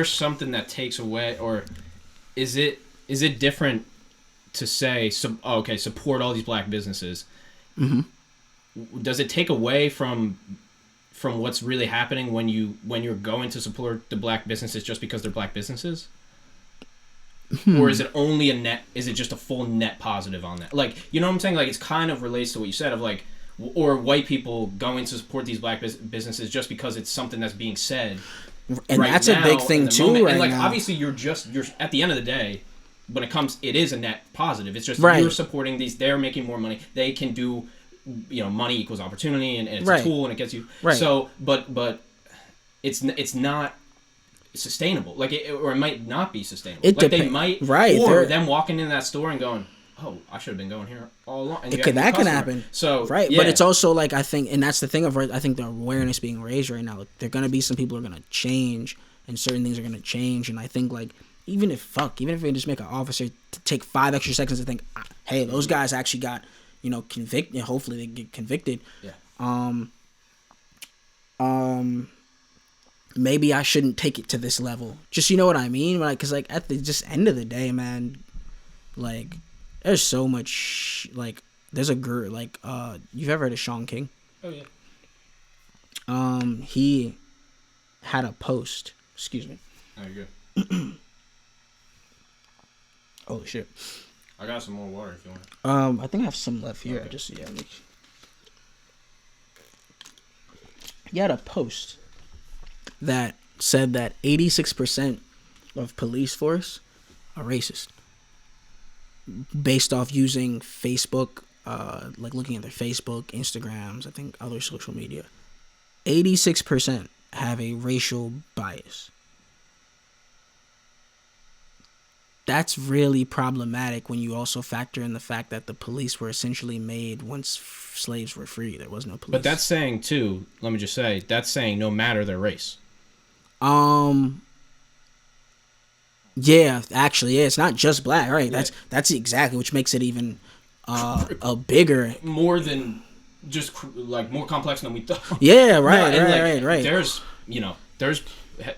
something that takes away, or is it different to say, support all these black businesses? Mm-hmm. Does it take away from what's really happening when you're going to support the black businesses just because they're black businesses? Or is it only is it just a full net positive on that? Like, you know what I'm saying? Like, it's kind of relates to what you said of like, or white people going to support these black businesses just because it's something that's being said. And right that's now, a big thing too, moment. right and like, now. Obviously you're at the end of the day, when it is a net positive. It's just you're supporting these, they're making more money. They can do, money equals opportunity, and it's a tool, and it gets you. Right. So, but it's not sustainable. Like, it might not be sustainable. They might, or them walking in that store and going, oh, I should have been going here all along. And that can happen. So, right. Yeah. But it's also like, I think, and that's the thing I think the awareness being raised right now. Like, there are going to be some people who are going to change, and certain things are going to change. And I think like, even if we just make an officer to take 5 extra seconds to think, hey, those guys actually got, convicted. Hopefully they get convicted. Yeah. Maybe I shouldn't take it to this level. Just, you know what I mean? Like, because like at the just end of the day, man, like there's so much, like there's a girl, like you've ever heard of Sean King? Oh yeah. He had a post. Excuse me. Oh, you're good. Oh shit. I got some more water if you want. I think I have some left here. Okay. He had a post that said that 86% of police force are racist, based off using Facebook, like looking at their Facebook, Instagrams, I think other social media. 86% have a racial bias. That's really problematic when you also factor in the fact that the police were essentially made once slaves were free. There was no police. But that's saying too, let me just say, that's saying no matter their race. Yeah, actually, yeah, it's not just black, right? Yeah. That's exactly, which makes it even a bigger, more than just like more complex than we thought. Yeah, right. There's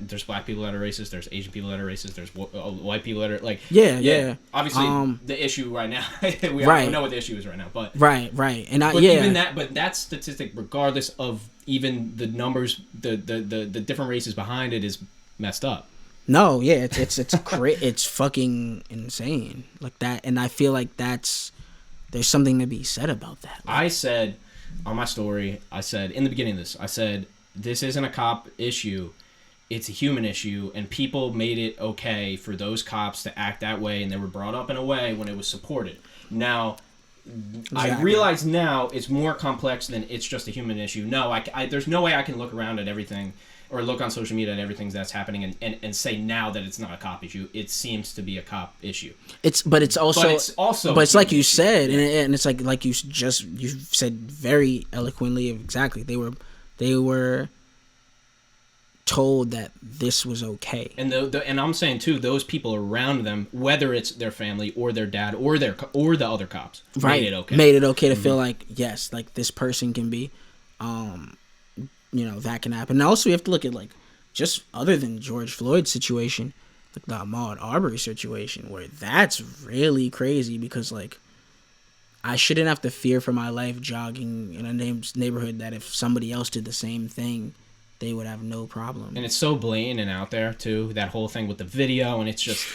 there's black people that are racist, there's Asian people that are racist, there's white people that are like yeah. Obviously, the issue right now, we right. don't know what the issue is right now, but right, and even that statistic, regardless of even the numbers, the different races behind it, is messed up. No, yeah, it's it's fucking insane like that, and I feel like there's something to be said about that. Like, I said on my story, in the beginning of this, I said this isn't a cop issue, it's a human issue, and people made it okay for those cops to act that way, and they were brought up in a way when it was supported. Now, exactly. I realize now it's more complex than it's just a human issue. No, I there's no way I can look around at everything or look on social media at everything that's happening and say now that it's not a cop issue. It seems to be a cop issue. It's like you said, and it's like you said very eloquently. Exactly, they were told that this was okay. And and I'm saying too, those people around them, whether it's their family or their dad or the other cops, right, made it okay to feel like, yes, like this person can be, that can happen. And also you have to look at like just other than George Floyd's situation, like the Ahmaud Arbery situation, where that's really crazy because like I shouldn't have to fear for my life jogging in a neighborhood that if somebody else did the same thing, they would have no problem. And it's so blatant and out there too, that whole thing with the video, and it's just,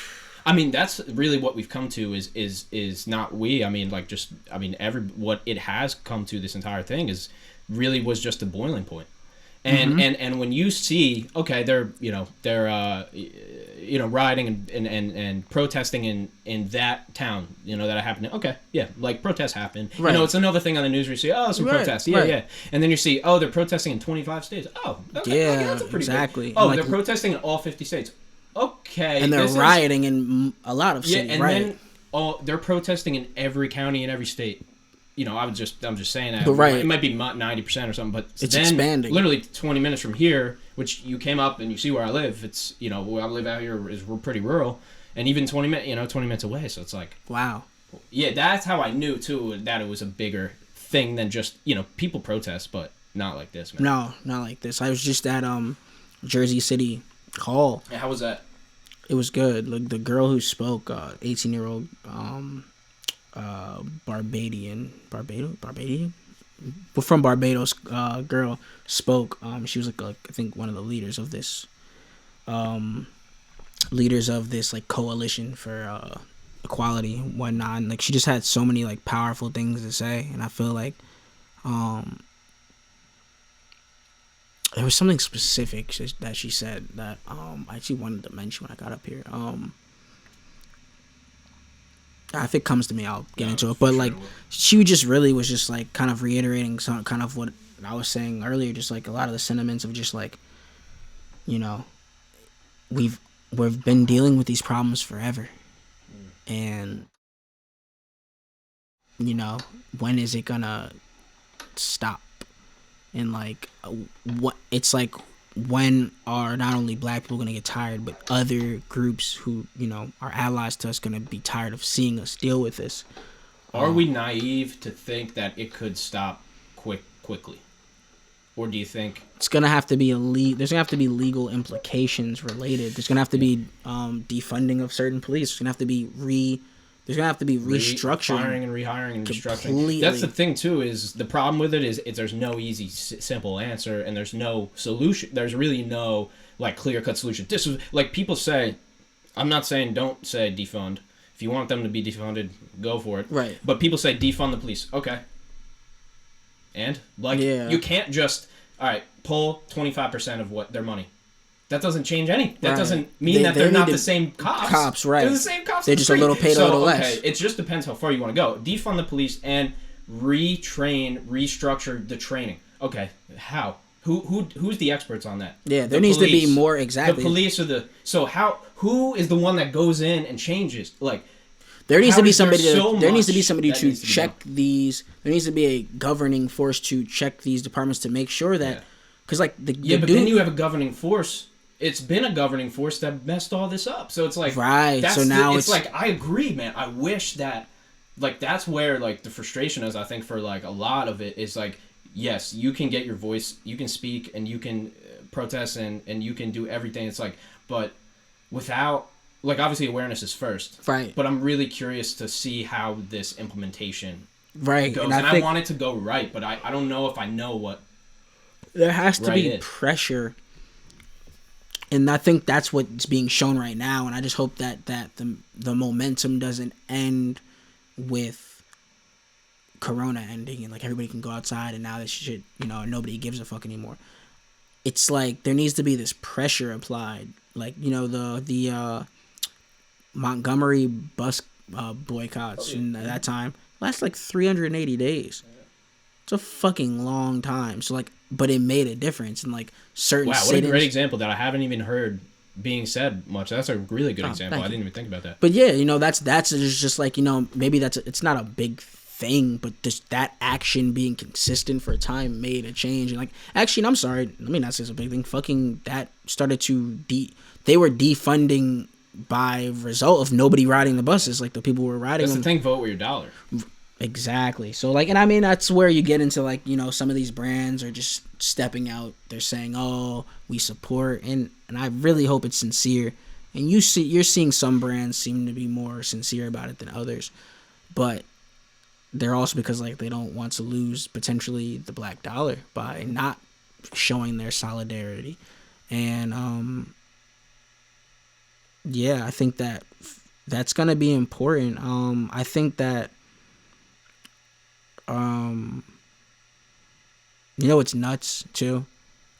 I mean, that's really what we've come to is not we. I mean, like just, I mean, what it has come to, this entire thing was just a boiling point. And and when you see, okay, they're rioting and protesting in that town, that happened. Okay, yeah, like protests happen. Right. It's another thing on the news where you see, some protests, yeah, and then you see, they're protesting in 25 states. Oh, okay, yeah, that's a pretty exactly. Big. Oh, they're protesting in all 50 states. Okay, and they're rioting in a lot of states. Yeah, and then they're protesting in every county in every state. I'm just saying that. But right. It might be 90% or something, but it's then expanding. Literally 20 minutes from here, which you came up and you see where I live. It's where I live out here we're pretty rural, and even 20 minutes away. So it's like, wow. Yeah, that's how I knew too that it was a bigger thing than just people protest, but not like this, man. No, not like this. I was just at Jersey City Hall. Yeah, how was that? It was good. Like the girl who spoke, 18-year-old. Barbadian, well, from Barbados, girl spoke. She was like I think one of the leaders of this, like coalition for equality and whatnot. And, like she just had so many like powerful things to say, and I feel like there was something specific that she said that I actually wanted to mention when I got up here. If it comes to me, I'll get into it. But like, she just really was just like kind of reiterating some kind of what I was saying earlier, just like a lot of the sentiments of just like, we've been dealing with these problems forever, and when is it gonna stop? And like, what it's like. When are not only black people going to get tired, but other groups who, are allies to us going to be tired of seeing us deal with this? Are we naive to think that it could stop quickly? Or do you think... It's going to have to be there's going to have to be legal implications related. There's going to have to be defunding of certain police. There's going to have to be restructuring. Firing and rehiring and restructuring. That's the thing, too, is the problem with it is there's no easy, simple answer, and there's no solution. There's really no, like, clear-cut solution. This is, like, people say, I'm not saying don't say defund. If you want them to be defunded, go for it. Right. But people say defund the police. Okay. And? Like, you can't just, all right, pull 25% of their money. That doesn't change anything. That doesn't mean that they're not the same cops. Cops, right. They're the same cops. They're just a little paid a little less. It just depends how far you want to go. Defund the police and restructure the training. Okay, how? Who's the experts on that? Yeah, there needs to be more, exactly. The police who is the one that goes in and changes? Like, there needs to be somebody to check these. There needs to be a governing force to check these departments to make sure that, because like but then you have a governing force. It's been a governing force that messed all this up. So it's like, right. So now it's like, I agree, man. I wish that, like, that's where like the frustration is. I think for like a lot of it is like, yes, you can get your voice, you can speak, and you can protests and you can do everything. It's like, but without, like, obviously awareness is first. Right. But I'm really curious to see how this implementation right goes. and I want it to go right, but I don't know if I know what there has to right be is. pressure, and I think that's what's being shown right now. And I just hope that the momentum doesn't end with Corona ending and like everybody can go outside and now this shit, nobody gives a fuck anymore. It's like there needs to be this pressure applied, like the Montgomery bus boycotts in that time last like 380 days. It's a fucking long time. So like, but it made a difference in like certain. Wow, what a great example that I haven't even heard being said much. That's a really good example. I didn't even think about that. But yeah, that's just like maybe it's not a big thing, but just that action being consistent for a time made a change. And like, actually, I'm sorry, let me not say it's a big thing. Fucking that started to they were defunding by result of nobody riding the buses. Like the people who were riding. That's them. the thing. Vote with your dollar. Exactly. So like, and I mean that's where you get into like some of these brands are just stepping out. They're saying, "Oh, we support," and I really hope it's sincere. And you're seeing some brands seem to be more sincere about it than others, but they're also because like they don't want to lose potentially the black dollar by not showing their solidarity. And yeah, I think that's gonna be important. I think that what's nuts too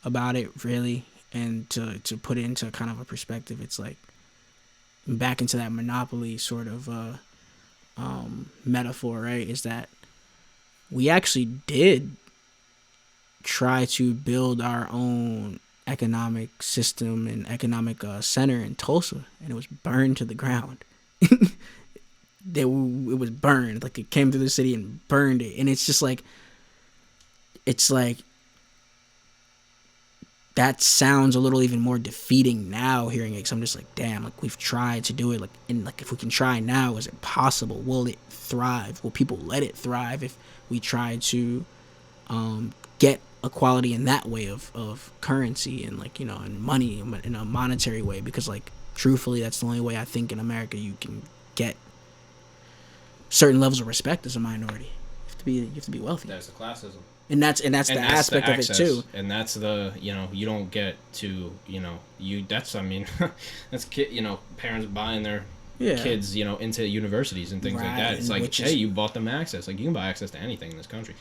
about it really, and to put it into kind of a perspective, it's like back into that monopoly sort of metaphor, right? Is that we actually did try to build our own economic system and economic center in Tulsa, and it was burned to the ground. It was burned, like it came through the city and burned it. And it's just like, that sounds a little even more defeating now hearing it, because I'm just like, damn, like we've tried to do it, like, and like if we can try now, is it possible? Will it thrive? Will people let it thrive if we try to get equality in that way of currency and like and money in a monetary way? Because like truthfully, that's the only way I think in America you can get certain levels of respect as a minority. You have to be wealthy. That's the classism. And that's the aspect the of it too. And that's the you don't get to that's that's parents buying their kids into universities and things like that. It's like, hey, you bought them access. Like you can buy access to anything in this country.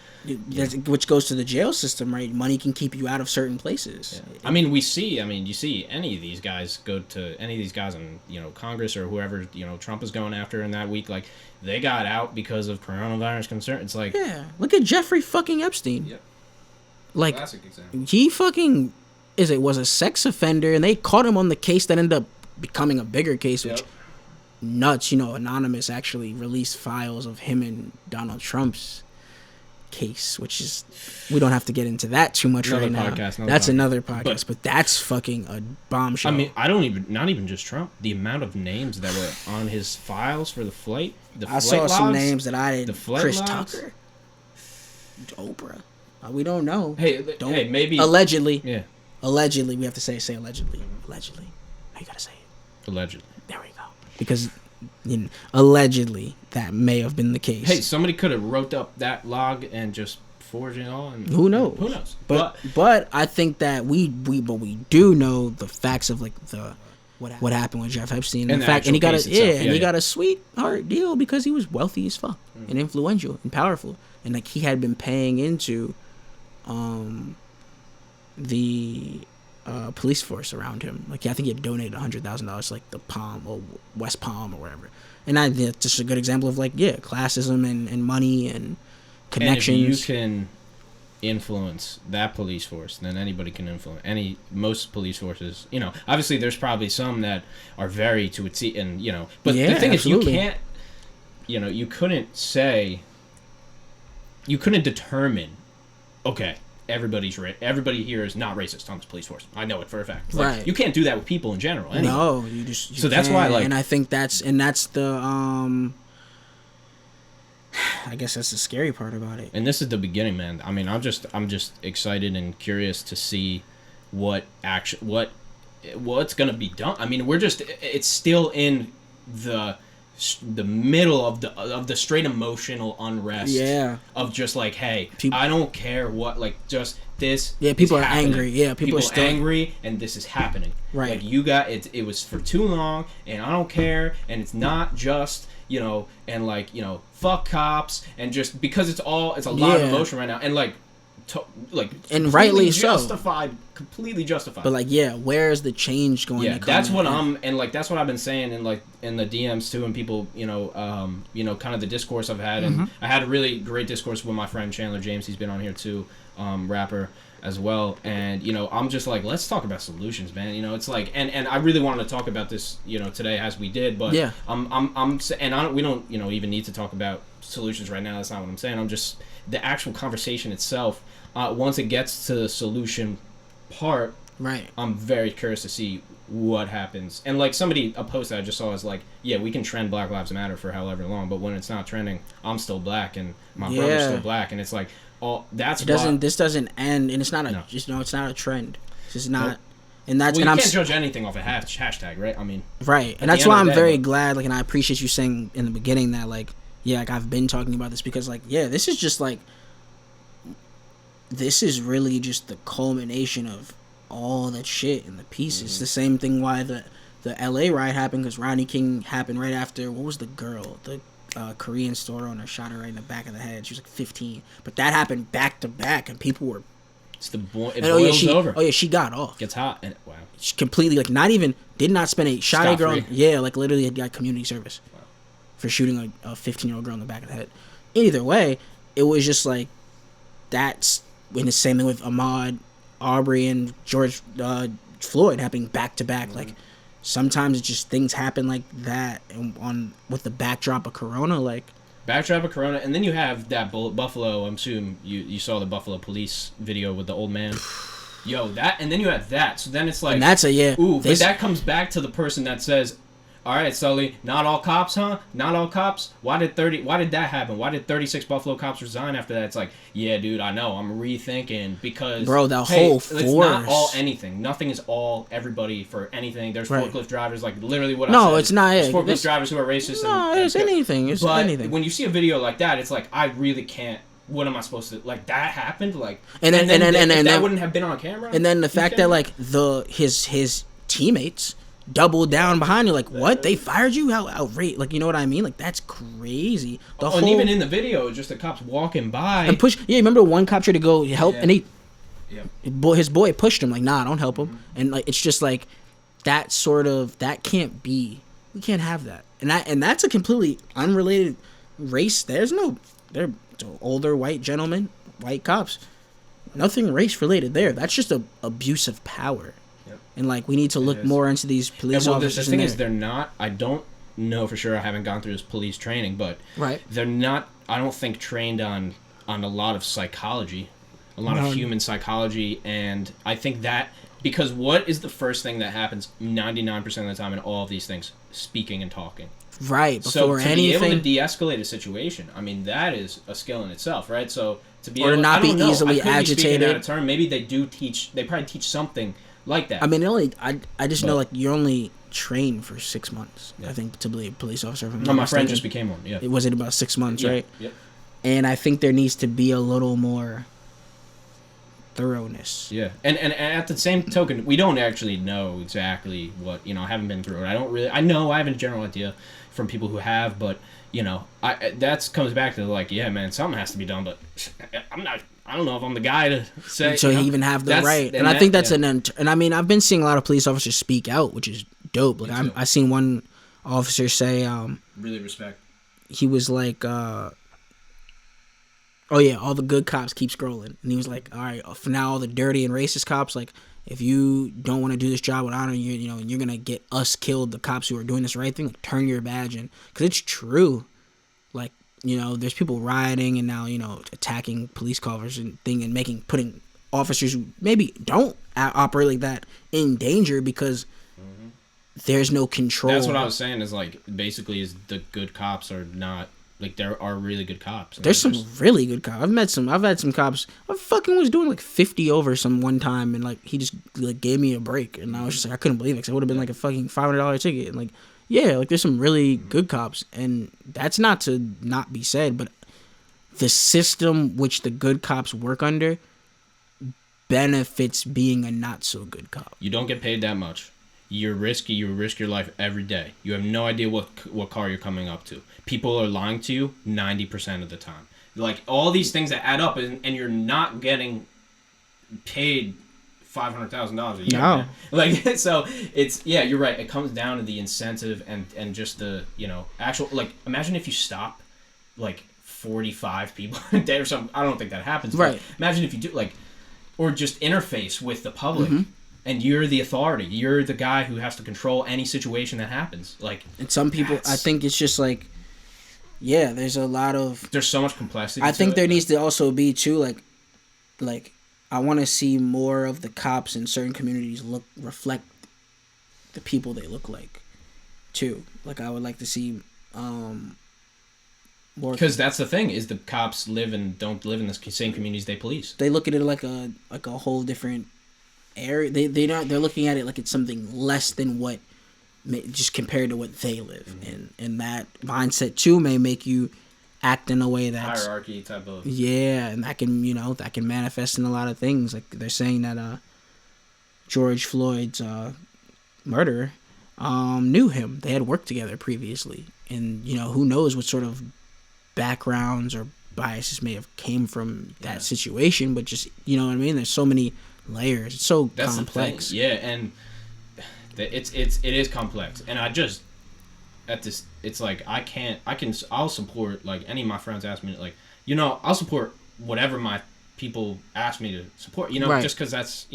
Which goes to the jail system, right? Money can keep you out of certain places. Yeah. You see any of these guys go to any of these guys in Congress or whoever Trump is going after in that week, like they got out because of coronavirus concern. It's like, look at Jeffrey fucking Epstein. Yep. Like classic example. He fucking was a sex offender, and they caught him on the case that ended up becoming a bigger case, which nuts. Anonymous actually released files of him and Donald Trump's case, which is, we don't have to get into that too much right now. That's another podcast, but that's fucking a bombshell. I mean, not even just Trump. The amount of names that were on his files for the flight. I saw logs, some names that I didn't. Chris logs. Tucker, Oprah. We don't know. Hey, maybe allegedly. Yeah. Allegedly, we have to say allegedly. Allegedly. Now you gotta say it. Allegedly. There we go. Because allegedly that may have been the case. Hey, somebody could have wrote up that log and just forged it all. And who knows? Who knows? But I think that we do know the facts of like what happened with Jeff Epstein. In fact, and he got he got a sweetheart deal because he was wealthy as fuck and influential and powerful, and like he had been paying into the police force around him. Like I think he had donated $100,000 to like the Palm or West Palm or wherever. And that's just a good example of like classism and money and connections. And if you can influence that police force, then anybody can influence most police forces. Obviously there's probably some that are very to its and but the thing absolutely. Is you couldn't determine, okay, everybody here is not racist on this police force. I know it for a fact. Like, right. You can't do that with people in general. Anyway. No, you so that's why, like, and I think that's the I guess that's the scary part about it. And this is the beginning, man. I mean, I'm just excited and curious to see what's gonna be done. I mean, it's still in the middle of the straight emotional unrest. Yeah. Of just like, hey, I don't care what, like, just this. Yeah, people is are happening. angry. Yeah, people are still angry, and this is happening. Right. Like, you got it. It was for too long, and I don't care, and it's not just, you know, and like, you know, fuck cops, and just because it's a lot of emotion right now, and like. And rightly so. Completely justified. But like, yeah, where is the change going? Yeah, to come that's in? what that's what I've been saying in the DMs too, and people, you know, kind of the discourse I've had, and I had a really great discourse with my friend Chandler James. He's been on here too, rapper as well, and you know, I'm just like, let's talk about solutions, man. You know, it's like, and I really wanted to talk about this, you know, today as we did, but yeah, we don't, you know, even need to talk about solutions right now. That's not what I'm saying. I'm just the actual conversation itself. Once it gets to the solution part, right, I'm very curious to see what happens. And like a post that I just saw is like, yeah, we can trend Black Lives Matter for however long, but when it's not trending, I'm still black and my brother's still black, and it's like, this doesn't end, and it's not it's not a trend. It's just not. Nope. And that's, well, and you can't judge anything off a hashtag, right? I mean, right, and that's why I'm very glad, like, and I appreciate you saying in the beginning that, like, yeah, like, I've been talking about this because, like, yeah, this is just like, this is really just the culmination of all that shit and the pieces. Mm-hmm. The same thing why the LA riot happened, because Rodney King happened right after, what was the girl? The Korean store owner shot her right in the back of the head. She was like 15. But that happened back to back, and people were... It boils over. Oh, yeah, she got off. Gets hot. And wow. She completely, like, did not spend a... Shot a girl... Yeah, like, literally had got community service. Wow. For shooting a 15-year-old girl in the back of the head. Either way, it was just like, that's... And the same thing with Ahmaud Arbery and George Floyd happening back to back. Like, sometimes it's just things happen like that, and with the backdrop of Corona, and then you have that Buffalo. I'm assuming you saw the Buffalo police video with the old man. Yo, that, and then you have that. So then it's like, and that's but that comes back to the person that says, all right, Sully, not all cops, huh? Not all cops? Why did that happen? Why did 36 Buffalo cops resign after that? It's like, yeah, dude, I know. I'm rethinking because... Bro, whole force. It's not all anything. Nothing is all everybody for anything. There's forklift drivers, like literally what I said. No, it's not it. There's forklift drivers who are racist. No, it's anything. It's anything. When you see a video like that, it's like, I really can't... What am I supposed to... Like, that happened? Like... And then that wouldn't have been on camera? And then the fact that, like, his teammates... double down behind you, like, what? They fired you? How outrageous? Like, you know what I mean? Like, that's crazy. And even in the video, just the cops walking by and push. Yeah, remember one cop tried to go help, and his boy pushed him. Like, nah, don't help him. And like, it's just like that can't be. We can't have that. And that's a completely unrelated race. They're older white gentlemen, white cops. Nothing race related there. That's just a abuse of power. And, like, we need to look more into these police officers. The thing is, they're not... I don't know for sure. I haven't gone through this police training, but... Right. They're not, I don't think, trained on a lot of psychology. A lot of human psychology. And I think that... Because what is the first thing that happens 99% of the time in all of these things? Speaking and talking. Right. Before anything... be able to de-escalate a situation, I mean, that is a skill in itself, right? So, to be able... Or not be easily agitated. I could be speaking out of turn. Maybe they do teach... They probably teach something... like that. I mean, I just know, like, you're only trained for 6 months, I think, to be a police officer. No, my friend just became one, yeah. It was about 6 months, right? Yep. And I think there needs to be a little more thoroughness. Yeah. And at the same token, we don't actually know exactly what, you know, I haven't been through it. I know I have a general idea from people who have, but, you know, that comes back to, like, yeah, man, something has to be done, but I don't know if I'm the guy to say. So you even have the right. And I think that's and I mean, I've been seeing a lot of police officers speak out, which is dope. Like, I seen one officer say, really respect. He was like, oh yeah, all the good cops keep scrolling. And he was like, all right, for now, all the dirty and racist cops, like, if you don't want to do this job with honor, you know, you're going to get us killed, the cops who are doing this right thing, like, turn your badge in. Because it's true. Like, you know, there's people rioting and now, you know, attacking police cars and putting officers who maybe don't operate like that in danger because there's no control. That's what I was saying is, like, basically is the good cops are not like there are really good cops. There's some really good cops. I've had some cops. I fucking was doing like 50 over some one time, and like he just like gave me a break, and I was just like I couldn't believe it because it would have been like a fucking $500 ticket, and like yeah, like there's some really good cops, and that's not to not be said, but the system which the good cops work under benefits being a not so good cop. You don't get paid that much. You're risky. You risk your life every day. You have no idea what car you're coming up to. People are lying to you 90% of the time. Like all these things that add up, and you're not getting paid $500,000 a year. No. Like so, it's you're right. It comes down to the incentive and just the actual like. Imagine if you stop like 45 people a day or something. I don't think that happens. Right. Imagine if you do like, or just interface with the public. And you're the authority. You're the guy who has to control any situation that happens. Like, and some people, I think it's just like, yeah, there's a lot of. There's so much complexity. I think there needs to also be too, like, I want to see more of the cops in certain communities reflect the people they look like, too. Like, I would like to see more. Because that's the thing is the cops don't live in the same communities they police. They look at it like a whole different area. They're looking at it like it's something less than what just compared to what they live in, and that mindset too may make you act in a way that's hierarchy type of and that can manifest in a lot of things. Like they're saying that George Floyd's murderer knew him. They had worked together previously, and who knows what sort of backgrounds or biases may have came from that situation, but just what I mean. There's so many layers. It's so that's complex. The thing. Yeah, and it is complex. And I just it's like I'll support like any of my friends ask me like I'll support whatever my people ask me to support. Right. Just because that's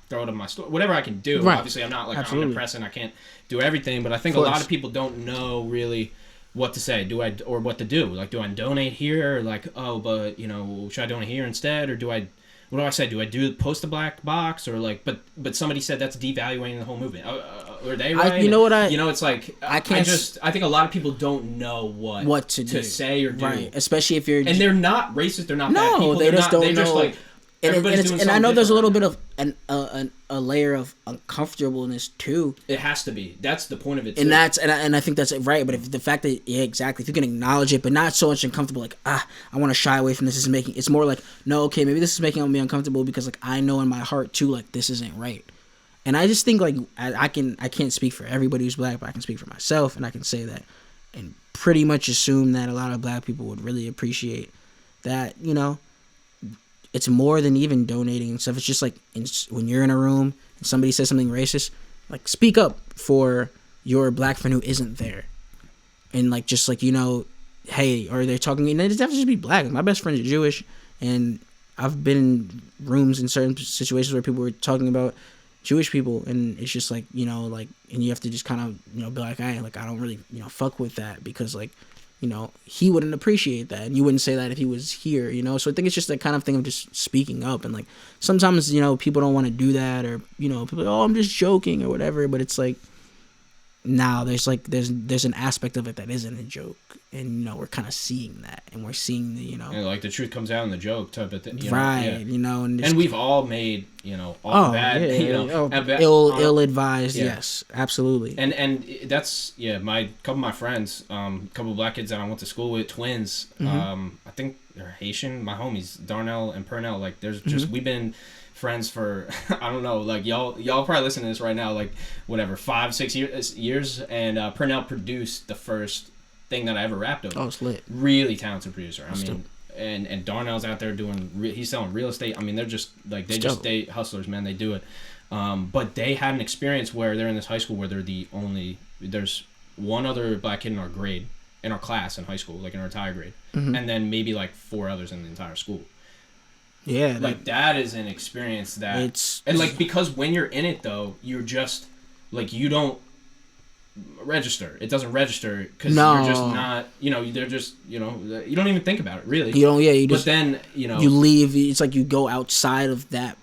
throw it in my store, whatever I can do. Right. Obviously, I'm not like Absolutely. omnipresent. I can't do everything, but I think a lot of people don't know really what to say. Or what to do? Like, do I donate here? Or like, oh, but should I donate here instead? Or what do I say? Do I post a black box or like? But somebody said that's devaluing the whole movement. Are they right? It's like I think a lot of people don't know what to say or do. Right, especially if you're. And they're not racist. They're not bad people. They just don't know. Just like, and I know there's a little bit of a layer of uncomfortableness too. It has to be. That's the point of it. And I think that's right. But if the fact that exactly, if you can acknowledge it, but not so much uncomfortable, like I want to shy away from this. It's more like no, okay, maybe this is making me uncomfortable because like I know in my heart too, like this isn't right. And I just think like I can't speak for everybody who's black, but I can speak for myself, and I can say that and pretty much assume that a lot of black people would really appreciate that. It's more than even donating and stuff. It's just like when you're in a room and somebody says something racist, like speak up for your black friend who isn't there. And like, just like, hey, or they're talking, and it doesn't have to just be black. My best friends are Jewish, and I've been in rooms in certain situations where people were talking about Jewish people, and it's just like, like, and you have to just kind of, be like, I don't really, fuck with that because like, he wouldn't appreciate that, and you wouldn't say that if he was here, So I think it's just that kind of thing of just speaking up, and like sometimes people don't want to do that, or people, I'm just joking or whatever, but it's like now there's an aspect of it that isn't a joke, and we're kind of seeing that, and we're seeing the like the truth comes out in the joke type of thing, right? And we've all made bad, ill-advised, yes, absolutely. And that's a couple of my friends, couple of black kids that I went to school with, twins. I think they're Haitian. My homies Darnell and Purnell. Like there's just we've been friends for I don't know, like y'all probably listen to this right now, like whatever 5-6 years, and Purnell produced the first thing that I ever rapped over. Oh, it's lit. Really talented producer. I mean, and Darnell's out there he's selling real estate. I mean, they're just like they hustlers, man. They do it. But they had an experience where they're in this high school where there's one other black kid in our grade, in our class in high school, like in our entire grade, and then maybe like 4 others in the entire school. Yeah, like that is an experience that and like, because when you're in it though, you're just like, you don't register. It doesn't register because you're just not, they're just, you don't even think about it really. You don't, you just, but then, you leave. It's like you go outside of that,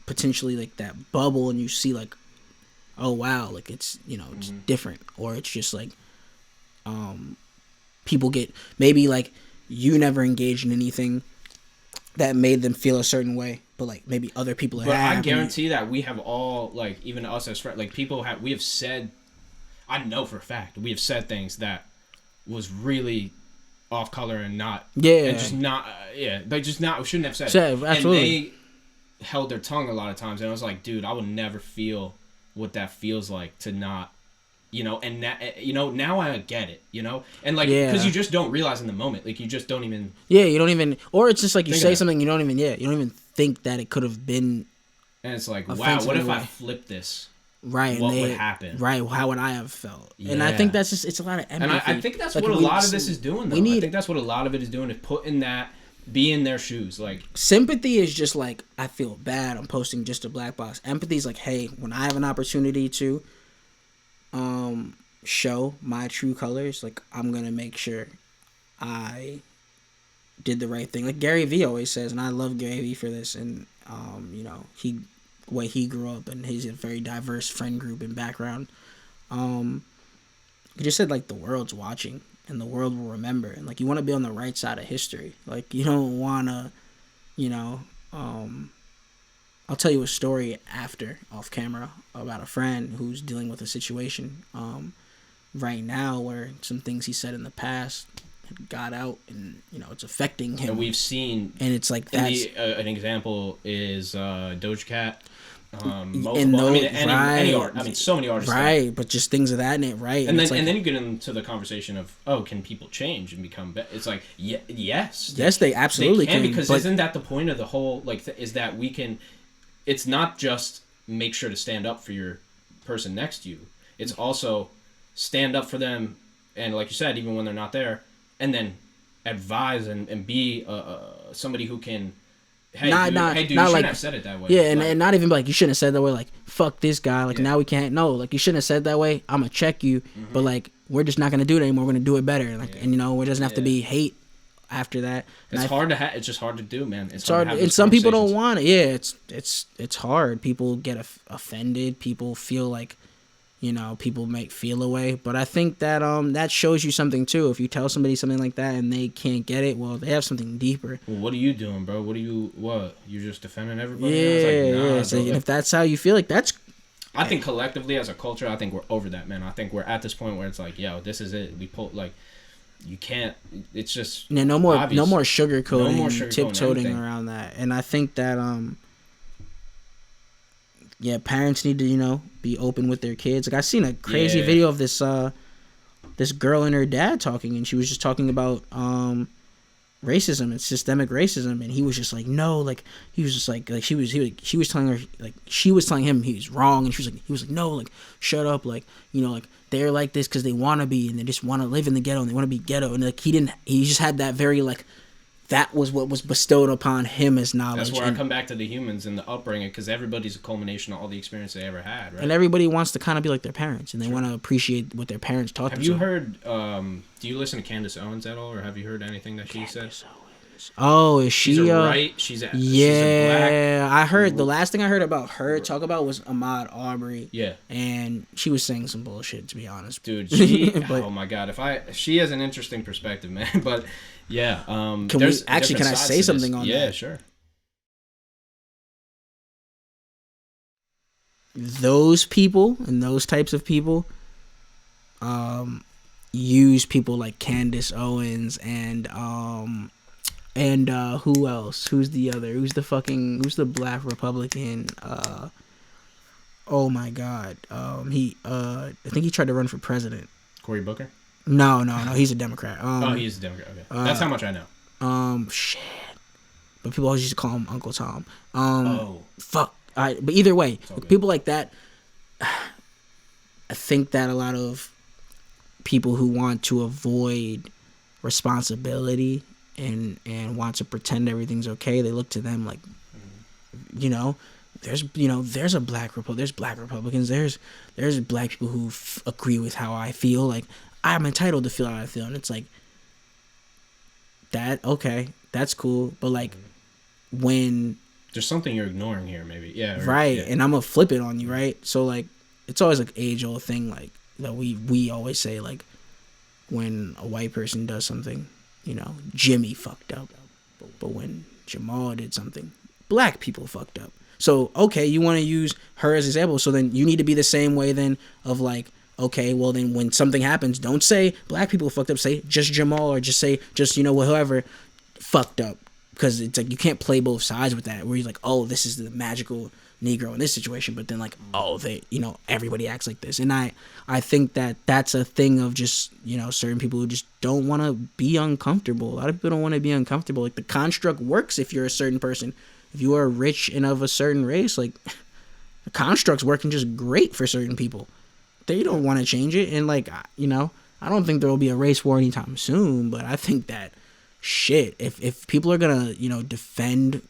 potentially like that bubble, and you see like, oh wow, like it's, it's different, or it's just like, people get, maybe like you never engaged in anything that made them feel a certain way, but like maybe other people have. But I guarantee that we have all, like, even us as friends, like, we have said, I know for a fact, we have said things that was really off color and not, and just not, they just not, we shouldn't have said it. Absolutely. And they held their tongue a lot of times, and I was like, dude, I would never feel what that feels like to not, you know, and that, you know, now I get it, you know, and like, because you just don't realize in the moment, like, you just don't even, you don't even, or it's just like you say something, you don't even think that it could have been, and it's like, wow, what if I flipped this? Right, what would happen? Right, how would I have felt? Yeah. And I think that's just, it's a lot of empathy. And I think that's like what a lot of this is doing, though. I think that's what a lot of it is doing, is putting that, be in their shoes. Like, sympathy is just like, I feel bad, I'm posting just a black box. Empathy is like, hey, when I have an opportunity to show my true colors, like, I'm gonna make sure I did the right thing. Like Gary Vee always says, and I love Gary Vee for this, and you know, way he grew up, and he's a very diverse friend group and background. He just said, like, the world's watching and the world will remember, and like, you want to be on the right side of history. Like, you don't want to, you know, I'll tell you a story after, off camera, about a friend who's dealing with a situation right now where some things he said in the past got out, and, you know, it's affecting him. And we've seen, and it's like, that's an example is Doja Cat. Any art. I mean, so many artists. Right, but just things of that in it, right? And then you get into the conversation of, oh, can people change and become better? It's like, yes, they absolutely can, because isn't that the point of the whole, like, is that we can? It's not just make sure to stand up for your person next to you. It's also stand up for them, and like you said, even when they're not there, and then advise and be somebody who can. Hey, dude, you shouldn't have said it that way. Yeah, and not even like, you shouldn't have said that way, like, fuck this guy, like, now we can't. No, like, you shouldn't have said that way. I'm gonna check you, but like, we're just not gonna do it anymore. We're gonna do it better, like, and you know, it doesn't have to be hate after that. It's hard to it's just hard to do, man. It's hard, and some people don't want it. Yeah, it's hard. People get offended. People feel like, you know, people might feel away, but I think that that shows you something too. If you tell somebody something like that and they can't get it, well, they have something deeper. Well, what are you doing, bro? What? You're just defending everybody? Yeah, so if that's how you feel, like, that's. I think collectively as a culture, I think we're over that, man. I think we're at this point where it's like, yo, this is it. We pull, like, you can't. It's just no more sugarcoating, no more tiptoeing around that, and I think that parents need to, you know, be open with their kids. Like, I seen a crazy video of this this girl and her dad talking, and she was just talking about racism and systemic racism, and he was just like, no, like, he was just like she was telling her, like, she was telling him he was wrong, and he was like, no, like, shut up, like, you know, like, they're like this because they want to be, and they just want to live in the ghetto, and they want to be ghetto, and like, he just had that very, like, that was what was bestowed upon him as knowledge. That's where I come back to the humans and the upbringing, because everybody's a culmination of all the experience they ever had, right? And everybody wants to kind of be like their parents, and they want to appreciate what their parents taught them. Have you heard, do you listen to Candace Owens at all, or have you heard anything that she said? Oh, is she? She's a she's a black. I heard, the last thing I heard about her talk about was Ahmaud Arbery. Yeah. And she was saying some bullshit, to be honest. Dude, she, oh my God, she has an interesting perspective, man, but yeah. Can I say something on that? Yeah, sure. Those people and those types of people use people like Candace Owens and who else? Who's the other? Who's the black Republican? Oh my God. I think he tried to run for president. Cory Booker? No, he's a Democrat. He's a Democrat. Okay. That's how much I know. Shit. But people always used to call him Uncle Tom. Fuck. All right, but either way, people like that, I think that a lot of people who want to avoid responsibility and want to pretend everything's okay, they look to them like, you know, there's a black Republican, there's black Republicans, there's black people who agree with how I feel, like, I'm entitled to feel how I feel, and it's like, that, okay, that's cool, but like, when there's something you're ignoring here, maybe, right, and I'm gonna flip it on you, right? So like, it's always like age old thing, like, that we always say, like, when a white person does something, you know, Jimmy fucked up. But when Jamal did something, black people fucked up. So, okay, you want to use her as an example, so then you need to be the same way then of like, okay, well then when something happens, don't say black people fucked up, say just Jamal, or just say just, you know, whoever fucked up. Because it's like you can't play both sides with that, where you're like, oh, this is the magical Negro in this situation, but then like, oh, they, you know, everybody acts like this. And I think that that's a thing of just, you know, certain people who just don't want to be uncomfortable. A lot of people don't want to be uncomfortable. Like the construct works if you're a certain person. If you are rich and of a certain race, like the construct's working just great for certain people. They don't want to change it. And like, you know, I don't think there will be a race war anytime soon, but I think that shit, if people are gonna, you know, defend,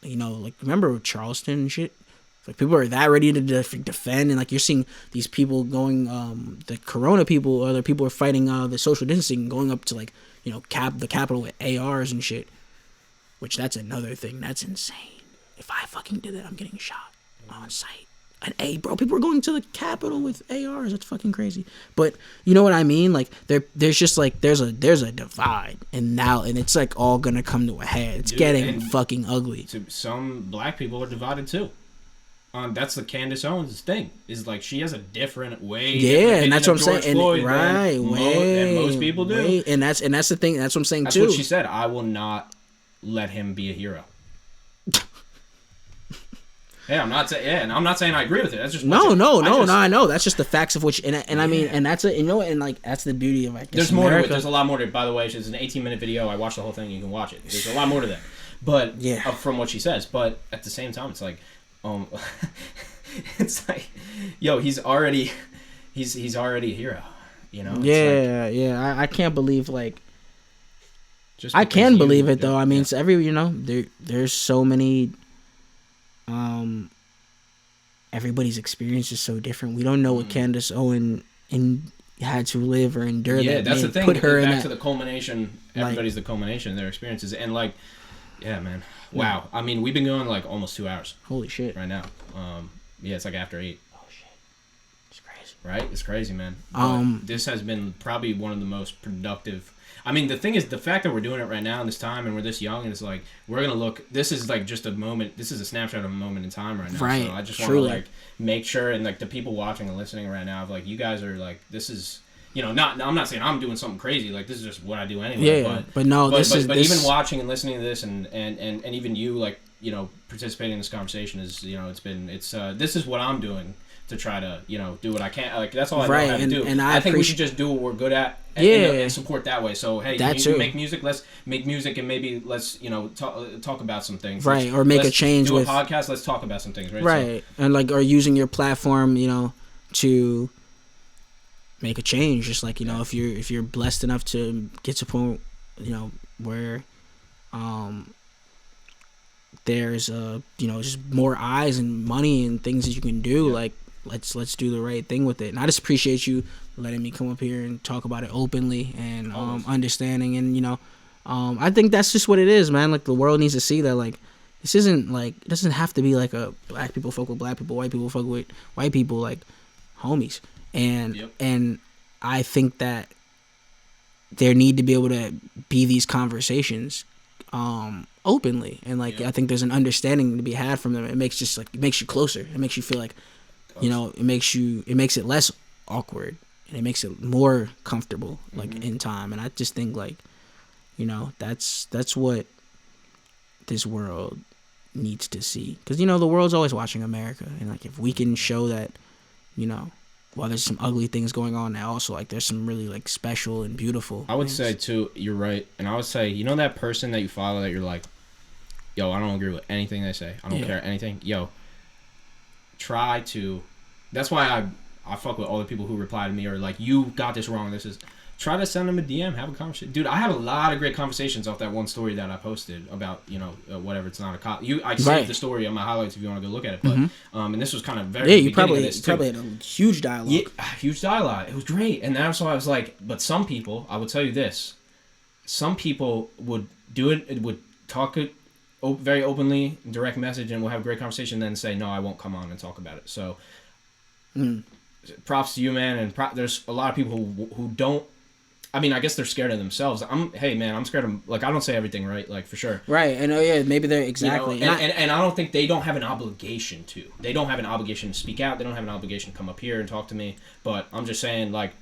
you know, like remember Charleston and shit, like people are that ready to defend, and like you're seeing these people going, the corona people, or the people are fighting the social distancing, going up to like, you know, the Capitol with ARs and shit, which that's another thing that's insane. If I fucking did that, I'm getting shot on sight. And bro, people are going to the Capitol with ARs. That's fucking crazy. But you know what I mean? Like there's just like there's a divide, and it's like all gonna come to a head. It's getting fucking ugly. Some black people are divided too. That's the Candace Owens thing. Is like she has a different way. Yeah, and that's what I'm saying. Floyd right, than most people do. And that's the thing. That's what I'm saying that's too. That's what she said. I will not let him be a hero. Yeah, I'm not saying I agree with it. That's just no. I know. That's just the facts of which, and I mean, and that's it. You know, and like that's the beauty of, I guess, there's more to it. There's a lot more to it. By the way, it's an 18-minute video. I watched the whole thing. You can watch it. There's a lot more to that. But yeah, from what she says. But at the same time, it's like, it's like, yo, he's already a hero. You know? It's yeah. I can't believe like. I can believe it though. I mean, it's every, you know, there's so many. Everybody's experience is so different. We don't know what Candace Owen had to live or endure. Yeah, that that's the thing. Put her back in to the culmination. Everybody's the culmination of their experiences, and like, yeah, man, wow. I mean, we've been going like almost 2 hours. Holy shit! Right now, yeah, it's like after 8. Oh shit, it's crazy. Right, it's crazy, man. But this has been probably one of the most productive. I mean, the thing is, the fact that we're doing it right now in this time and we're this young, and it's like, we're going to look, this is like just a moment, this is a snapshot of a moment in time right now. Right. So I just want to like make sure, and like the people watching and listening right now, of like, you guys are like, this is, you know, I'm not saying I'm doing something crazy, like this is just what I do anyway. Yeah, but even watching and listening to this and even you, like, you know, participating in this conversation is, you know, this is what I'm doing to try to, you know, do what I can. Like, that's all I know how to do. And I think we should just do what we're good at and support that way. So, hey, you make music, let's make music, and maybe let's, you know, talk about some things. Right, or make a change do with... a podcast, let's talk about some things, right? Right, so, and like, or using your platform, you know, to make a change. Just like, you know, if you're blessed enough to get to a point, you know, where there's you know, just more eyes and money and things that you can do, like, let's do the right thing with it. And I just appreciate you letting me come up here and talk about it openly and understanding. And, you know, I think that's just what it is, man. Like, the world needs to see that, like, this isn't like, it doesn't have to be like a black people fuck with black people, white people fuck with white people, like homies. And and I think that there need to be able to be these conversations openly, and like I think there's an understanding to be had from them. It makes you closer. It makes you feel like, you know, it makes it less awkward, and it makes it more comfortable, like, in time. And I just think, like, you know, that's what this world needs to see, because, you know, the world's always watching America, and like, if we can show that, you know, while there's some ugly things going on now, also, like, there's some really, like, special and beautiful I would things. say too, you're right, and I would say, you know, that person that you follow that you're like, yo, I don't agree with anything they say, I don't care anything, yo, try to, that's why I fuck with all the people who reply to me, or like, you got this wrong, try to send them a DM, have a conversation. Dude, I had a lot of great conversations off that one story that I posted about, you know, whatever, it's not a cop. I saved the story on my highlights if you want to go look at it, but and this was kind of very you probably had a huge dialogue. Yeah, huge dialogue. It was great, and that's why I was like, but some people, I will tell you this, some people would do it, would talk it very openly, direct message, and we'll have a great conversation, then say, no, I won't come on and talk about it. So props to you, man, and there's a lot of people who don't I mean, I guess they're scared of themselves. Hey man, I'm scared of, like, I don't say everything right, like, for sure. Right, and maybe they're exactly. You know, and I don't think they don't have an obligation to. They don't have an obligation to speak out. They don't have an obligation to come up here and talk to me. But I'm just saying, like,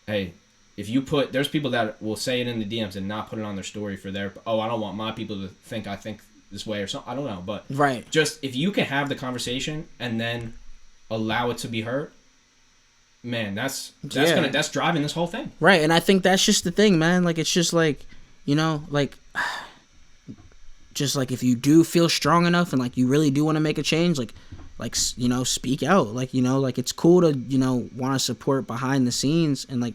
hey, if you there's people that will say it in the DMs and not put it on their story for their, I don't want my people to think I think this way or something. I don't know, but right. Just if you can have the conversation and then allow it to be heard. Man, that's driving this whole thing. Right, and I think that's just the thing, man. Like, it's just like, you know, like, just like if you do feel strong enough and like you really do want to make a change, like, you know, speak out. Like, you know, like it's cool to, you know, want to support behind the scenes and like,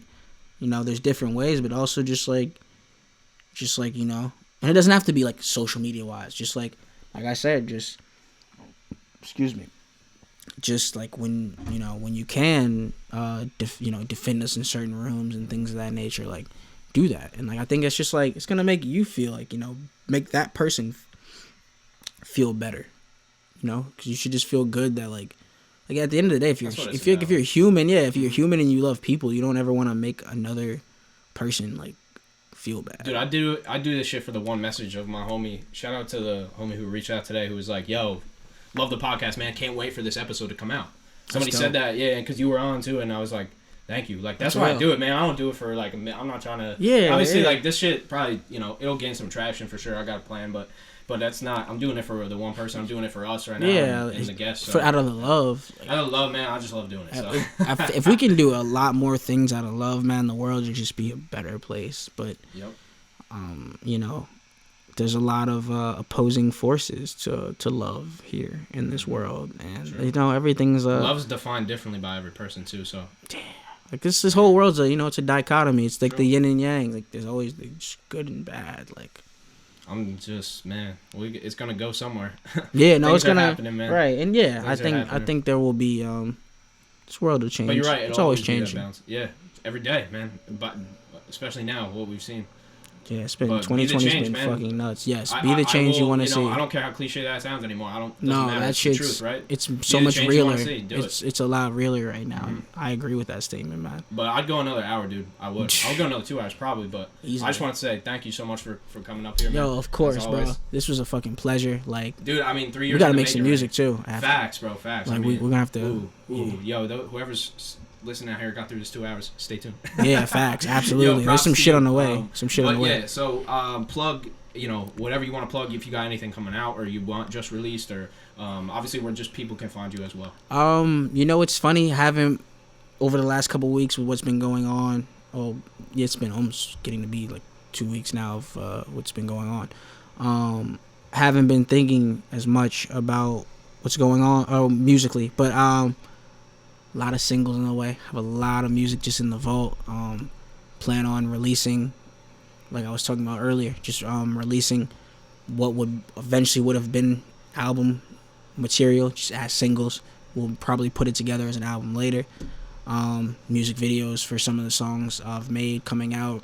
you know, there's different ways, but also just like, you know, and it doesn't have to be like social media wise. Just like I said, just, excuse me. Just like when you can, defend us in certain rooms and things of that nature, like do that. And like I think it's just like it's gonna make you feel like, you know, make that person feel better, you know, because you should just feel good that like at the end of the day, if you're human, if you're human and you love people, you don't ever want to make another person like feel bad. Dude, I do this shit for the one message of my homie. Shout out to the homie who reached out today, who was like, "Yo, love the podcast, man. Can't wait for this episode to come out." Somebody said that, yeah, because you were on too, and I was like, thank you. Like, that's why I do it, man. I don't do it for, like, I'm not trying to... Yeah, obviously, like, this shit probably, you know, it'll gain some traction for sure. I got a plan, but that's not... I'm doing it for the one person. I'm doing it for us right now and the guests. So. Out of the love. Out of love, man. I just love doing it, so... If we can do a lot more things out of love, man, the world would just be a better place. But, you know... There's a lot of opposing forces to love here in this world, and you know everything's love's defined differently by every person too. So damn, like this whole world's it's a dichotomy. It's like the yin and yang. Like there's always good and bad. Like I'm just it's gonna go somewhere. Yeah, no, it's gonna happening, man. Right, and I think there will be this world will change. But you're right, it's always changing. Yeah, every day, man. But especially now, what we've seen. Yeah, it's been 2020's been fucking nuts. Yes, be the change you want to see. I don't care how cliche that sounds anymore. That shit's the truth, right? It's so much realer. It's a lot realer right now. Mm-hmm. I agree with that statement, man. But I'd go another hour, dude. I would. I'll go another 2 hours probably. But easily. I just want to say thank you so much for coming up here, man. Yo, of course, bro. This was a fucking pleasure. Like, dude, I mean, 3 years. We gotta make some music too. Facts, bro. Facts. Like, we're gonna have to. Yo, whoever's listening out here got through this 2 hours, stay tuned. Yeah, facts, absolutely. There's some shit on the way. Yeah, so plug, whatever you want to plug if you got anything coming out or you want just released, or obviously where just people can find you as well. It's funny, over the last couple of weeks with what's been going on. It's been almost getting to be like 2 weeks now of what's been going on. Haven't been thinking as much about what's going on musically, but a lot of singles in the way. Have a lot of music just in the vault. Plan on releasing, like I was talking about earlier, just releasing what would have been album material just as singles. We'll probably put it together as an album later. Music videos for some of the songs I've made coming out.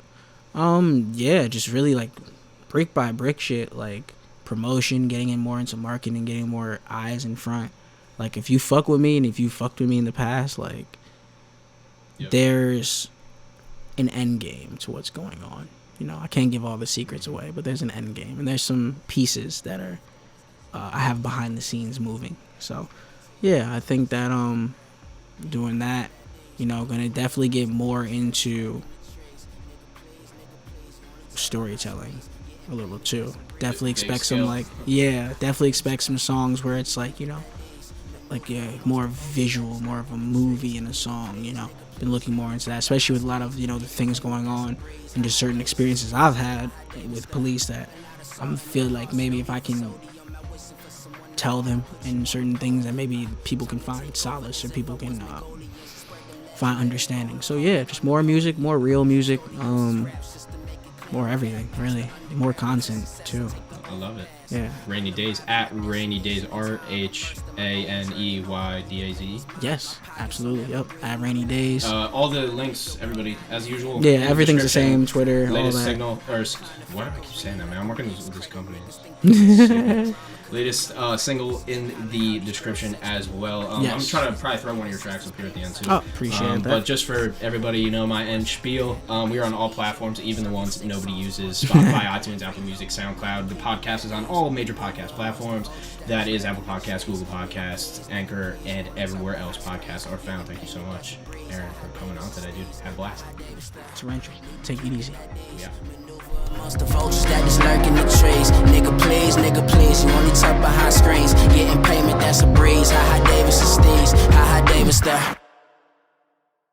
Just really like brick by brick shit, like promotion, getting in more into marketing, getting more eyes in front. Like, if you fuck with me and if you fucked with me in the past, like, there's an end game to what's going on. I can't give all the secrets away, but there's an end game. And there's some pieces that are, I have behind the scenes moving. So, yeah, I think that, doing that, gonna definitely get more into storytelling a little too. Definitely expect some, definitely expect some songs where it's like, more visual, more of a movie in a song, Been looking more into that, especially with a lot of, the things going on and just certain experiences I've had with police that I feel like maybe if I can tell them in certain things that maybe people can find solace or people can find understanding. So yeah, just more music, more real music, more everything, really. More content too. I love it. Yeah. Rhaney Daze at Rhaney Daze, RHANEYDAZE. Yes, absolutely. Yep. At Rhaney Daze. All the links, everybody, as usual. Yeah, everything's the same. Twitter, all latest that. signal, or why do I keep saying that, man? I'm working with this company. Latest single in the description as well. Yes. I'm trying to probably throw one of your tracks up here at the end too. Oh, appreciate that. But just for everybody, you know, my end spiel. We are on all platforms, even the ones that nobody uses: Spotify, iTunes, Apple Music, SoundCloud. The podcast is on all major podcast platforms. That is Apple Podcasts, Google Podcasts, Anchor, and everywhere else podcasts are found. Thank you so much, Aaron, for coming on today, dude. Have a blast. It's Rachel. Take it easy. Yeah. Amongst the vultures that is lurking the trees. Nigga please, you only talk behind screens. Getting payment, that's a breeze. Hi Davis and Steez, hi Davis there.